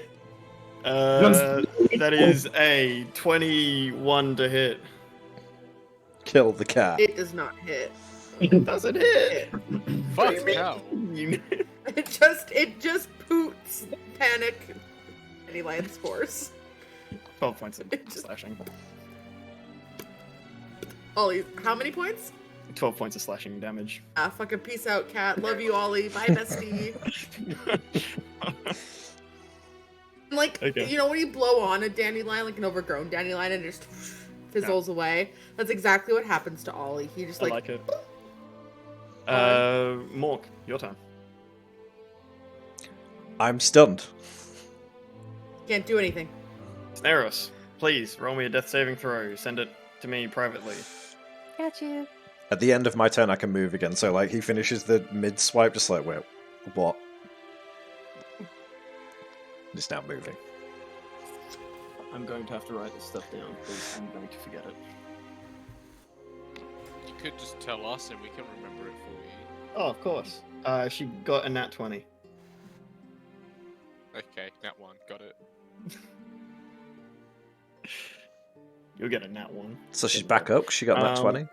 it. That is a 21 to hit. Kill the cat. It does not hit. It doesn't hit. Fuck What do you hell. mean? It just poots panic dandelion spores. 12 points of slashing. Ollie, how many points? 12 points of slashing damage. Fucking peace out, cat. Love you, Ollie. Bye, bestie. Like, Okay. you know when you blow on a dandelion, like an overgrown dandelion, and it just fizzles away? That's exactly what happens to Ollie. He just I like, like it. Mork, your turn. I'm stunned. can't do anything. Snaros, please roll me a death saving throw. Send it to me privately. Got you. At the end of my turn, I can move again. So, like, he finishes the mid swipe, just like, wait, what? Just now moving. I'm going to have to write this stuff down because I'm going to forget it. You could just tell us and we can remember it for you. Oh, of course. She got a nat 20. Okay, that one, got it. You'll get a nat 1. So she's back up 'cause she got that 20.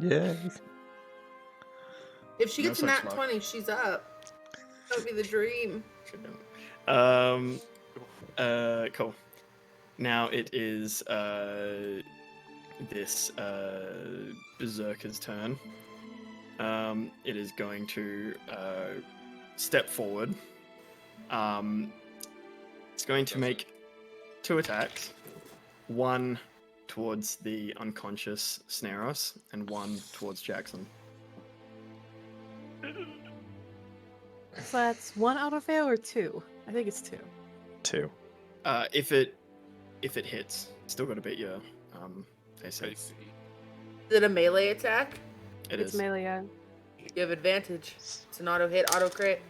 Yeah. If she No gets a such nat luck. 20, she's up. That would be the dream. Cool. Now it is this berserker's turn. It is going to step forward. It's going to make 2 attacks. One towards the unconscious Snaros and 1 towards Jackson. So that's 1 auto fail or 2? I think it's 2. 2. If it hits, still got to beat your AC. AC. Is it a melee attack? It It's is. melee, yeah. You have advantage. It's an auto hit, auto crit.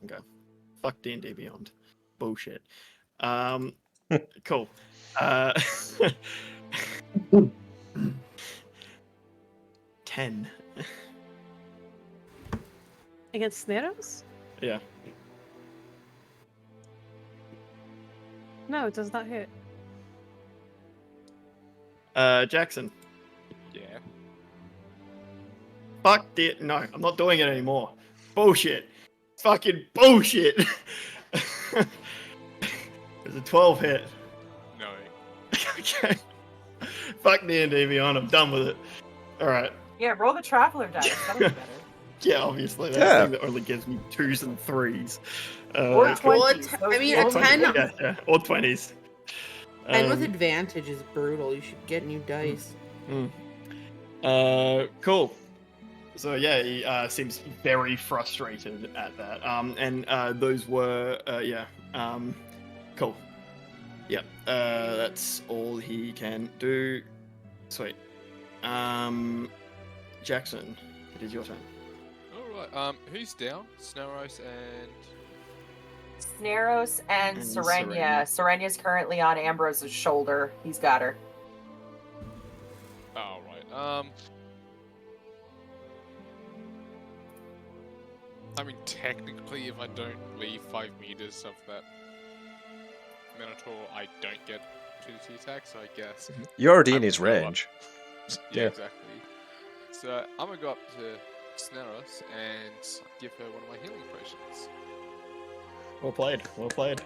Okay. Fuck D&D Beyond. Bullshit. Cool. 10. Against Snaros? Yeah. No, it does not hit. Jackson. Yeah. Fuck it. No, I'm not doing it anymore. Bullshit. Fucking bullshit. There's a 12 hit. No. Okay. Fuck D&D Beyond. I'm done with it. All right. Yeah, roll the traveler dice. That'll be better. Yeah, obviously. That's Yeah. the thing that only gives me 2s and 3s. Or cool. Well, 20s. I mean, a Those 10 roll- Yeah, or 20s. And with Um, advantage is brutal. You should get new dice. Cool. So yeah, he seems very frustrated at that. And those were cool. Yep. That's all he can do. Sweet. Jackson, it is your turn. Alright, who's down? Snaros and... Snaros and And Serenia. Serenya's currently on Ambrose's shoulder. He's got her. Oh, right. I mean, technically, if I don't leave 5 meters of that Minotaur, I don't get opportunity attacks, so I guess. You're already in I'm his gonna go up. range. Yeah, exactly. So I'm gonna go up to Snaros and give her one of my healing potions. Well played. Well played.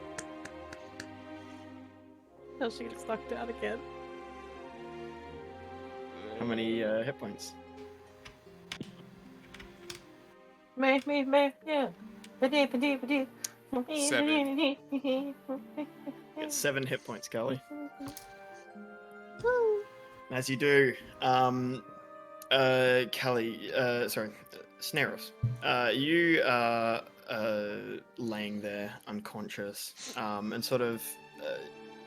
Till she gets knocked down again. How many hit points? Me, yeah. Ba-dee. 7. Get 7 hit points, Kelly. As you do, Kelly, Snaros, you are laying there unconscious, and sort of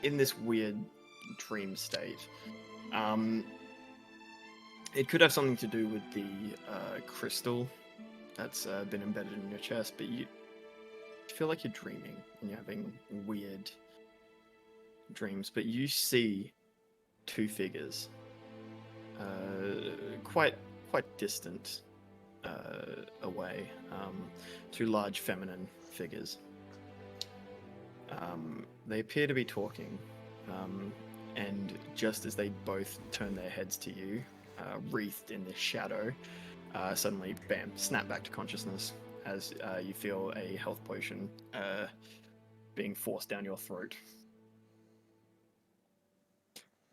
in this weird dream state. It could have something to do with the crystal that's been embedded in your chest, but you feel like you're dreaming and you're having weird dreams, but you see 2 figures, quite distant away, 2 large feminine figures. They appear to be talking, and just as they both turn their heads to you, wreathed in this shadow, suddenly, bam, snap back to consciousness as you feel a health potion being forced down your throat.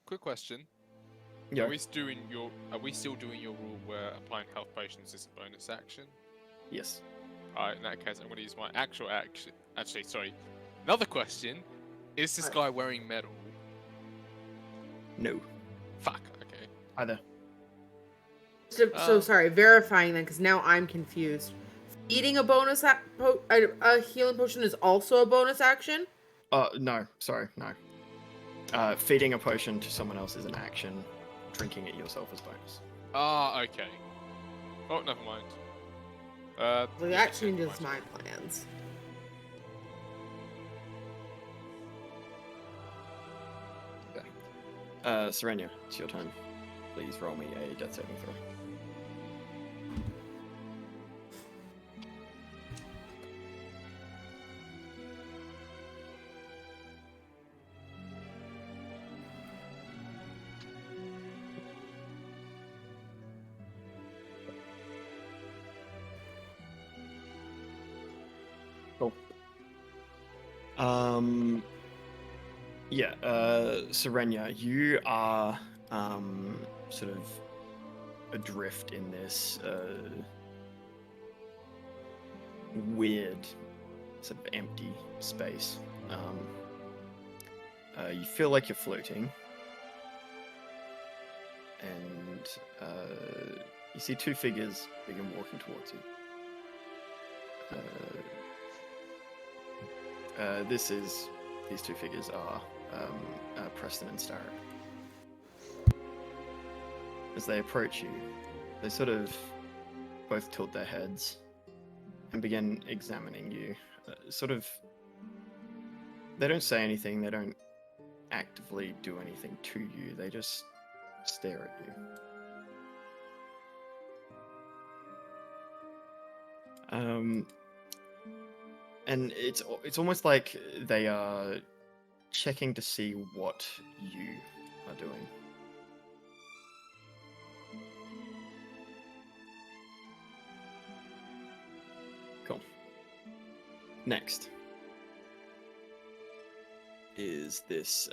Quick question. Yeah. Are we still doing your rule where applying health potions is a bonus action? Yes. Alright, in that case, I'm going to use my actual action. Actually, sorry. Another question. Is this guy wearing metal? No. Fuck, okay. Either. So sorry, verifying then, because now I'm confused. Eating a bonus a healing potion is also a bonus action? No. Sorry, no. Feeding a potion to someone else is an action. Drinking it yourself is bonus. Ah, okay. Oh, never mind. Well, yeah, that same changes question. my plans. Serenia, it's your turn. Please roll me a death saving throw. Cool. Serenia, you are sort of adrift in this weird sort of empty space. You feel like you're floating, and you see two figures begin walking towards you. These two figures are Preston and Starrett. As they approach you, they sort of both tilt their heads and begin examining you. They don't say anything, they don't actively do anything to you, they just stare at you. And it's almost like they are checking to see what you are doing. Cool. Next is this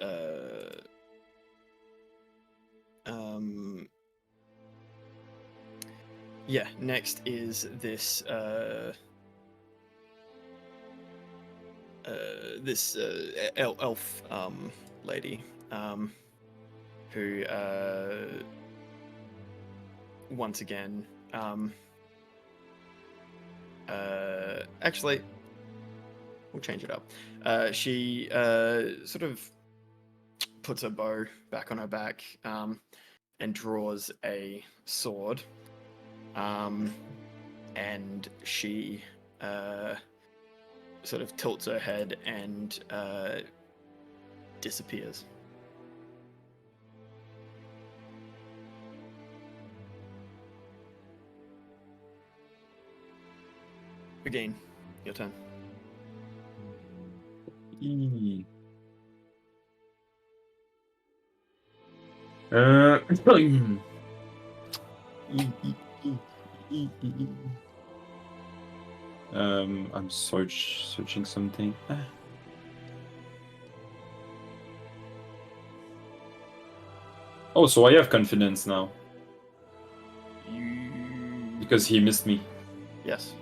next is this elf lady who once again actually we'll change it up. She sort of puts her bow back on her back and draws a sword, and she sort of tilts her head and disappears. Again, your turn. E. I'm searching something. Oh, so I have confidence now because he missed me. Yes.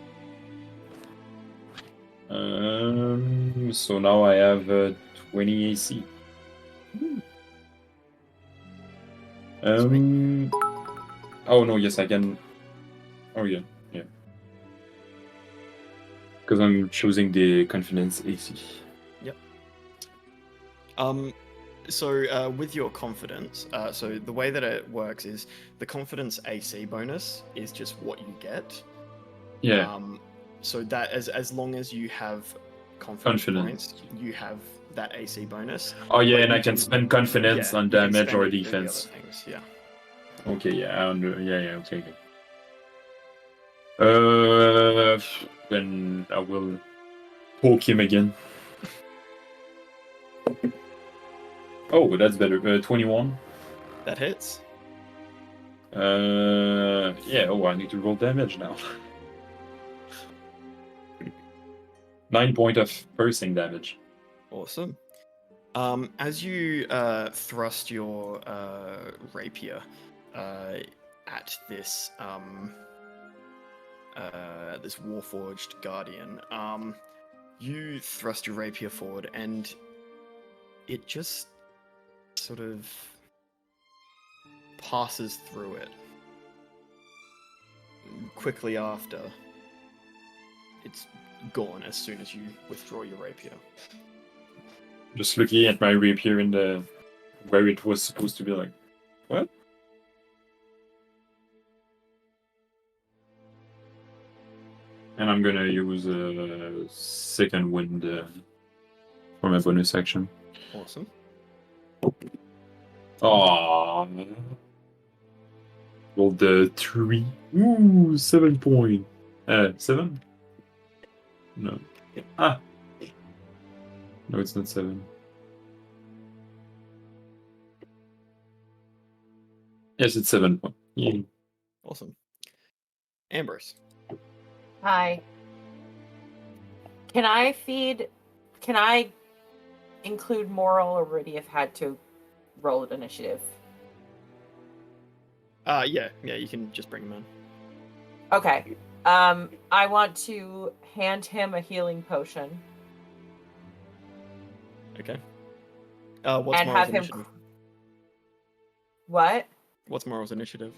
So now I have 20 AC. Oh no, yes I can. Oh yeah. Because I'm choosing the confidence AC. Yep. So with your confidence, so the way that it works is the confidence AC bonus is just what you get. Yeah. So that as long as you have confidence points, you have that AC bonus. Oh yeah, But and you I can spend confidence on you can damage spend or it through the other defense. things, yeah. Okay, yeah, okay. Then I will poke him again. Oh, that's better. 21. That hits. Yeah. Oh, I need to roll damage now. 9 points of piercing damage. Awesome. As you thrust your rapier at this this warforged guardian, you thrust your rapier forward, and it just sort of passes through it. Quickly after, it's gone as soon as you withdraw your rapier. Just looking at my rapier in the where it was supposed to be, like, what? And I'm gonna use a second wind for my bonus action. Awesome. Aww. Rolled the 3. Ooh, 7 point. 7? No. Ah. No, it's not 7. Yes, it's 7 point. Yeah. Awesome. Ambrose. Hi. Can I include moral, or would he have had to roll an initiative? Yeah, you can just bring him in. Okay. I want to hand him a healing potion. Okay. What's And Moral's have him. initiative? What? What's Moral's initiative?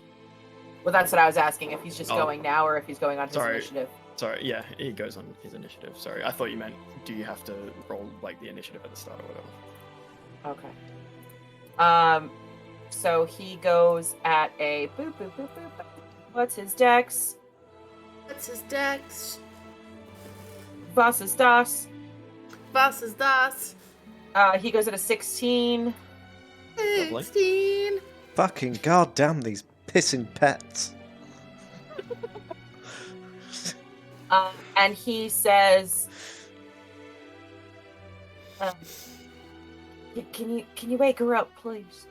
Well, that's what I was asking. If he's just Oh. going now, or if he's going on his Sorry. initiative. Sorry, yeah, he goes on his initiative. Sorry, I thought you meant do you have to roll like the initiative at the start or whatever. Okay. So he goes at a boop boop boop boop. Boop. What's his dex? What's his dex? Was ist das? Was is das? He goes at a 16. Lovely. 16. Fucking goddamn these pissing pets. And he says, "Can you wake her up, please?"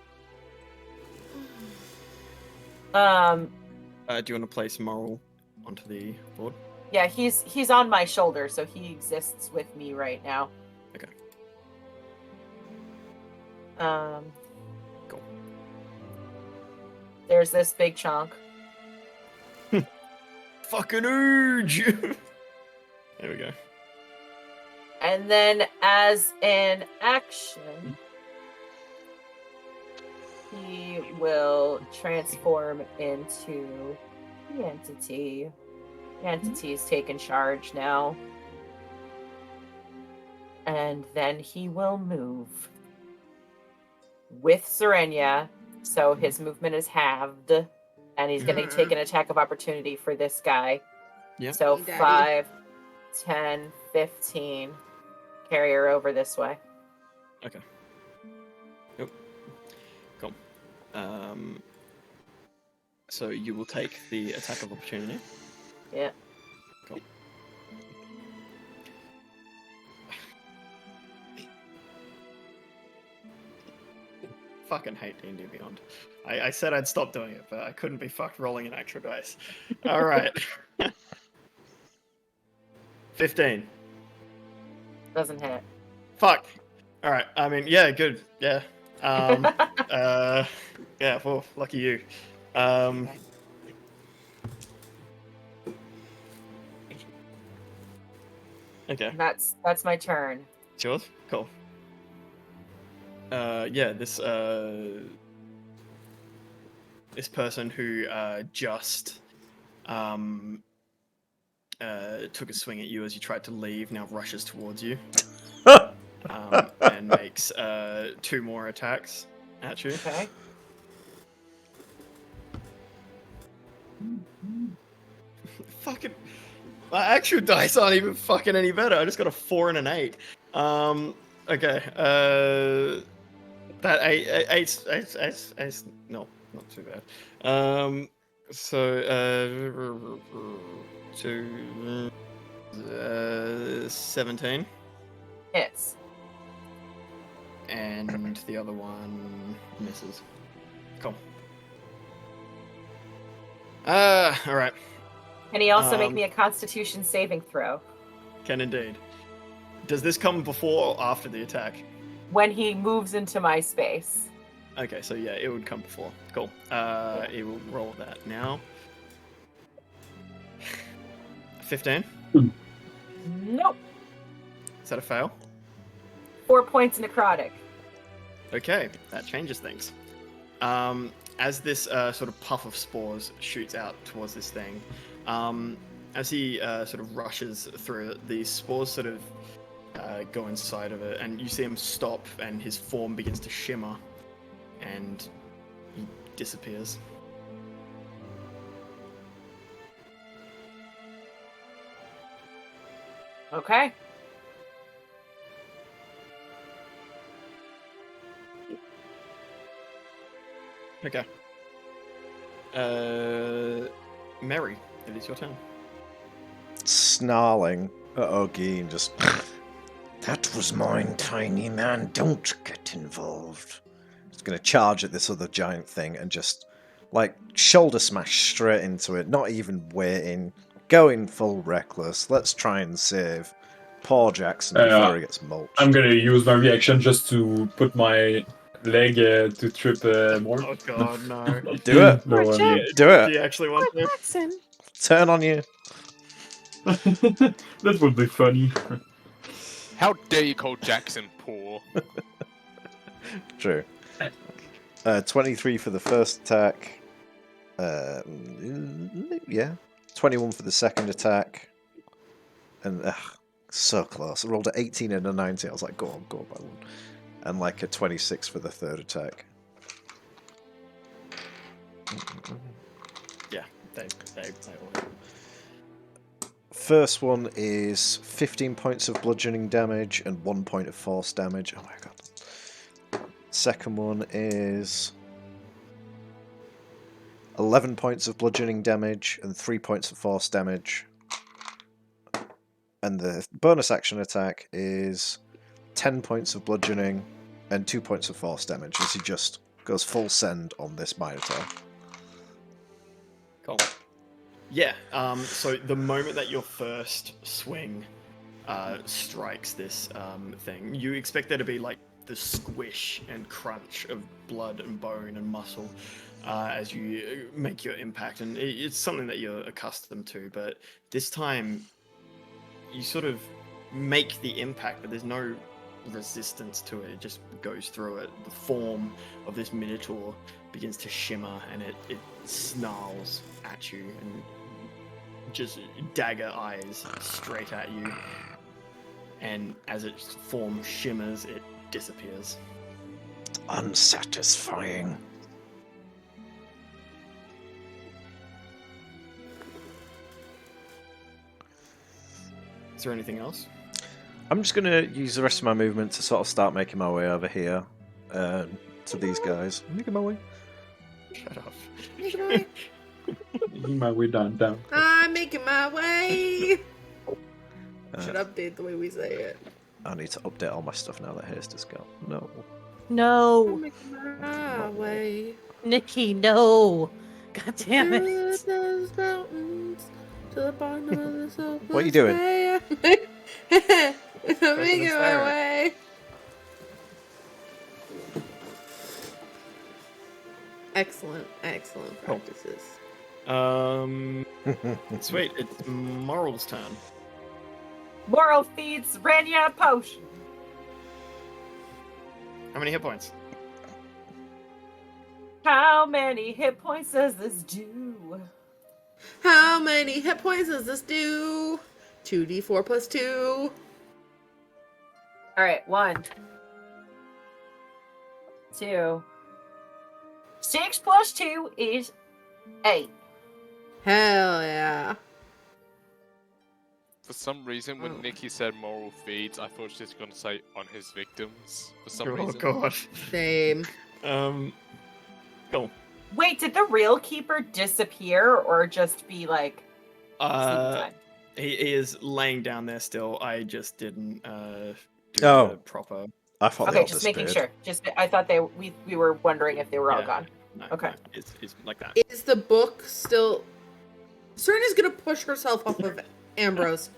Do you want to place Moral onto the board? Yeah, he's on my shoulder, so he exists with me right now. Okay. Cool. There's this big chunk. Fucking huge! There we go. And then as an action, he will transform into the entity. The entity is taking charge now. And then he will move with Serenia, so his movement is halved. And he's going to take an attack of opportunity for this guy. Yep. So Hey, Daddy. 5, 10, 15. Carry her over this way. Okay. Yep. Cool. So you will take the attack of opportunity. Yeah. Cool. Fucking hate D&D Beyond. I said I'd stop doing it, but I couldn't be fucked rolling an extra dice. All right. 15. Doesn't hit. Fuck. All right. I mean, yeah, good. Yeah. Yeah. Well, lucky you. Okay. That's my turn. It's yours? Cool. Yeah, this person who just took a swing at you as you tried to leave now rushes towards you and makes 2 more attacks at you. Okay. Fucking, my actual dice aren't even fucking any better. I just got a 4 and an 8. Okay. That eight, no, not too bad. So 17, Hits. and the other one misses. Cool. All right. Can he also make me a Constitution saving throw Can indeed. Does this come before or after the attack? when he moves into my space? Okay, so yeah, it would come before. Cool. It will roll that now. 15. Nope. Is that a fail? 4 points necrotic. Okay, that changes things. As this sort of puff of spores shoots out towards this thing, as he sort of rushes through it, the spores sort of go inside of it, and you see him stop, and his form begins to shimmer, and he disappears. Okay. Okay. Mary, it is your turn. Snarling at Ogie and just... That was mine, tiny man. Don't get involved. He's going to charge at this other giant thing and just, like, shoulder smash straight into it. Not even waiting. Going full reckless. Let's try and save poor Jackson before he gets mulched. I'm gonna use my reaction just to put my leg to trip more. Oh god, no. Do it. No, Poor Jack. Do Do it. you actually want to? Jackson. Turn on you. That would be funny. How dare you call Jackson poor? True. 23 for the first attack. Yeah. 21 for the second attack. And so close. I rolled an 18 and a 19. I was like, go on by one. And like a 26 for the third attack. Yeah, they all. First one is 15 points of bludgeoning damage and 1 point of force damage. Oh my god. Second one is 11 points of bludgeoning damage and 3 points of force damage. And the bonus action attack is 10 points of bludgeoning and 2 points of force damage as he just goes full send on this Minotaur. Cool. Yeah, so the moment that your first swing strikes this thing, you expect there to be like the squish and crunch of blood and bone and muscle as you make your impact, and it's something that you're accustomed to, but this time you sort of make the impact, but there's no resistance to it. It just goes through it. The form of this Minotaur begins to shimmer, and it snarls at you, and just dagger eyes straight at you. And as its form shimmers, it disappears. Unsatisfying. Is there anything else? I'm just going to use the rest of my movement to sort of start making my way over here to these guys. Making my way. Shut up. Making my way down. I'm making my way. Uh, Should update the way we say it. I need to update all my stuff now that Haste has gone. No. I'm No, making my way. Nikki, no. God damn Through it. those mountains to the bottom of the soul. What are you doing? I'm making my way. Excellent Cool. practices. Sweet, it's Moral's turn. Moral feeds Rania a potion. How many hit points? How many hit points does this do? How many hit points does this do? 2d4 plus 2. All right, 1, 2. 6 plus 2 is 8. Hell yeah. For some reason, when Nikki said moral feeds, I thought she was going to say on his victims. For some Oh reason. god. Same. Cool. Wait, did the real keeper disappear or just be like sleeping time? He is laying down there still. I just didn't do Oh. the proper. I thought they Okay, all just making disappeared. sure. Just I thought we were wondering if they were all Yeah. gone. No, Okay. no, it's like that. Is the book still... Serena's gonna push herself off of Ambrose.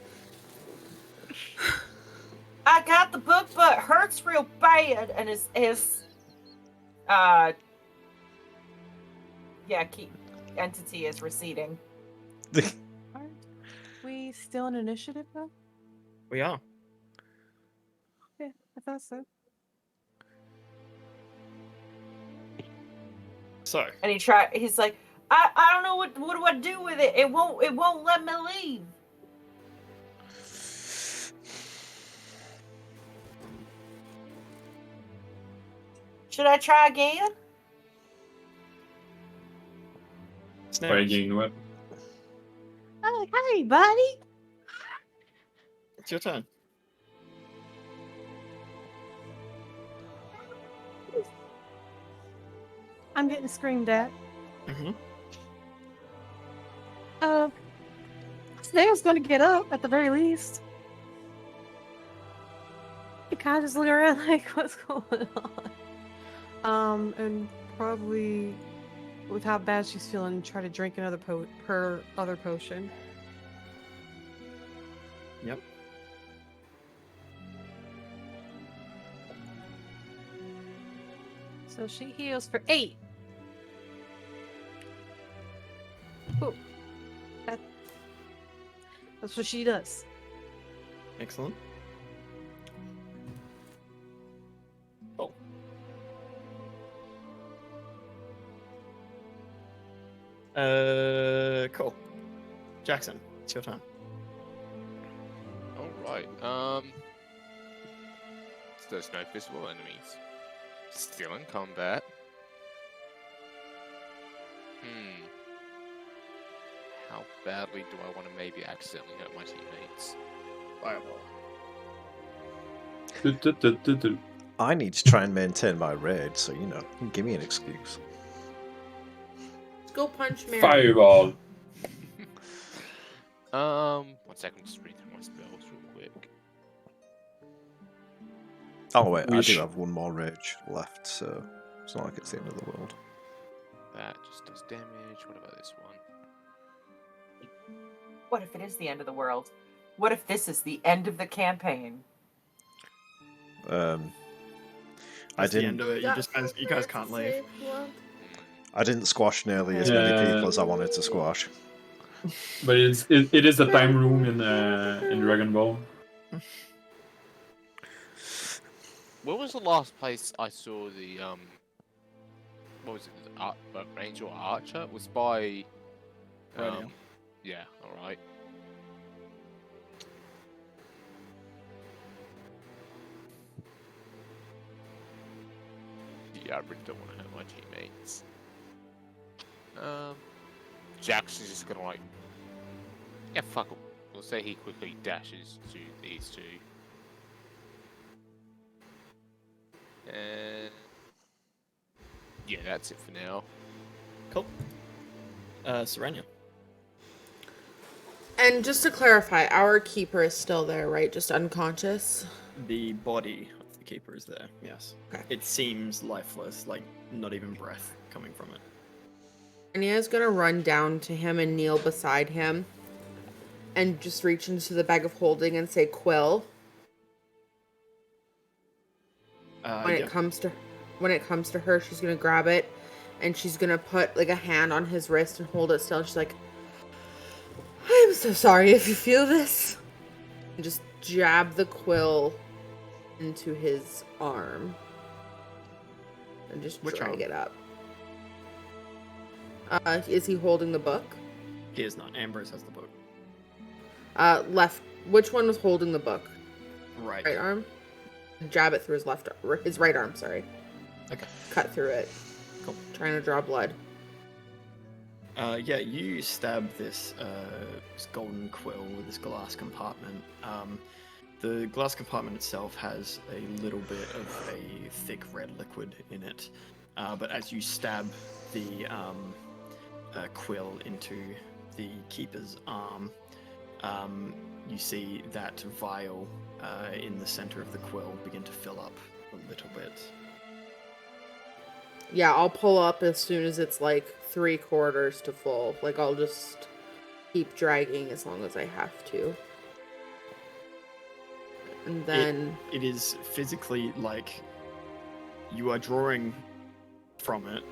I got the book, but it hurts real bad, and his entity is receding. Aren't we still in initiative though? We are. Yeah, I thought so. So, And he's like, I don't know what do I do with it. It won't let me leave. Should I try again? Snails, Try again, what? Oh, hey, buddy. it's your turn. I'm getting screamed at. Mm-hmm. Snail's gonna get up at the very least. You kind of just look around like, what's going on? And probably, with how bad she's feeling, try to drink another her other potion. Yep. So she heals for 8. Ooh. That's what she does. Excellent. Oh. Cool. Jackson, it's your turn. Alright, there's no visible enemies. Still in combat. How badly do I want to maybe accidentally hurt my teammates? Fireball. I need to try and maintain my raid, so you know, give me an excuse. Let's go punch Mary. Fireball. 1 second, just read through my spells real quick. Oh wait, We I do sh- have one more rage left, so it's not like it's the end of the world. That just does damage. What about this one? What if it is the end of the world? What if this is the end of the campaign? I That's the didn't. end of it. You guys can't leave. I didn't squash nearly as many people as I wanted to squash. But it is a time room in Dragon Ball. Where was the last place I saw the what was it? The Ranger or Archer? It was by Radio. yeah. All right. Yeah, I really don't want to hurt my teammates. Jackson's just gonna like, yeah, fuck him. We'll say he quickly dashes to these two. And yeah, that's it for now. Cool. Serenia. And just to clarify, our keeper is still there, right? Just unconscious? The body of the keeper is there, yes. Okay. It seems lifeless, like not even breath coming from it. Anya's gonna run down to him and kneel beside him and just reach into the bag of holding and say Quill. When Yeah. it comes to her, she's gonna grab it and she's gonna put like a hand on his wrist and hold it still. And she's like, I'm so sorry if you feel this. And just jab the quill into his arm. And just Which drag arm? it up. Is he holding the book? He is not. Ambrose has the book. Left. Which one was holding the book? Right. Right arm? Jab it through his right arm, sorry. Okay. Cut through it. Cool. Trying to draw blood. Yeah, you stab this golden quill with this glass compartment. The glass compartment itself has a little bit of a thick red liquid in it, but as you stab the quill into the keeper's arm, you see that vial in the center of the quill begin to fill up a little bit. Yeah, I'll pull up as soon as it's like 3/4 to full. Like, I'll just keep dragging as long as I have to. And then... It is physically like you are drawing from it.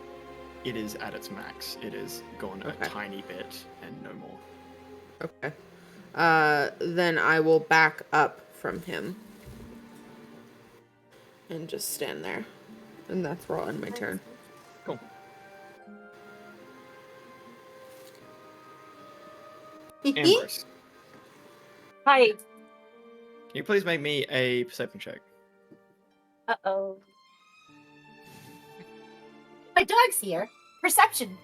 It is at its max. It is gone a tiny bit and no more. Okay. Then I will back up from him. And just stand there. And that's where I'll end my turn. Cool. Ambrose, Hi. can you please make me a perception check? Uh-oh. My dog's here. Perception.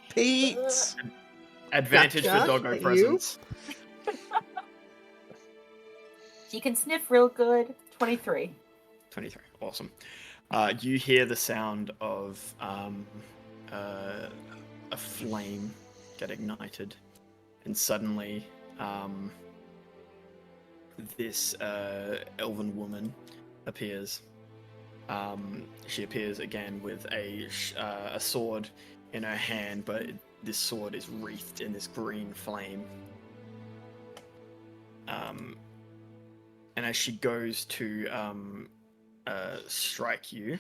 Pete! Advantage Gotcha. for doggo That you? presence. She can sniff real good. 23. 23. Awesome. You hear the sound of a flame get ignited, and suddenly this elven woman appears. She appears again with a sword in her hand, but this sword is wreathed in this green flame. And as she goes to strike you,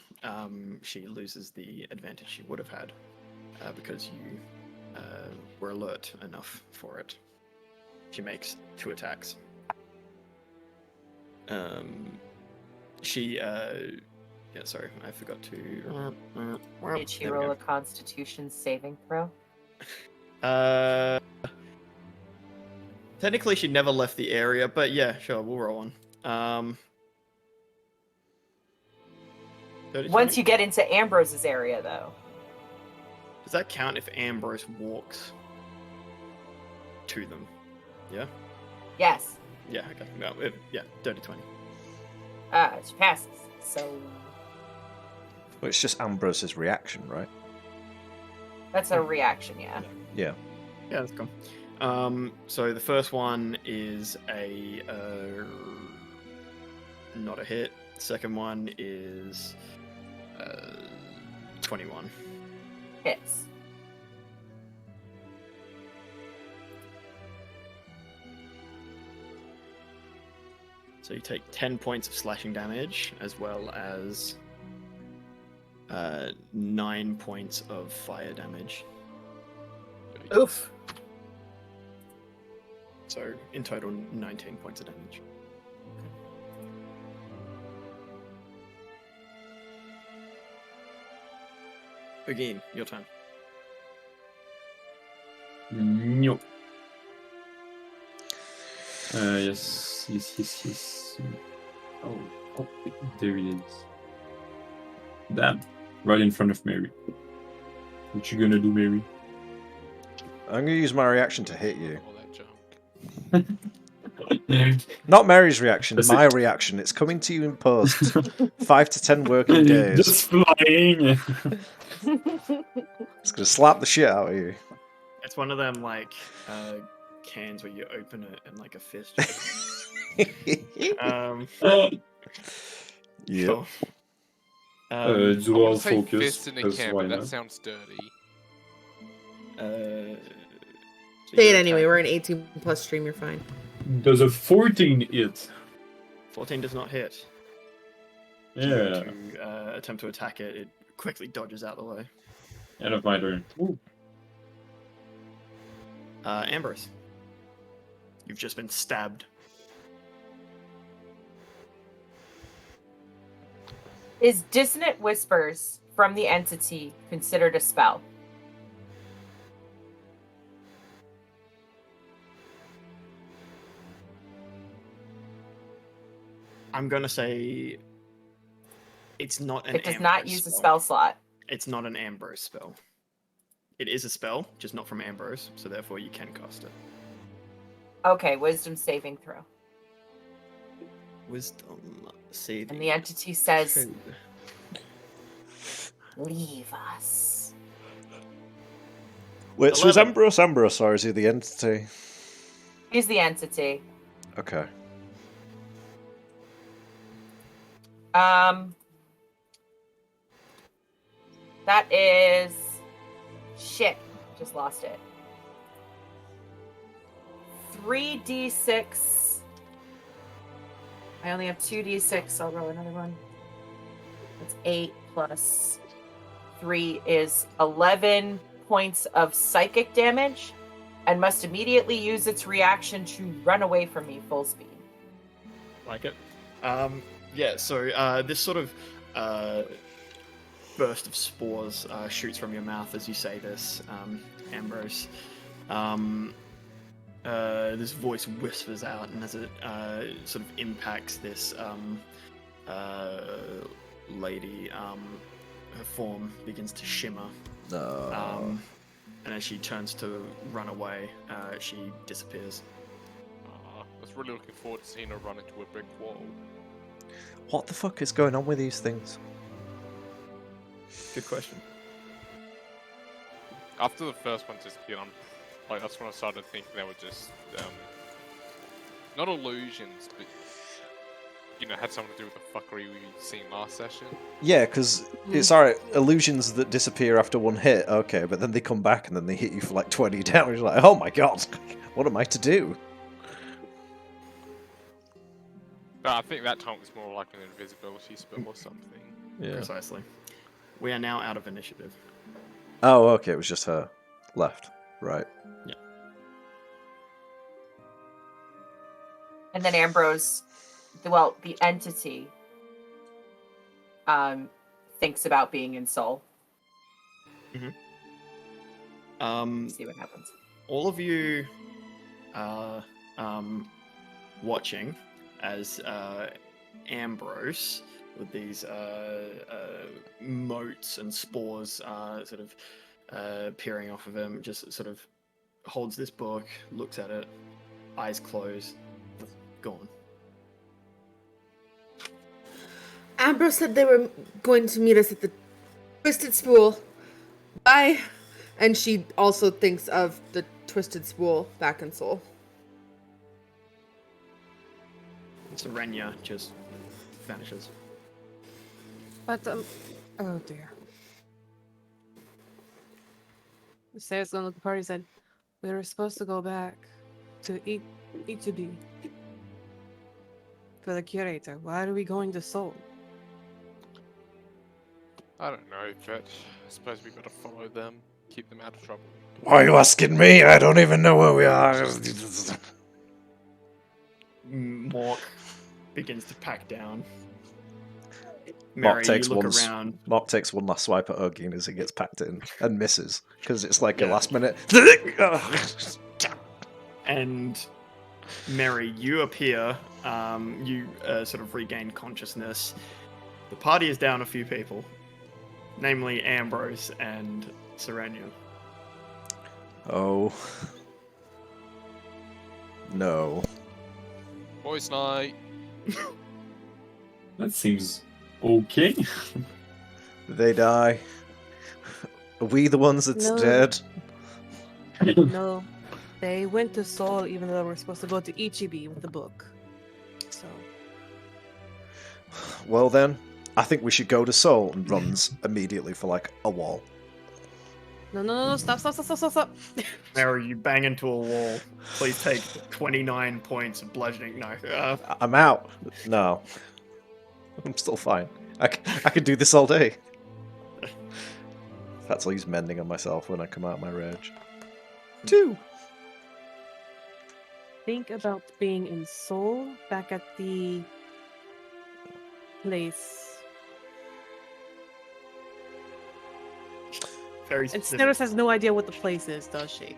she loses the advantage she would have had because you were alert enough for it. She makes 2 attacks. Yeah, sorry, I forgot to. Did she There we roll go. a Constitution saving throw? Technically, she never left the area, but yeah, sure, we'll roll on. 30, Once 20? you get into Ambrose's area, though. Does that count if Ambrose walks to them? Yeah? Yes. Yeah, okay. No, yeah, dirty 20. She passes. So Well, it's just Ambrose's reaction, right? that's a reaction, yeah. Yeah. Yeah, that's cool. So the first one is not a hit. Second one is 21. Hits. So you take 10 points of slashing damage, as well as 9 points of fire damage. Oof. So in total, 19 points of damage. Again, your turn. No. Yes. Oh, there it is. Damn, right in front of Mary. What you gonna do, Mary? I'm going to use my reaction to hit you. All that jump. Not Mary's reaction, That's my it. reaction. It's coming to you in post. 5 to 10 working days. Just flying. It's going to slap the shit out of you. It's one of them like cans where you open it and like a fist. Yep. Cool. Dual Say focus. fist in a Because can, why but that not? sounds dirty. So Say it your anyway. attack- We're an 18 plus stream. You're fine. Does a 14 hit? 14 does not hit. Yeah. To attempt to attack it, it quickly dodges out the way. End of my turn. Ooh. Ambrose, you've just been stabbed. Is Dissonant Whispers from the entity considered a spell? I'm gonna say it's not an. It does not use a spell slot. It's not an Ambrose spell. It is a spell, just not from Ambrose, so therefore you can cast it. Okay, wisdom saving throw. Wisdom saving. And the entity says, throw. leave us. Wait, so is 11. Ambrose, or is he the entity? He's the entity. Okay. That is shit. Just lost it. 3d6. I only have 2d6. I'll roll another one. That's 8 plus 3 is 11 points of psychic damage, and must immediately use its reaction to run away from me full speed. Like it. Yeah, so this sort of burst of spores shoots from your mouth as you say this, Ambrose. This voice whispers out, and as it sort of impacts this lady, her form begins to shimmer. No. And as she turns to run away, she disappears. I was really looking forward to seeing her run into a brick wall. What the fuck is going on with these things? Good question. After the first one disappeared, that's when I started thinking they were just not illusions, but had something to do with the fuckery we seen last session. Yeah, because it's alright, illusions that disappear after one hit, okay, but then they come back and then they hit you for like 20 damage. Like, oh my god, what am I to do? But I think that time was more like an invisibility spell or something. Yeah. Precisely. We are now out of initiative. Oh, okay, it was just her left. Right. And then Ambrose, the entity, thinks about being in Soul. See what happens. All of you are watching as Ambrose, with these motes and spores sort of peering off of him, just sort of holds this book, looks at it, eyes closed, gone. Ambrose said they were going to meet us at the Twisted Spool. Bye. And she also thinks of the Twisted Spool back in Soul. Serenia just vanishes. But oh dear. Sarah's gonna look at the party and said, "We were supposed to go back to E2B for the curator. Why are we going to Seoul?" I don't know, but I suppose we gotta follow them, keep them out of trouble. Why are you asking me? I don't even know where we are. Mork begins to pack down. Mark Mary, takes you look one. around. Mark takes one last swipe at Ogin as he gets packed in and misses because it's like a Yeah. last minute. And Mary, you appear. You sort of regain consciousness. The party is down a few people, namely Ambrose and Serenia. Oh no! Boys' night. That seems okay. They die. Are we the ones that's No. dead? No, they went to Seoul even though we're supposed to go to Ichibi with the book. So Well then, I think we should go to Seoul, and runs immediately for like a wall. no, stop. Mary, you bang into a wall. Please take 29 points of bludgeoning. No. I'm out. No, I'm still fine. I could do this all day. That's all he's mending on myself when I come out of my rage. 2. Think about being in Seoul, back at the place. Very And specific. Sneros has no idea what the place is, does she?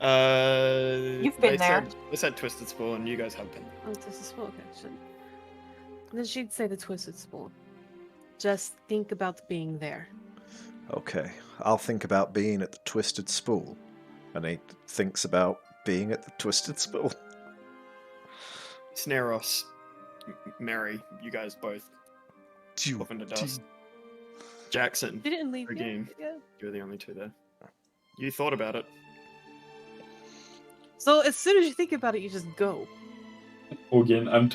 You've been there. They said Twisted Spool, and you guys have been. Oh, Twisted Spool, okay. Then she'd say the Twisted Spool. Just think about being there. Okay, I'll think about being at the Twisted Spool. And he thinks about being at the Twisted Spool. Sneros, Mary, you guys both off into dust. Jackson, She didn't leave Again. yet. Yeah. you're the only two there. You thought about it. So as soon as you think about it, you just go. Again, I'm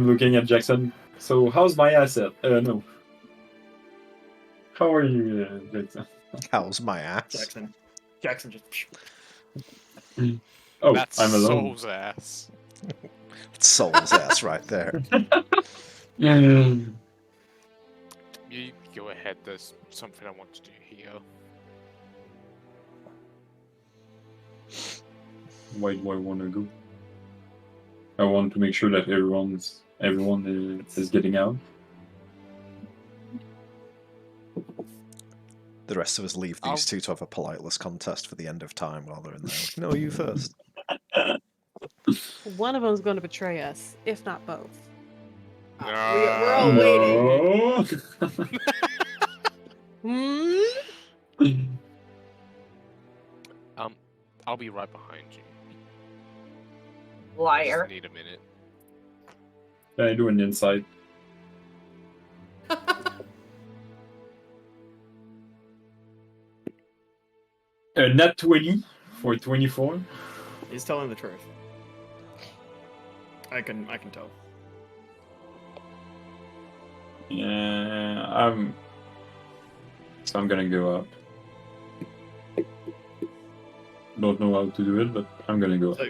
looking at Jackson. So, how's my asset? No. How are you, Jackson? How's my ass? Jackson just. Oh, That's I'm alone. Soul's ass. It's Soul's ass right there. You go ahead, there's something I want to do here. Why do I want to go? I want to make sure that everyone is getting out. The rest of us leave these two to have a politeless contest for the end of time while they're in there. No, you first. One of them's going to betray us, if not both. We're all waiting. No. Hmm? I'll be right behind you. Liar. Just need a minute. Can I do an insight? Nat 20 for 24. He's telling the truth. I can tell. Yeah, So I'm gonna go up. Don't know how to do it, but I'm gonna go up. So,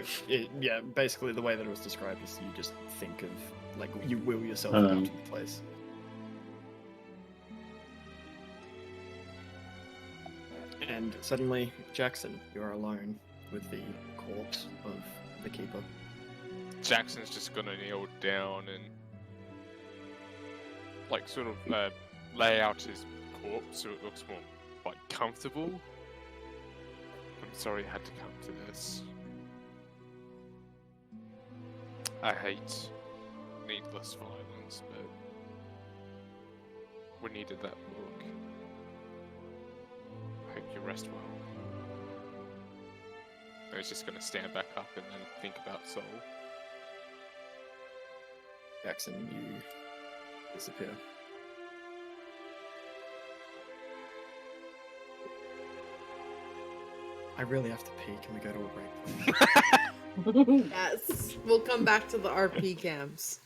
yeah, basically the way that it was described is you just think of, like, you will yourself Um. out to the place. And suddenly, Jackson, you are alone with the corpse of the keeper. Jackson's just gonna kneel down and like sort of lay out his corpse so it looks more like comfortable. I'm sorry it had to come to this. I hate needless violence, but we needed that book. I hope you rest well. I was just gonna stand back up and then think about Soul. Jackson, you disappear. I really have to pee. Can we go to a break? Yes. We'll come back to the RP camps.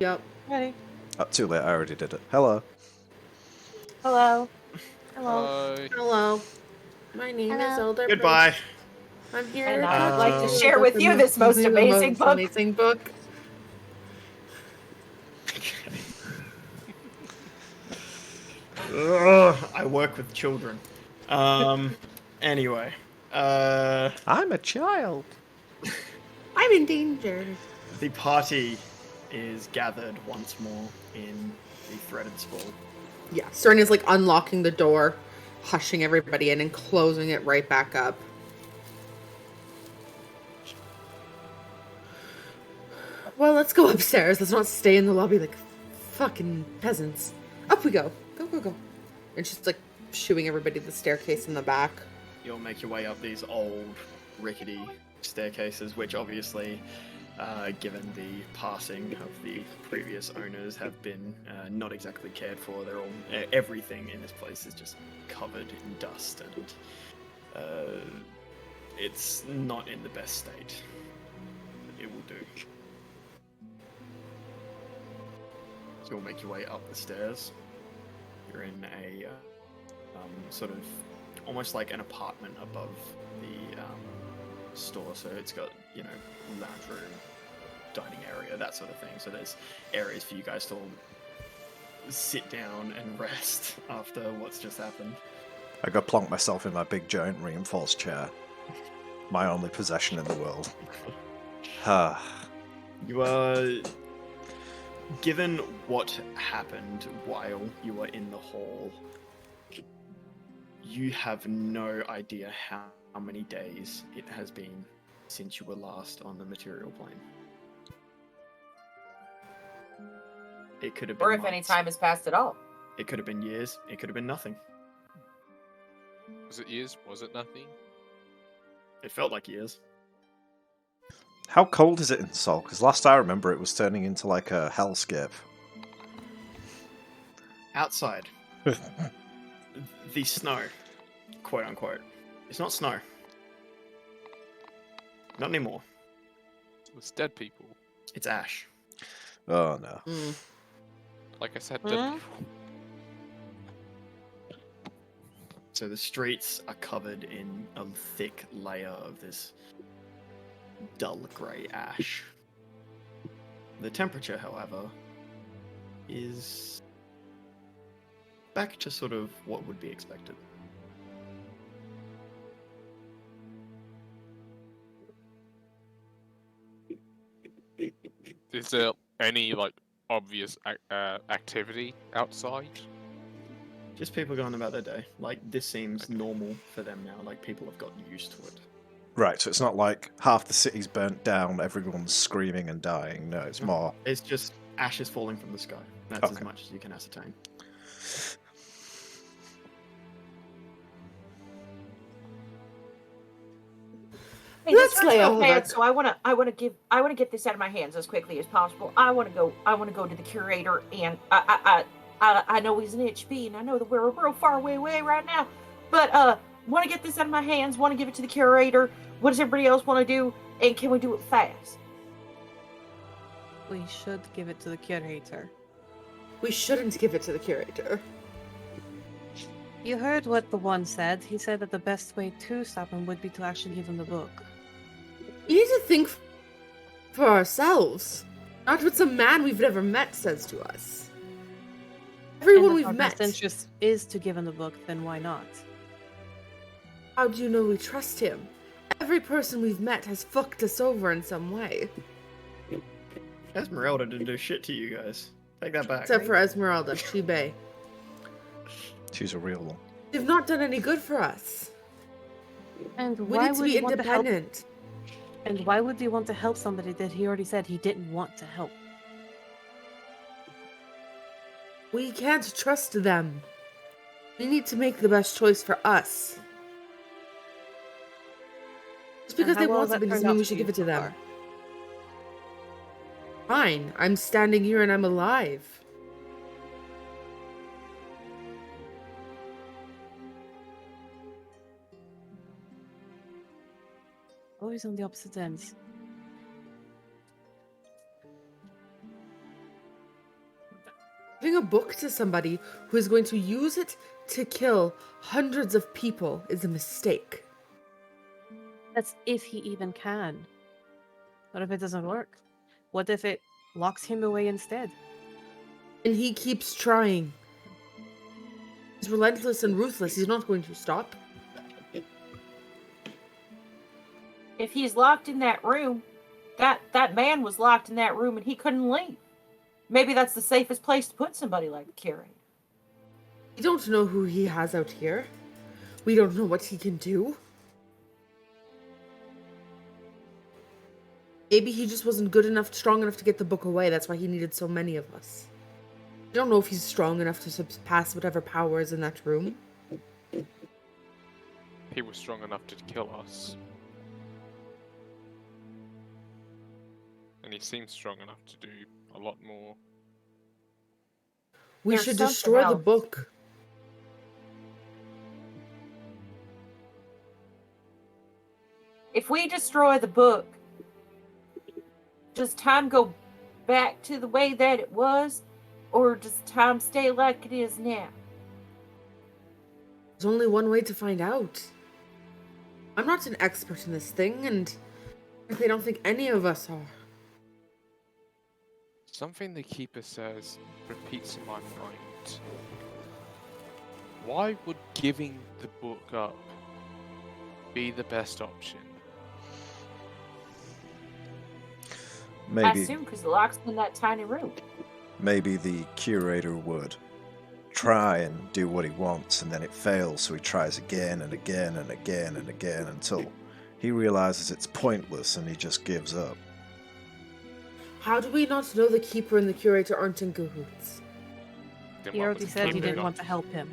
Yep. Ready. Oh, too late. I already did it. Hello. Hello. Hello. Hello. My name is Hello. Elder. Goodbye. I'm here And to I would talk like to you share about with the you this most amazing book. Amazing book. Ugh, I work with children. Anyway. I'm a child. I'm in danger. The party is gathered once more in the threaded spool. Yeah, Stern is like unlocking the door, hushing everybody in, and closing it right back up. Well, let's go upstairs. Let's not stay in the lobby like fucking peasants. Up we go. Go, go, go. And she's like shooing everybody to the staircase in the back. You'll make your way up these old, rickety staircases, which obviously, given the passing of the previous owners, have been not exactly cared for. They're all everything in this place is just covered in dust, and it's not in the best state. It will do. So you'll make your way up the stairs. You're in a sort of almost like an apartment above the store. So it's got, you know, lounge room, dining area, that sort of thing. So there's areas for you guys to all sit down and rest after what's just happened. I go plonk myself in my big giant reinforced chair. My only possession in the world. You are given what happened while you were in the hall. You have no idea how many days it has been since you were last on the material plane. It could have been Or if any months. time has passed at all. It could have been years. It could have been nothing. Was it years? Was it nothing? It felt like years. How cold is it in Seoul? Because last I remember it was turning into like a hellscape. Outside, the snow, quote unquote, it's not snow. Not anymore. It's dead people. It's ash. Oh no. Like I said, dead people. So the streets are covered in a thick layer of this dull grey ash. The temperature, however, is back to sort of what would be expected. Is there any like obvious activity outside? Just people going about their day. Like, this seems normal for them now. Like, people have gotten used to it. Right, so it's not like half the city's burnt down, everyone's screaming and dying. No, it's more. It's just ashes falling from the sky. That's as Okay. much as you can ascertain. Hey, Let's this lay hurts off so of bad, that. so I want to get this out of my hands as quickly as possible. I want to go to the curator, and I know he's an HP, and I know that we're a real far away right now, but want to get this out of my hands. Want to give it to the curator. What does everybody else want to do? And can we do it fast? We should give it to the curator. We shouldn't give it to the curator. You heard what the one said. He said that the best way to stop him would be to actually give him the book. We need to think for ourselves, not what some man we've never met says to us. Everyone And if we've our met. best interest is to give him the book, then why not? How do you know we trust him? Every person we've met has fucked us over in some way. Esmeralda didn't do shit to you guys. Take that back. Except for Esmeralda, she bay. She's a real one. They've not done any good for us. And We why need to would be you want to help? independent. And why would you want to help somebody that he already said he didn't want to help? We can't trust them. We need to make the best choice for us. Just because And how they well want has that something doesn't turned mean we out should for give you it to so them. far? Fine, I'm standing here and I'm alive. Always on the opposite ends. a book to somebody who is going to use it to kill hundreds of people is a mistake. That's if he even can. What if it doesn't work? What if it locks him away instead? And he keeps trying. He's relentless and ruthless. He's not going to stop. If he's locked in that room, that man was locked in that room and he couldn't leave. Maybe that's the safest place to put somebody like the curator. We don't know who he has out here. We don't know what he can do. Maybe he just wasn't good enough, strong enough to get the book away. That's why he needed so many of us. I don't know if he's strong enough to surpass whatever power is in that room. He was strong enough to kill us. And he seems strong enough to do a lot more. We There's should something destroy the else. book. If we destroy the book, does time go back to the way that it was? Or does time stay like it is now? There's only one way to find out. I'm not an expert in this thing, and I don't think any of us are. Something the Keeper says repeats in my mind. Why would giving the book up be the best option? I Maybe assume because the lock's in that tiny room. maybe the curator would try and do what he wants, and then it fails, so he tries again and again and again and again until he realizes it's pointless and he just gives up. How do we not know the Keeper and the Curator aren't in cahoots? Then He why already would the said he Keeper didn't not- want to help him.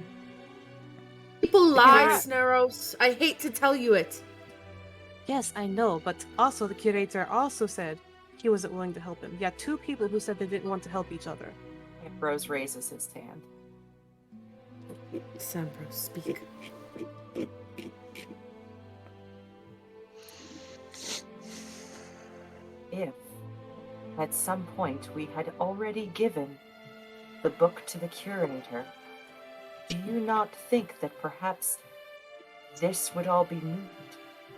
People lie, Yeah. Snaros. I hate to tell you it. Yes, I know, but also the curator also said he wasn't willing to help him. You had two people who said they didn't want to help each other. Ambrose raises his hand. Sambros, speak. If, at some point, we had already given the book to the curator, do you not think that perhaps this would all be moot?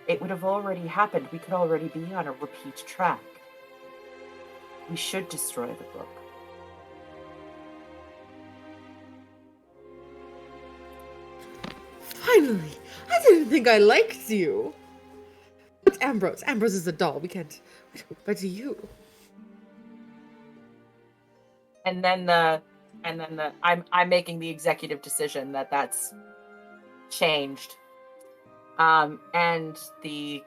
It would have already happened. We could already be on a repeat track. We should destroy the book. Finally! I didn't think I liked you. But Ambrose is a doll. We don't. But do you? And then I'm making the executive decision that that's changed. And the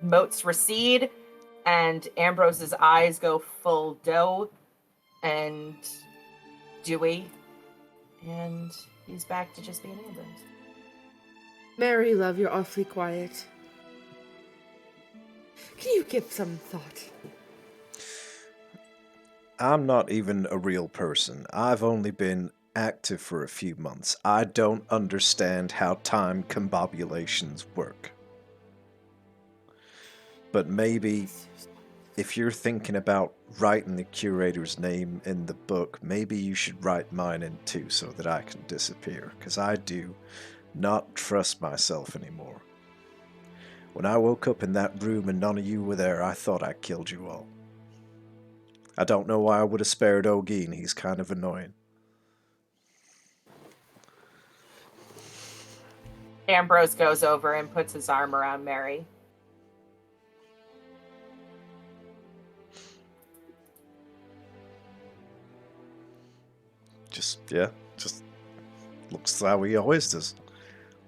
motes recede, and Ambrose's eyes go full dough and dewy, and he's back to just being Ambrose. Mary, love, you're awfully quiet. Can you give some thought? I'm not even a real person. I've only been active for a few months. I don't understand how time combobulations work. But maybe if you're thinking about writing the curator's name in the book, maybe you should write mine in too so that I can disappear, because I do not trust myself anymore. When I woke up in that room and none of you were there, I thought I killed you all. I don't know why I would have spared Ogeen. He's kind of annoying. Ambrose goes over and puts his arm around Mary. Just looks how he always does.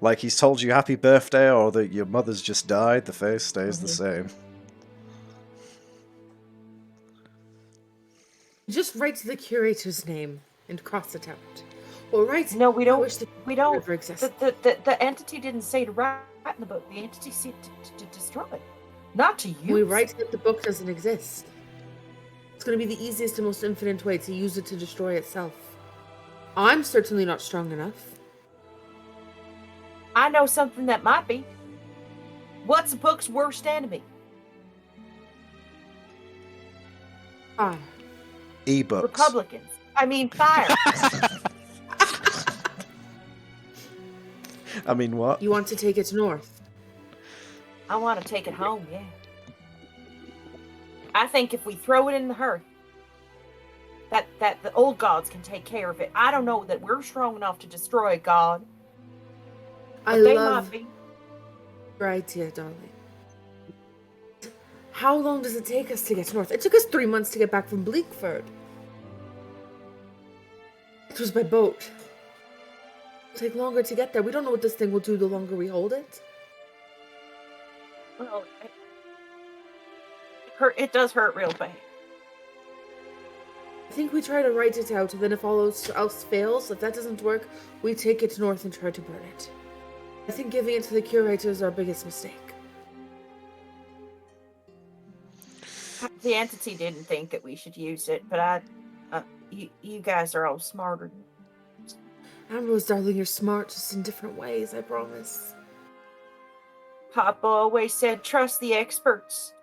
Like he's told you happy birthday or that your mother's just died, the face stays the same. Just write the curator's name and cross it out. Or write. No, we I don't. wish the We don't. Never existed. The entity didn't say to write in the book. The entity said to destroy it, not to use. We write that the book doesn't exist. It's going to be the easiest and most infinite way to use it to destroy itself. I'm certainly not strong enough. I know something that might be. What's a book's worst enemy? Ah, E-books. Republicans. I mean, fire. I mean, what? You want to take it north? I want to take it home, yeah. I think if we throw it in the hearth, that the old gods can take care of it. I don't know that we're strong enough to destroy a god. I But they love might be. your idea, darling. How long does it take us to get north? It took us 3 months to get back from Bleakford. It was by boat. It'll take longer to get there. We don't know what this thing will do the longer we hold it. Well, it does hurt real bad. I think we try to write it out, and then if all else fails, if that doesn't work, we take it north and try to burn it. I think giving it to the curator is our biggest mistake. The entity didn't think that we should use it, but you guys are all smarter. Ambrose, darling, you're smart, just in different ways, I promise. Papa always said, trust the experts.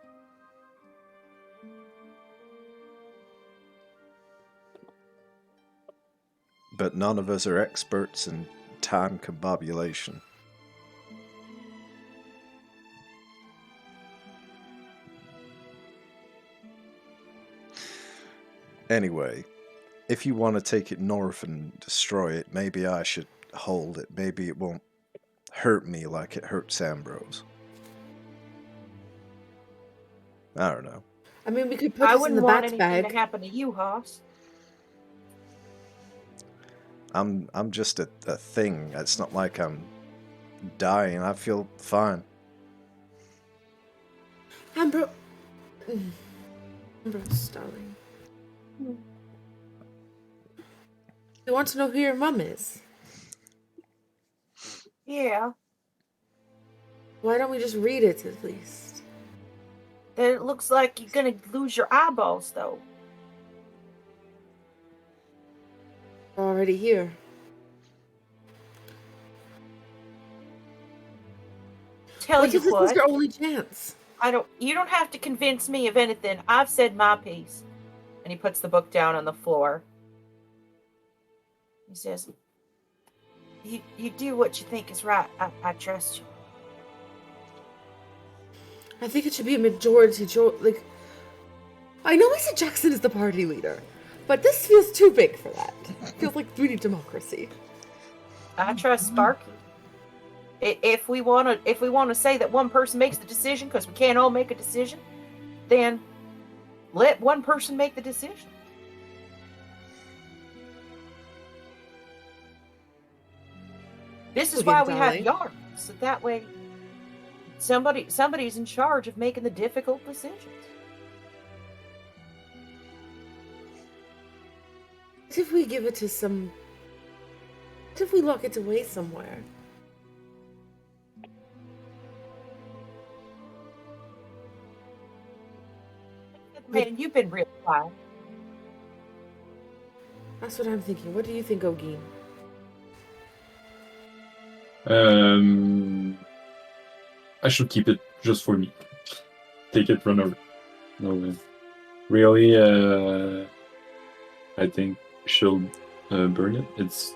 But none of us are experts in time combobulation. Anyway, if you want to take it north and destroy it, maybe I should hold it. Maybe it won't hurt me like it hurts Ambrose. I don't know. I mean, we could put I this in the wouldn't want bat anything bag. to happen to you, Hoss. I'm just a thing. It's not like I'm dying. I feel fine. Ambrose, darling. You want to know who your mum is? Yeah. Why don't we just read it at least? Then it looks like you're gonna lose your eyeballs, though. Already here. Tell What you if this what, is your only chance? you don't have to convince me of anything. I've said my piece. And he puts the book down on the floor. He says, you do what you think is right. I trust you. I think it should be a majority. Like, I know Mr. Jackson is the party leader, but this feels too big for that. It feels like we need democracy. I trust Sparky. If we want to say that one person makes the decision because we can't all make a decision, then let one person make the decision. This is why we have yards, so that way somebody's in charge of making the difficult decisions. What if we give it to some... What if we lock it away somewhere? Man, you've been real quiet. That's what I'm thinking. What do you think, Ogeen? I should keep it just for me. Take it, run over. No, really, I think she'll burn it. It's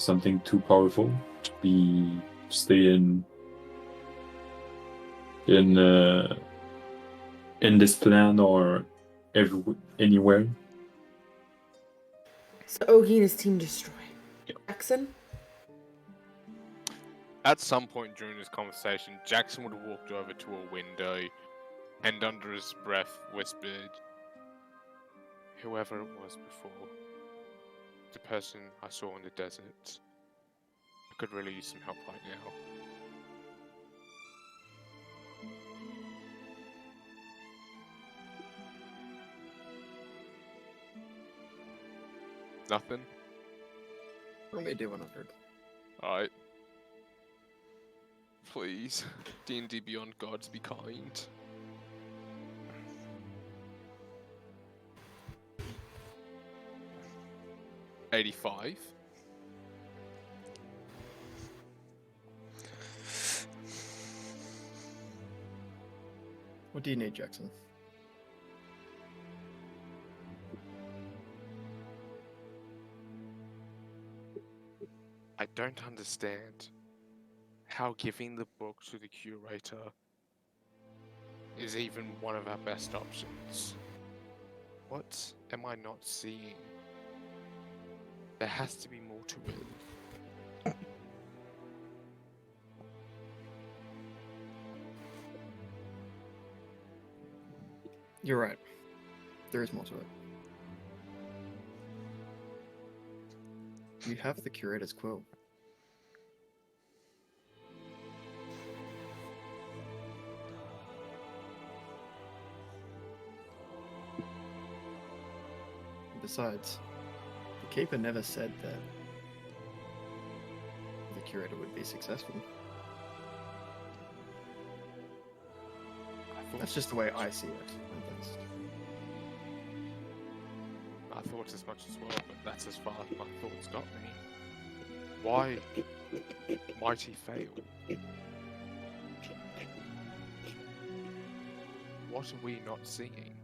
something too powerful to be stay in this plan or anywhere. So Ogeen is team destroy. Yep. Jackson? At some point during this conversation, Jackson would have walked over to a window and under his breath whispered, "Whoever it was before, the person I saw in the desert, I could really use some help right now." Nothing? Only do 100. Alright. Please, D&D Beyond Gods, be kind. $85. What do you need, Jackson? don't understand how giving the book to the curator is even one of our best options. What am I not seeing? There has to be more to it. You're right. There is more to it. You have the curator's quill. Besides, the keeper never said that the curator would be successful. That's just the way I see it, at least. I thought as much as well, but that's as far as my thoughts got me. Why might he fail? What are we not seeing?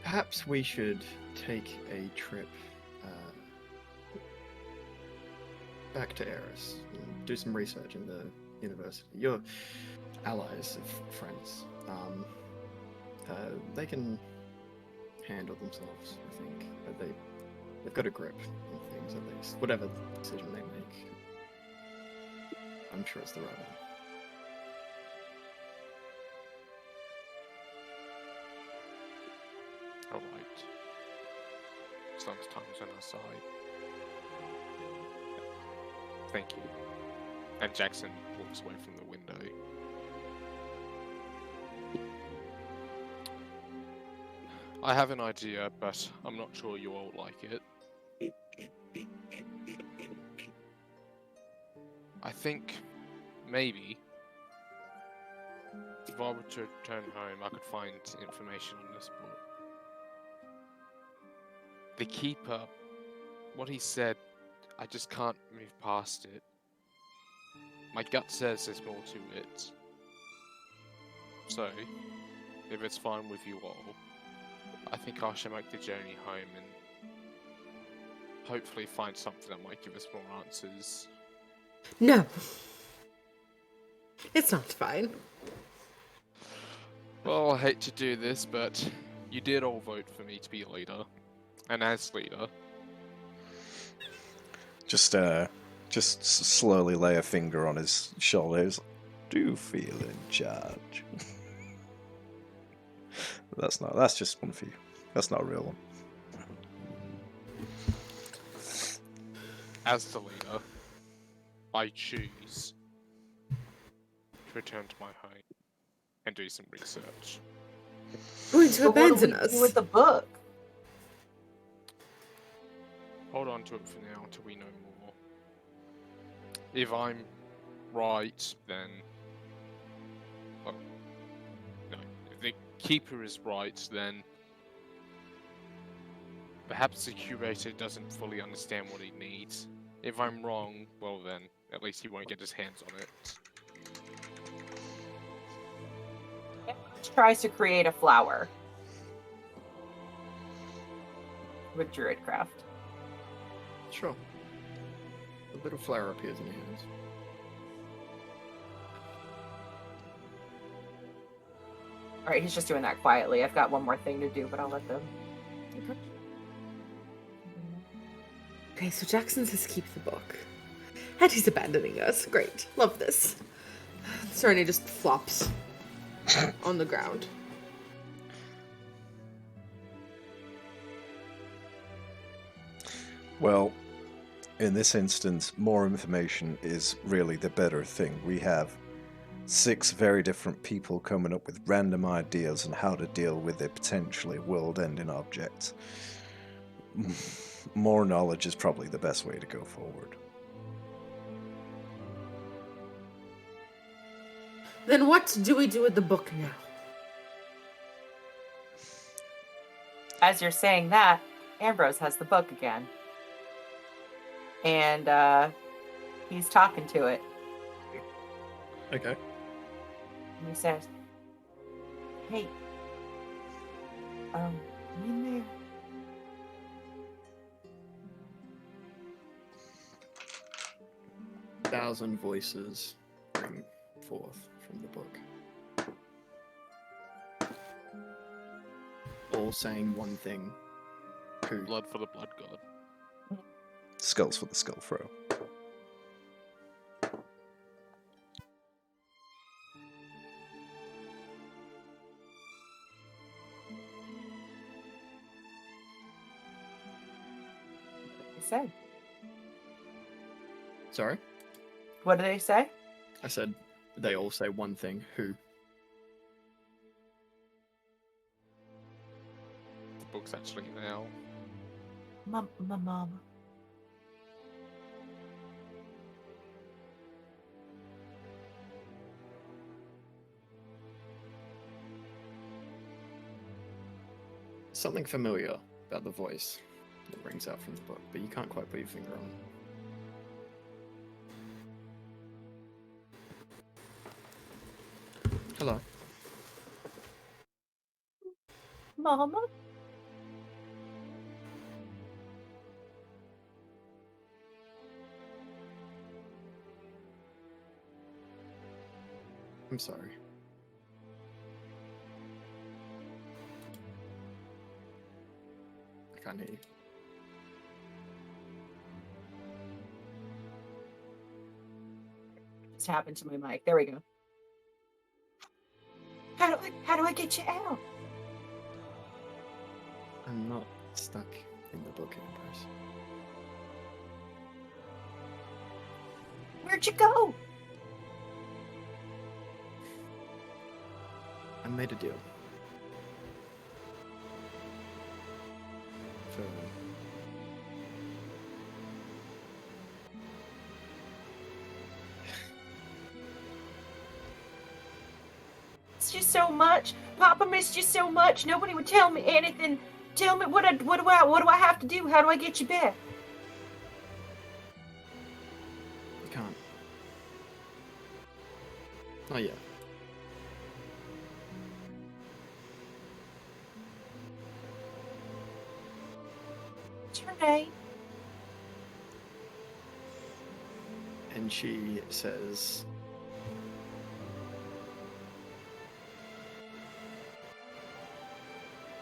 Perhaps we should take a trip back to Eris and do some research in the university. You're allies of friends. They can handle themselves, I think. They've got a grip on things, at least. Whatever decision they make, I'm sure it's the right one. Alright. Sometimes on our side. Thank you. And Jackson walks away from the window. I have an idea, but I'm not sure you all like it. I think maybe if I were to return home, I could find information on this book. The keeper, what he said, I just can't move past it. My gut says there's more to it. So, if it's fine with you all, I think I shall make the journey home and hopefully find something that might give us more answers. No. It's not fine. Well, I hate to do this, but you did all vote for me to be leader. And as leader, Just slowly lay a finger on his shoulders. Do feel in charge. That's just one for you. That's not a real one. as the leader, I choose to return to my home and do some research. Going to So what do abandon we us. do with the book? Hold on to it for now until we know more. If I'm right, then... Oh, no. If the keeper is right, then... perhaps the curator doesn't fully understand what he needs. If I'm wrong, well then, at least he won't get his hands on it. Tries to create a flower with Druidcraft. Sure. A little flower appears in your hands. All right, he's just doing that quietly. I've got one more thing to do, but I'll let them. Okay, so Jackson says keep the book. And he's abandoning us. Great. Love this. Serenity just flops on the ground. Well, in this instance, more information is really the better thing. We have 6 very different people coming up with random ideas on how to deal with a potentially world-ending object. More knowledge is probably the best way to go forward. Then what do we do with the book now? As you're saying that, Ambrose has the book again. And he's talking to it. Okay. And he says, "Hey, you in there? 1,000 voices ring forth from the book. All saying one thing. Who? Blood for the blood god. Skulls for the skull throw. They say. Sorry? What do they say? I said they all say one thing. Who? The book's actually now. My mama. Something familiar about the voice that rings out from the book, but you can't quite put your finger on it. Hello. Mama? I'm sorry. I can't hear you. What's happened to my mic? There we go. How do I get you out? I'm not stuck in the book, Empress. Where'd you go? I made a deal. For Missed you so much. Papa missed you so much. Nobody would tell me anything. Tell me what do I have to do? How do I get you back? you can't. Not yet. What's your name? And she says,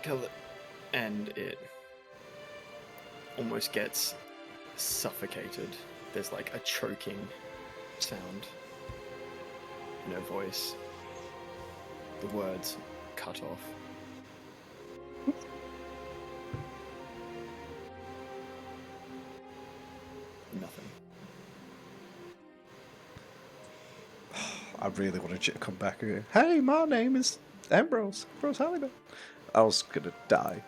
kill it. And it almost gets suffocated. There's like a choking sound in her voice. The words cut off. Nothing. I really wanted you to come back here. Hey, my name is Ambrose Halliburton. I was gonna die.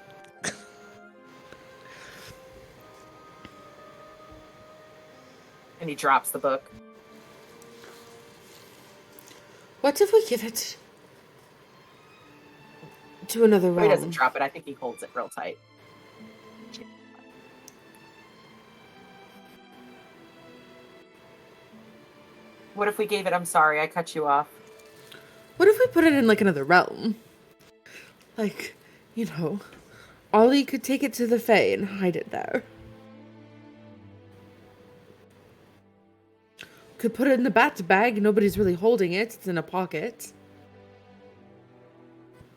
And he drops the book. What if we give it to another Oh, he doesn't realm? drop it. I think he holds it real tight. What if we gave it? I'm sorry, I cut you off. What if we put it in like another realm? Like, you know, Ollie could take it to the Fae and hide it there. Could put it in the bat bag. Nobody's really holding it. It's in a pocket.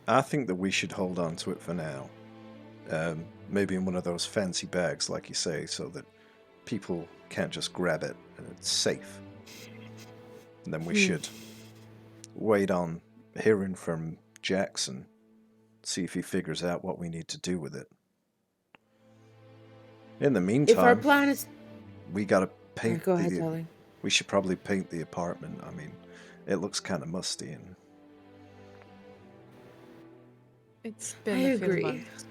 I think that we should hold on to it for now. Maybe in one of those fancy bags, like you say, so that people can't just grab it and it's safe. And then we should wait on hearing from Jackson, see if he figures out what we need to do with it. In the If our meantime, plan is... we gotta paint Go ahead, darling. We should probably paint the apartment. I mean, it looks kind of musty and It's been I a few agree. months.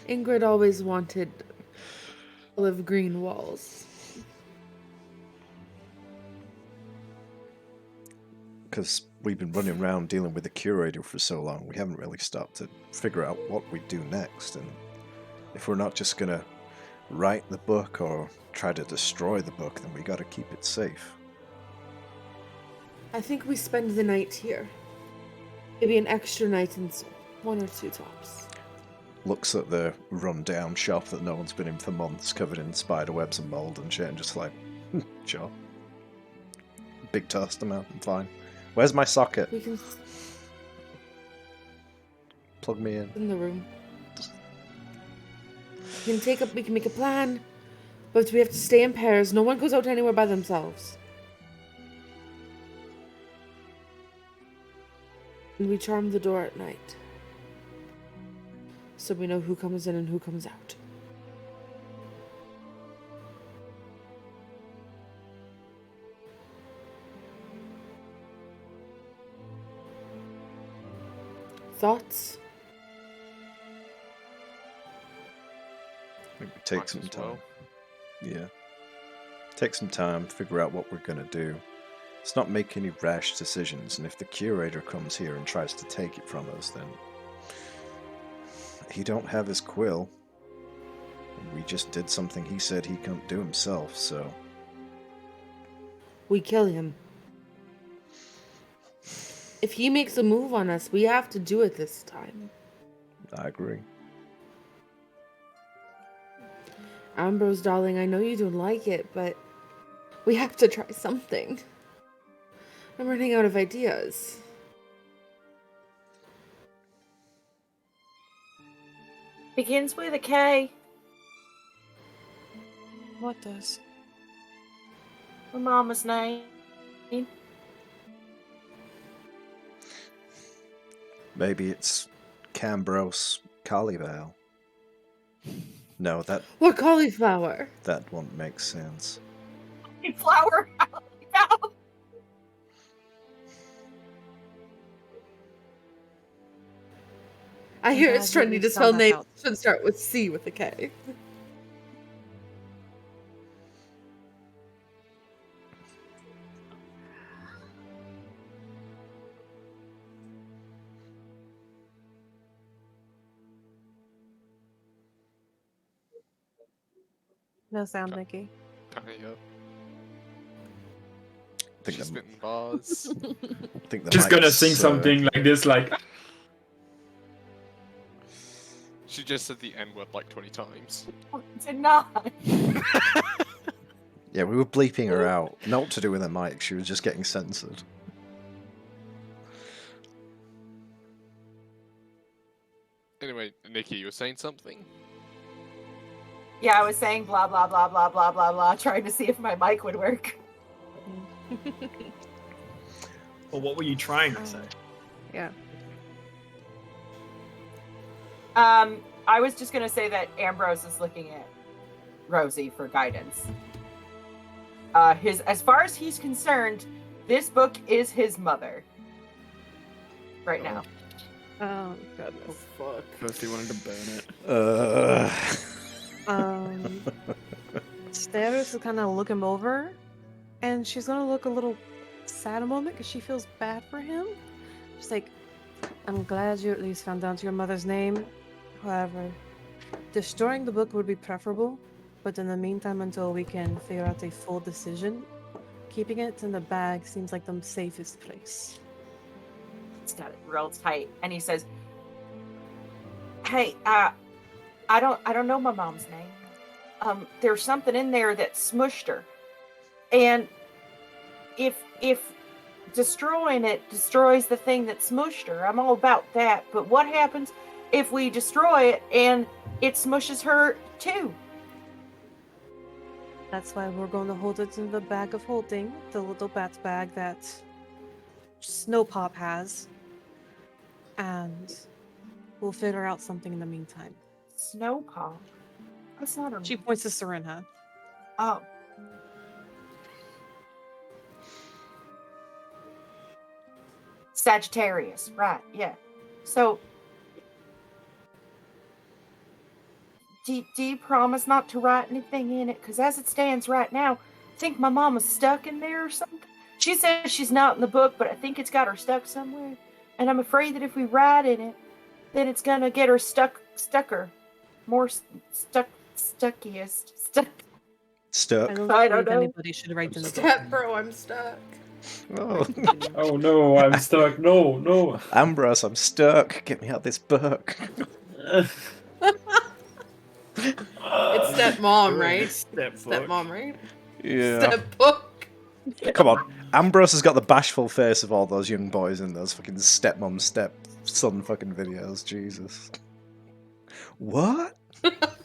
Ingrid always wanted olive green walls. because we've been running around dealing with the curator for so long, we haven't really stopped to figure out what we do next. And if we're not just gonna write the book or try to destroy the book, then we gotta keep it safe. I think we spend the night here. Maybe an extra night in one or two tops. Looks at the run-down shop that no one's been in for months, covered in spider webs and mold and shit, and just like, sure. big toaster man. I'm fine. Where's my socket? We can Plug me in. in the room. We can make a plan, but we have to stay in pairs. No one goes out anywhere by themselves. And we charm the door at night, so we know who comes in and who comes out. Thoughts? Maybe take Might some as time. well. Yeah. Take some time, figure out what we're gonna do. Let's not make any rash decisions, and if the curator comes here and tries to take it from us, then he don't have his quill. We just did something he said he couldn't do himself, so We kill him. If he makes a move on us, we have to do it this time. I agree. Ambrose, darling, I know you don't like it, but we have to try something. I'm running out of ideas. Begins with a K. What does? My mama's name. Maybe it's Cambros Carlivale. No, that What cauliflower? won't make sense. Flower. I hear Yeah, it's trendy we've to found spell that names out. should start with C with a K. No sound, Nikki. Yep. I think She's the, spitting bars. I think the She's gonna mic's, sing something like this, like She just said the N word like 20 times. Did not. Yeah, we were bleeping her out. Not to do with her mic, she was just getting censored. Anyway, Nikki, you were saying something? Yeah, I was saying blah blah blah blah blah blah blah, trying to see if my mic would work. Well, what were you trying to say? Yeah. I was just gonna say that Ambrose is looking at Rosie for guidance. As far as he's concerned, this book is his mother. Right now. Oh, goodness. Fuck. First, he wanted to burn it. Stavros is kind of look him over, and she's gonna look a little sad a moment because she feels bad for him. She's like, I'm glad you at least found out your mother's name. However, destroying the book would be preferable, but in the meantime, until we can figure out a full decision, keeping it in the bag seems like the safest place. He's got it real tight, and he says, "Hey, I don't know my mom's name. There's something in there that smushed her, and if destroying it destroys the thing that smushed her, I'm all about that. But what happens if we destroy it and it smushes her too?" That's why we're going to hold it in the bag of holding, the little bat bag that Snow Pop has, and we'll figure out something in the meantime. Snow Pop. That's not her. She points to Serenha. Oh. Sagittarius, right? Yeah. So, do you promise not to write anything in it? Because as it stands right now, I think my mama's stuck in there or something. She says she's not in the book, but I think it's got her stuck somewhere. And I'm afraid that if we write in it, then it's gonna get her stucker, more stuckiest. Stuck. I don't I don't think know. anybody should write in the book. Step bro, I'm stuck. Oh. oh no, I'm stuck. No, no. Ambrose, I'm stuck. Get me out of this book. It's stepmom, right? Step Stepmom, right? Yeah. Step book. Come on. Ambrose has got the bashful face of all those young boys in those fucking stepmom, stepson fucking videos. Jesus. What? What?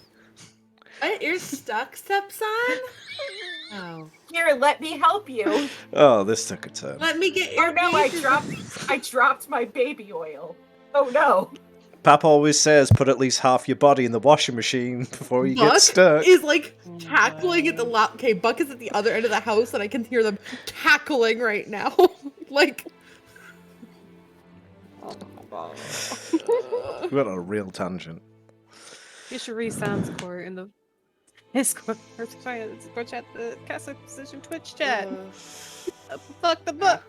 You're stuck, stepson? Oh. Here, let me help you. Oh, this took a turn. Let me get Oh your no, I dropped my baby oil. Oh no. Pap always says put at least half your body in the washing machine before you get Buck stuck. is like Oh, cackling at the Okay, Buck is at the other end of the house, and I can hear them cackling right now. Like, We went on a real tangent. You should read Sam's court in the Discord chat, the Cast Exposition Twitch chat. Fuck the book.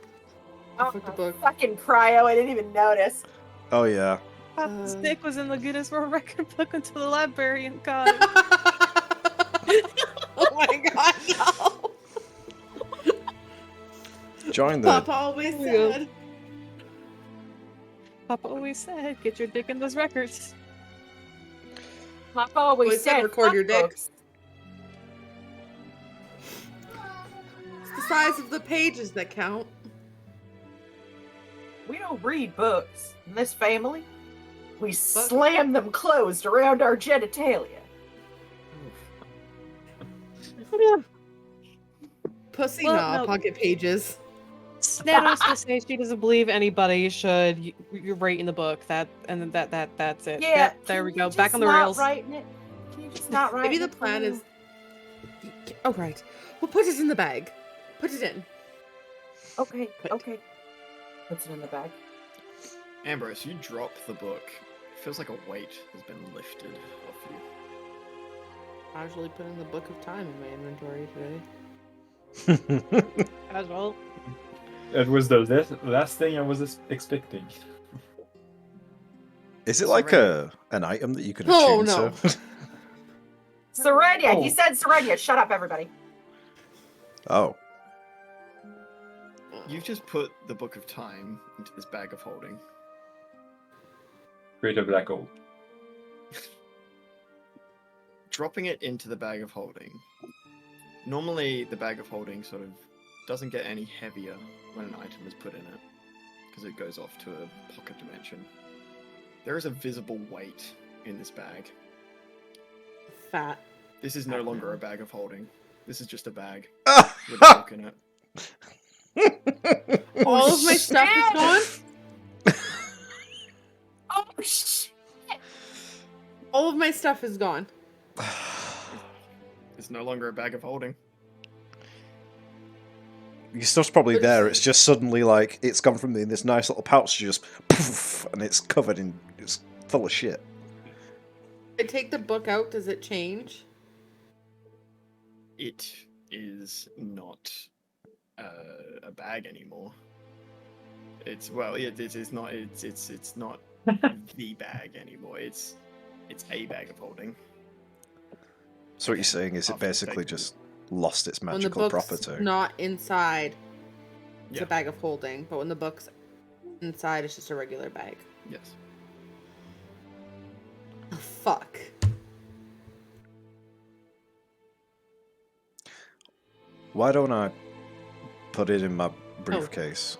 Oh, Fuck the book. fucking cryo, I didn't even notice. Oh yeah. Papa's dick was in the Guinness World Record book until the librarian got it. Oh my god, no! Join the. Papa always said. Papa always said, get your dick in those records. Papa always Always said said, record "Fuck your dick." books." It's the size of the pages that count. We don't read books in this family. We slam them closed around our genitalia. Pussy Well, nah, no. pocket pages. Needless to say, she doesn't believe anybody should. You're right in the book. That's it. Yeah, Yep, there can we you go. Back just on the not rails. writing it? Can you just not write Maybe it, the plan please? is. Oh right, we'll put it in the bag. Put it in. Okay, okay. Puts it in the bag. Ambrose, you drop the book. It feels like a weight has been lifted off you. Casually putting the book of time in my inventory today. As well. That was the last thing I was expecting. Is it like an item that you can Oh, attune no. to? Serenia! He Oh. said Serenia! Shut up, everybody! Oh. You've just put the Book of Time into this bag of holding. Create a black hole. Dropping it into the bag of holding. Normally, the bag of holding sort of doesn't get any heavier when an item is put in it, because it goes off to a pocket dimension. There is a visible weight in this bag. Fat. This is no longer a bag of holding. This is just a bag Ah! with a book in it. All of my stuff is gone. Oh, shit! All of my stuff is gone. It's no longer a bag of holding. Your stuff's probably there. It's just suddenly like it's gone from being this nice little pouch to just poof, and it's covered in. It's full of shit. I take the book out. Does it change? It is not a bag anymore. It's it's not the bag anymore. It's a bag of holding. So what you're saying is it After basically taking- just lost its When the magical book's property. not inside, it's Yeah. a bag of holding. But when the book's inside, it's just a regular bag. Yes. Oh, fuck. Why don't I put it in my briefcase?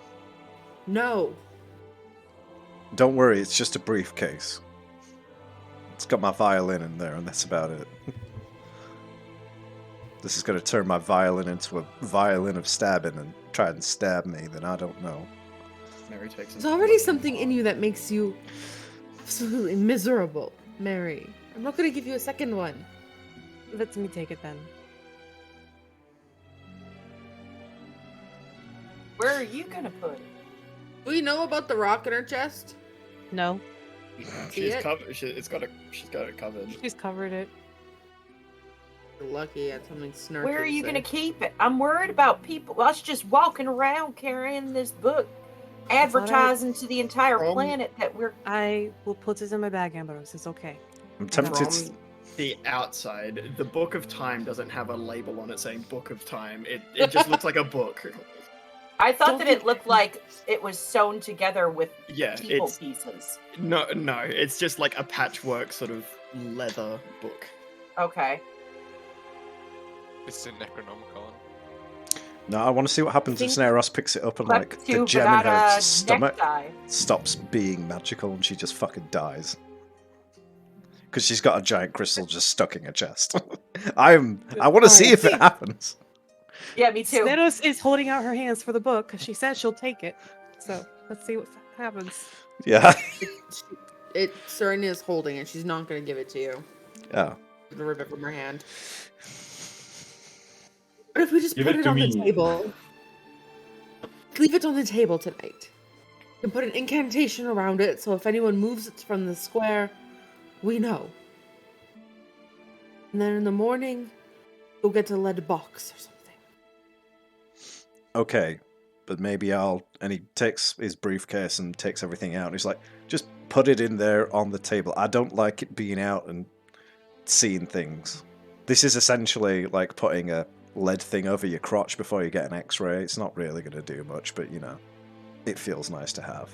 No. Don't worry, it's just a briefcase. It's got my violin in there, and that's about it. This is going to turn my violin into a violin of stabbing and try and stab me, then I don't know. Mary takes. There's already something in you that makes you absolutely miserable, Mary. I'm not going to give you a second one. Let me take it then. Where are you gonna put it? Do we know about the rock in her chest? No, She's it? covered. She's got it covered. she's covered it. You're lucky at something snarky. Where are to you say. gonna keep it? I'm worried about us just walking around carrying this book, advertising to the entire From- planet that we're. I will put it in my bag, Ambrose. It's okay. I'm tempted. From the outside, the Book of Time doesn't have a label on it saying Book of Time. It just looks like a book. I thought Don't that think- it looked like it was sewn together with Yeah, people it's pieces. no, it's just like a patchwork sort of leather book. Okay. It's a Necronomicon. No, I want to see what happens if Think- Snaros picks it up and But like the two gem in her banana stomach necktie. stops being magical and she just fucking dies. Because she's got a giant crystal just stuck in her chest. I want to see if it happens. Yeah, me too. Sneros is holding out her hands for the book because she said she'll take it. So let's see what happens. Yeah. Serena is holding it. She's not going to give it to you. Yeah. Rip it from her hand. What if we just Give put it it to on the me. table? Leave it on the table tonight. And put an incantation around it so if anyone moves it from the square, we know. And then in the morning, you'll get a lead box or something. Okay. But maybe and he takes his briefcase and takes everything out. And he's like, just put it in there on the table. I don't like it being out and seeing things. This is essentially like putting a lead thing over your crotch before you get an x-ray. It's not really going to do much, but you know, it feels nice to have.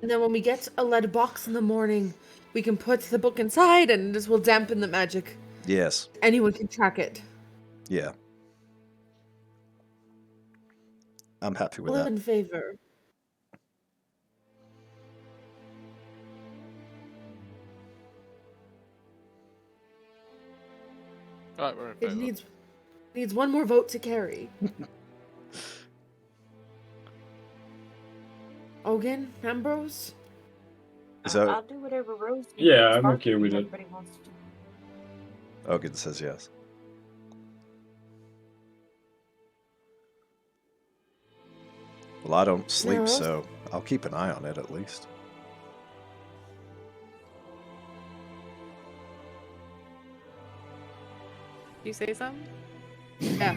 And then when we get a lead box in the morning, we can put the book inside and this will dampen the magic. Yes. Anyone can track it. Yeah. I'm happy with All that. in favor. Alright, we're in It favor. needs one more vote to carry. Ogan, Ambrose? So I'll do whatever Rose. Yeah, I'm Sparky okay with it. everybody wants to do. Ogan says yes. Well, I don't sleep, Yeah. so I'll keep an eye on it at least. You say something? Yeah.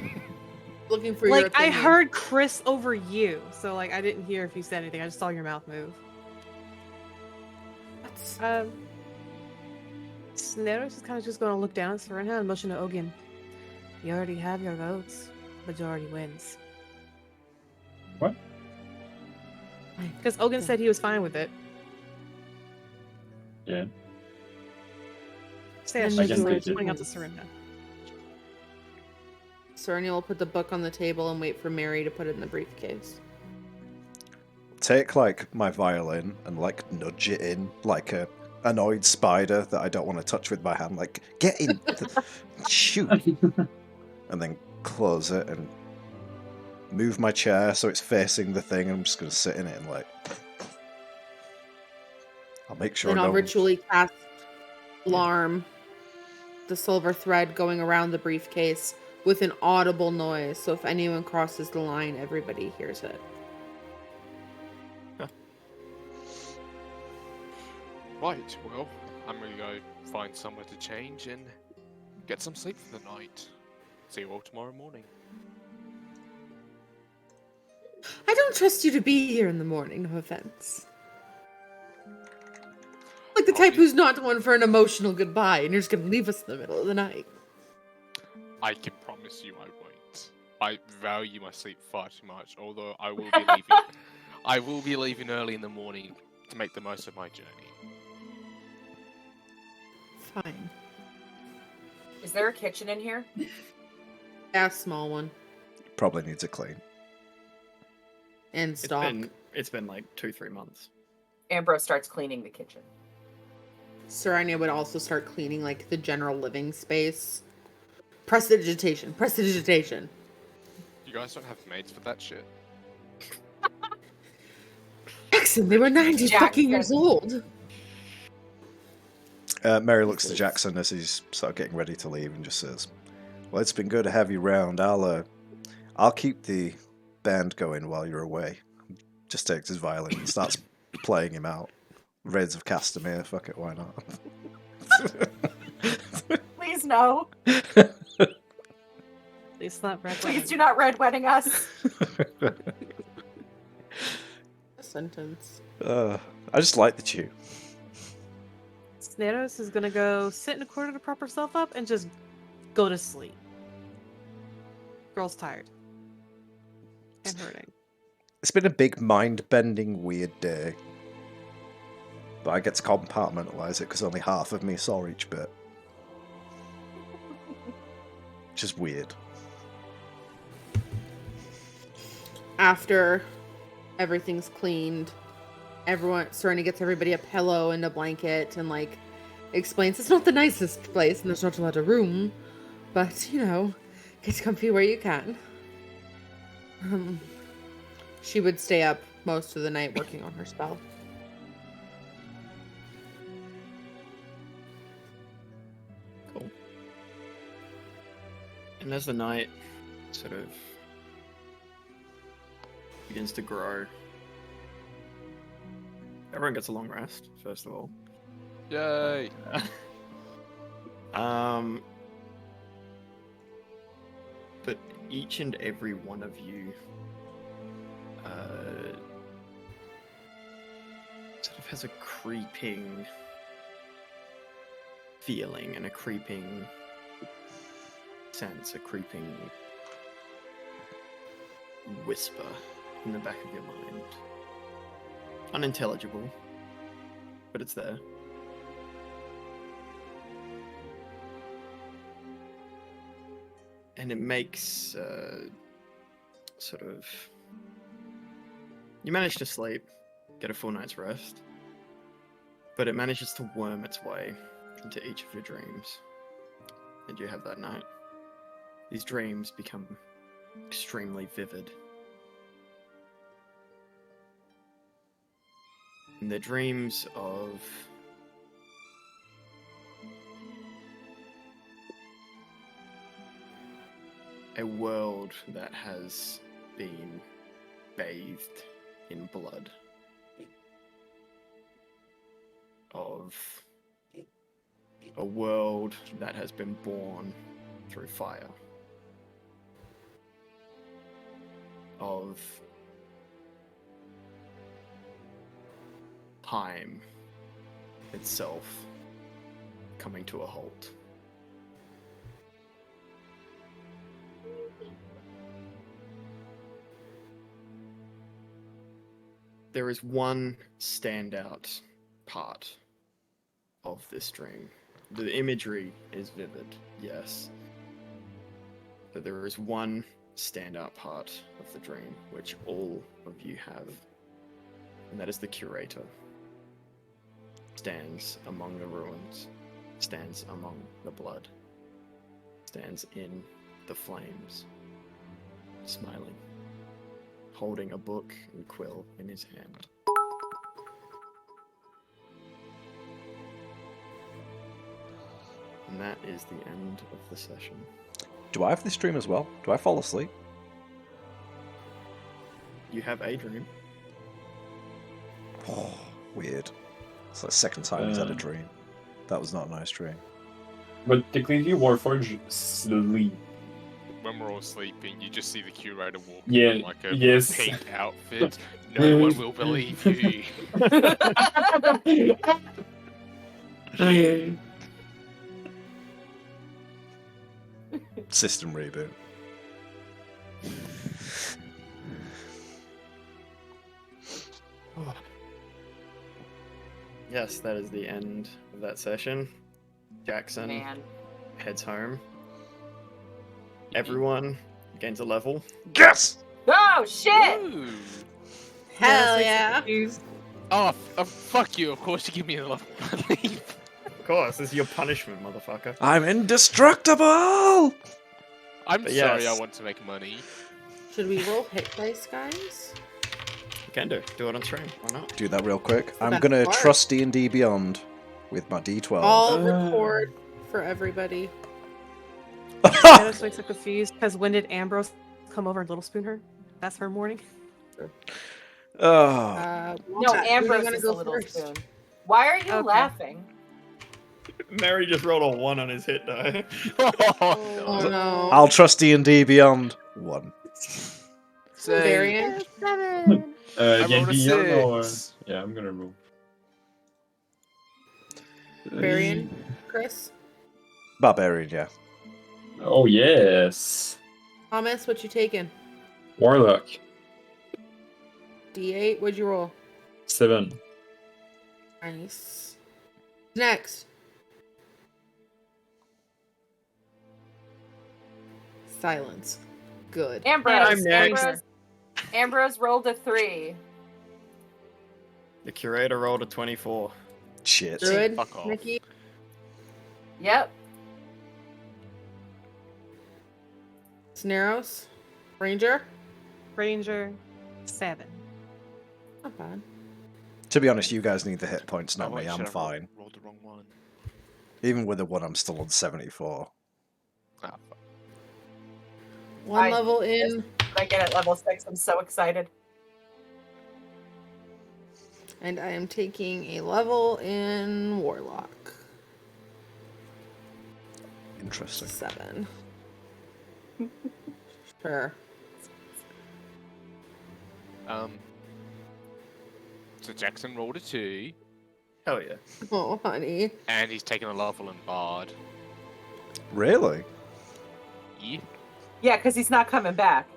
Looking for your Like I opinion. heard Chris over you, so like I didn't hear if you said anything. I just saw your mouth move. Sneros is kind of just going to look down at Serena and motion to Ogun. You already have your votes. Majority wins. What? Because Ogun said he was fine with it. Yeah. Say I that can she's take it. pointing out to Serena. Serena will put the book on the table and wait for Mary to put it in the briefcase. Take like my violin and like nudge it in like a annoyed spider that I don't want to touch with my hand. Like get in, shoot, and then close it and move my chair so it's facing the thing. And I'm just gonna sit in it and like I'll make sure. Then I'll no ritually cast Alarm, the silver thread going around the briefcase with an audible noise. So if anyone crosses the line, everybody hears it. Right, well, I'm gonna go find somewhere to change and get some sleep for the night. See you all tomorrow morning. I don't trust you to be here in the morning, no offense. Like the type who's not one for an emotional goodbye and you're just gonna leave us in the middle of the night. I can promise you I won't. I value my sleep far too much, although I will be leaving. I will be leaving early in the morning to make the most of my journey. Fine. Is there a kitchen in here? Yeah, small one. probably needs a clean. And stock. It's been like 2-3 months. Ambrose starts cleaning the kitchen. Serenia would also start cleaning like the general living space. Prestidigitation. Prestidigitation. You guys don't have maids for that shit. Jackson, they were 90 fucking years old. Mary looks to Jackson as he's sort of getting ready to leave and just says, "Well, it's been good to have you round. I'll keep the band going while you're away." Just takes his violin and starts playing him out. Raids of Castamere, fuck it, why not? Please no. It's not red. Please do not red wedding us. A sentence. I just like the tune. Snados is gonna go sit in a corner to prop herself up and just go to sleep. Girl's tired and hurting. It's been a big mind-bending, weird day. But I get to compartmentalize it because only half of me saw each bit. Which is weird. after everything's cleaned, Serena gets everybody a pillow and a blanket and like explains it's not the nicest place and there's not a lot of room, but get comfy where you can. She would stay up most of the night working on her spell. Cool. And as the night sort of begins to grow, everyone gets a long rest, first of all. Yay! But each and every one of you sort of has a creeping feeling and a creeping sense, a creeping whisper in the back of your mind. Unintelligible, but it's there. And it makes sort of... You manage to sleep, get a full night's rest, but it manages to worm its way into each of your dreams that you have that night. These dreams become extremely vivid. And they're dreams of a world that has been bathed in blood. Of a world that has been born through fire. Of time itself coming to a halt. There is one standout part of this dream. The imagery is vivid, yes. But there is one standout part of the dream which all of you have, and that is the curator. Stands among the ruins, stands among the blood, stands in the flames, smiling, holding a book and quill in his hand. And that is the end of the session. Do I have this dream as well? Do I fall asleep? You have a dream. Oh, weird. It's like the second time he's had a dream. That was not a nice dream. But technically, Warforged sleep. When we're all sleeping, you just see the curator walking Yeah, in like a yes. pink outfit. No one will believe you. System reboot. Yes, that is the end of that session. Jackson Man. heads home. Everyone gains a level. Yes! Oh shit! Ooh. Hell yeah! Oh, fuck you. Of course you give me a level. Of course, this is your punishment, motherfucker. I'm indestructible! I'm But sorry, yes. I want to make money. Should we roll hit dice, guys? You can do it on stream. Why not? Do that real quick. I'm That's gonna smart. trust D&D Beyond with my D12. I'll record for everybody. I was so confused because when did Ambrose come over and little spoon her? That's her morning. Oh, No, Ambrose gonna is go a little first? spoon. Why are you Okay. laughing? Mary just rolled a 1 on his hit die. Oh no. I'll trust D&D Beyond. 1. Varian? Seven. I Again, rolled a beyond or... 6. Yeah, I'm gonna roll. Varian? Chris? Barbarian, yeah. Oh, yes. Thomas, what you taking? Warlock. D8, what'd you roll? 7. Nice. Next. Silence. Good. Ambrose. I'm next. Ambrose. Ambrose rolled a 3. The curator rolled a 24. Shit. Druid, Fuck off. Nikki. Yep. Snaros. Ranger. Ranger, 7. Not bad. To be honest, you guys need the hit points, not Oh, wait, me. I'm shit, I fine. rolled the wrong one. Even with the 1, I'm still on 74. Ah, fuck. One I- level in. I get at level 6. I'm so excited. And I am taking a level in Warlock. Interesting. 7. Sure. So Jackson rolled a 2, Hell yeah. Oh, honey. and he's taken a level in Bard. Really? Yeah. Yeah, because he's not coming back.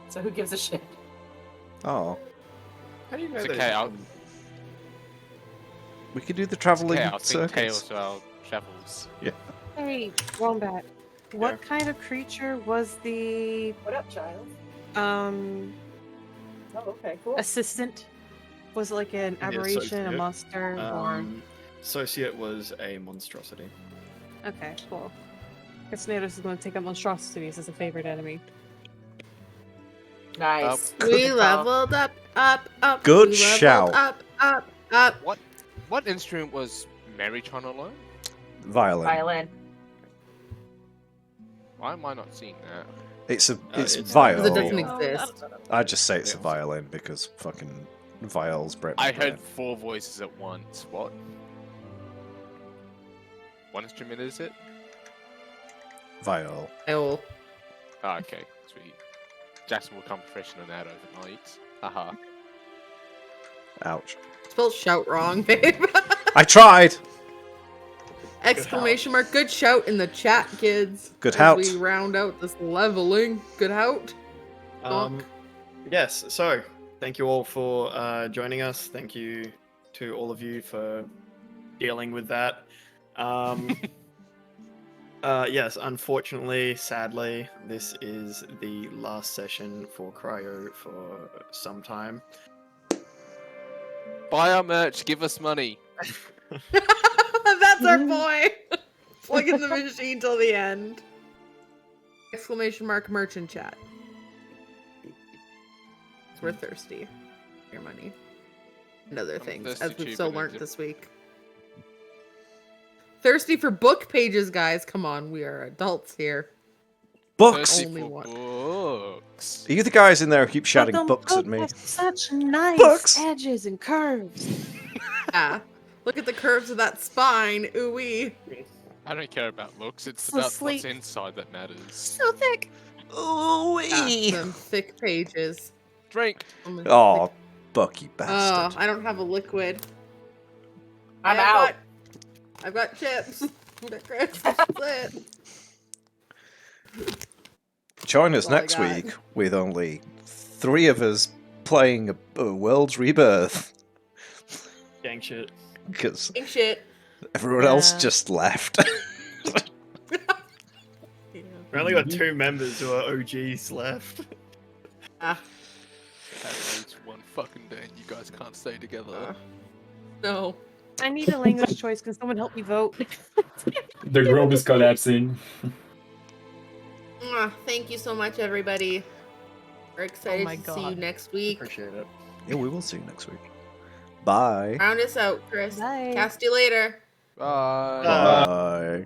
So who gives a shit? Oh. How do you know It's those okay, I'll- from- We could do the traveling Okay, I'll sing circus. Tales to our travels. Hey, Wombat. What kind of creature was the What up, child? um Oh, okay, cool. assistant? Was it like an The aberration, a associate? monster, Associate was a monstrosity. or okay, cool. Guess Nados is going to take up monstrosities as a favorite enemy. Nice. We call. leveled up. Good We leveled shout. Up. What instrument was Mary trying to learn? Violin. Violin. Why am I not seeing that? It's it's viol. Because it doesn't Oh, exist. I just say it's a Yeah. violin because fucking viols break my I brain. heard 4 voices at once. What? What instrument is it? Viol. Oh, Oh, okay, sweet. Jackson will come fresh on that overnight. Haha. Ouch. spelled shout wrong, babe. I tried! Exclamation mark. Good shout in the chat, kids. Good as hout. we round out this leveling. Good hout. Yes, so thank you all for joining us. Thank you to all of you for dealing with that. Yes, unfortunately, sadly, this is the last session for Cryo for some time. Buy our merch, give us money. That's our boy. Plug in the machine till the end. Exclamation mark merchant chat. We're thirsty. Your money. And other things, thirsty as we've too, so but learned it- this week. Thirsty for book pages, guys. Come on, we are adults here. Books! Thirsty Only for one. books. Are you the guys in there who keep shouting But the books at book me? has such nice Books! edges and curves. Yeah. Look at the curves of that spine. Ooh wee. I don't care about looks, it's So about sleek. what's inside that matters. So thick. Ooh Yeah, some thick pages. Drink! Some Oh, thick- Bucky Oh, bastard. I don't have a liquid. I'm I've out. got- I've got chips. I've got crisps. That's it. Join us That's all I next got. week with only 3 of us playing a World's Rebirth. Gang shit. Because Ain't shit. everyone else Yeah. just left. Yeah. We only got 2 members who are OGs left. Ah, It's one fucking day and you guys can't stay together. no. I need a language choice. Can someone help me vote? The globe is collapsing. Thank you so much, everybody. We're excited my to see you God. next week. Appreciate it. Yeah, we will see you next week. Bye. Round us out, Chris. Bye. Cast you later. Bye. Bye. Bye.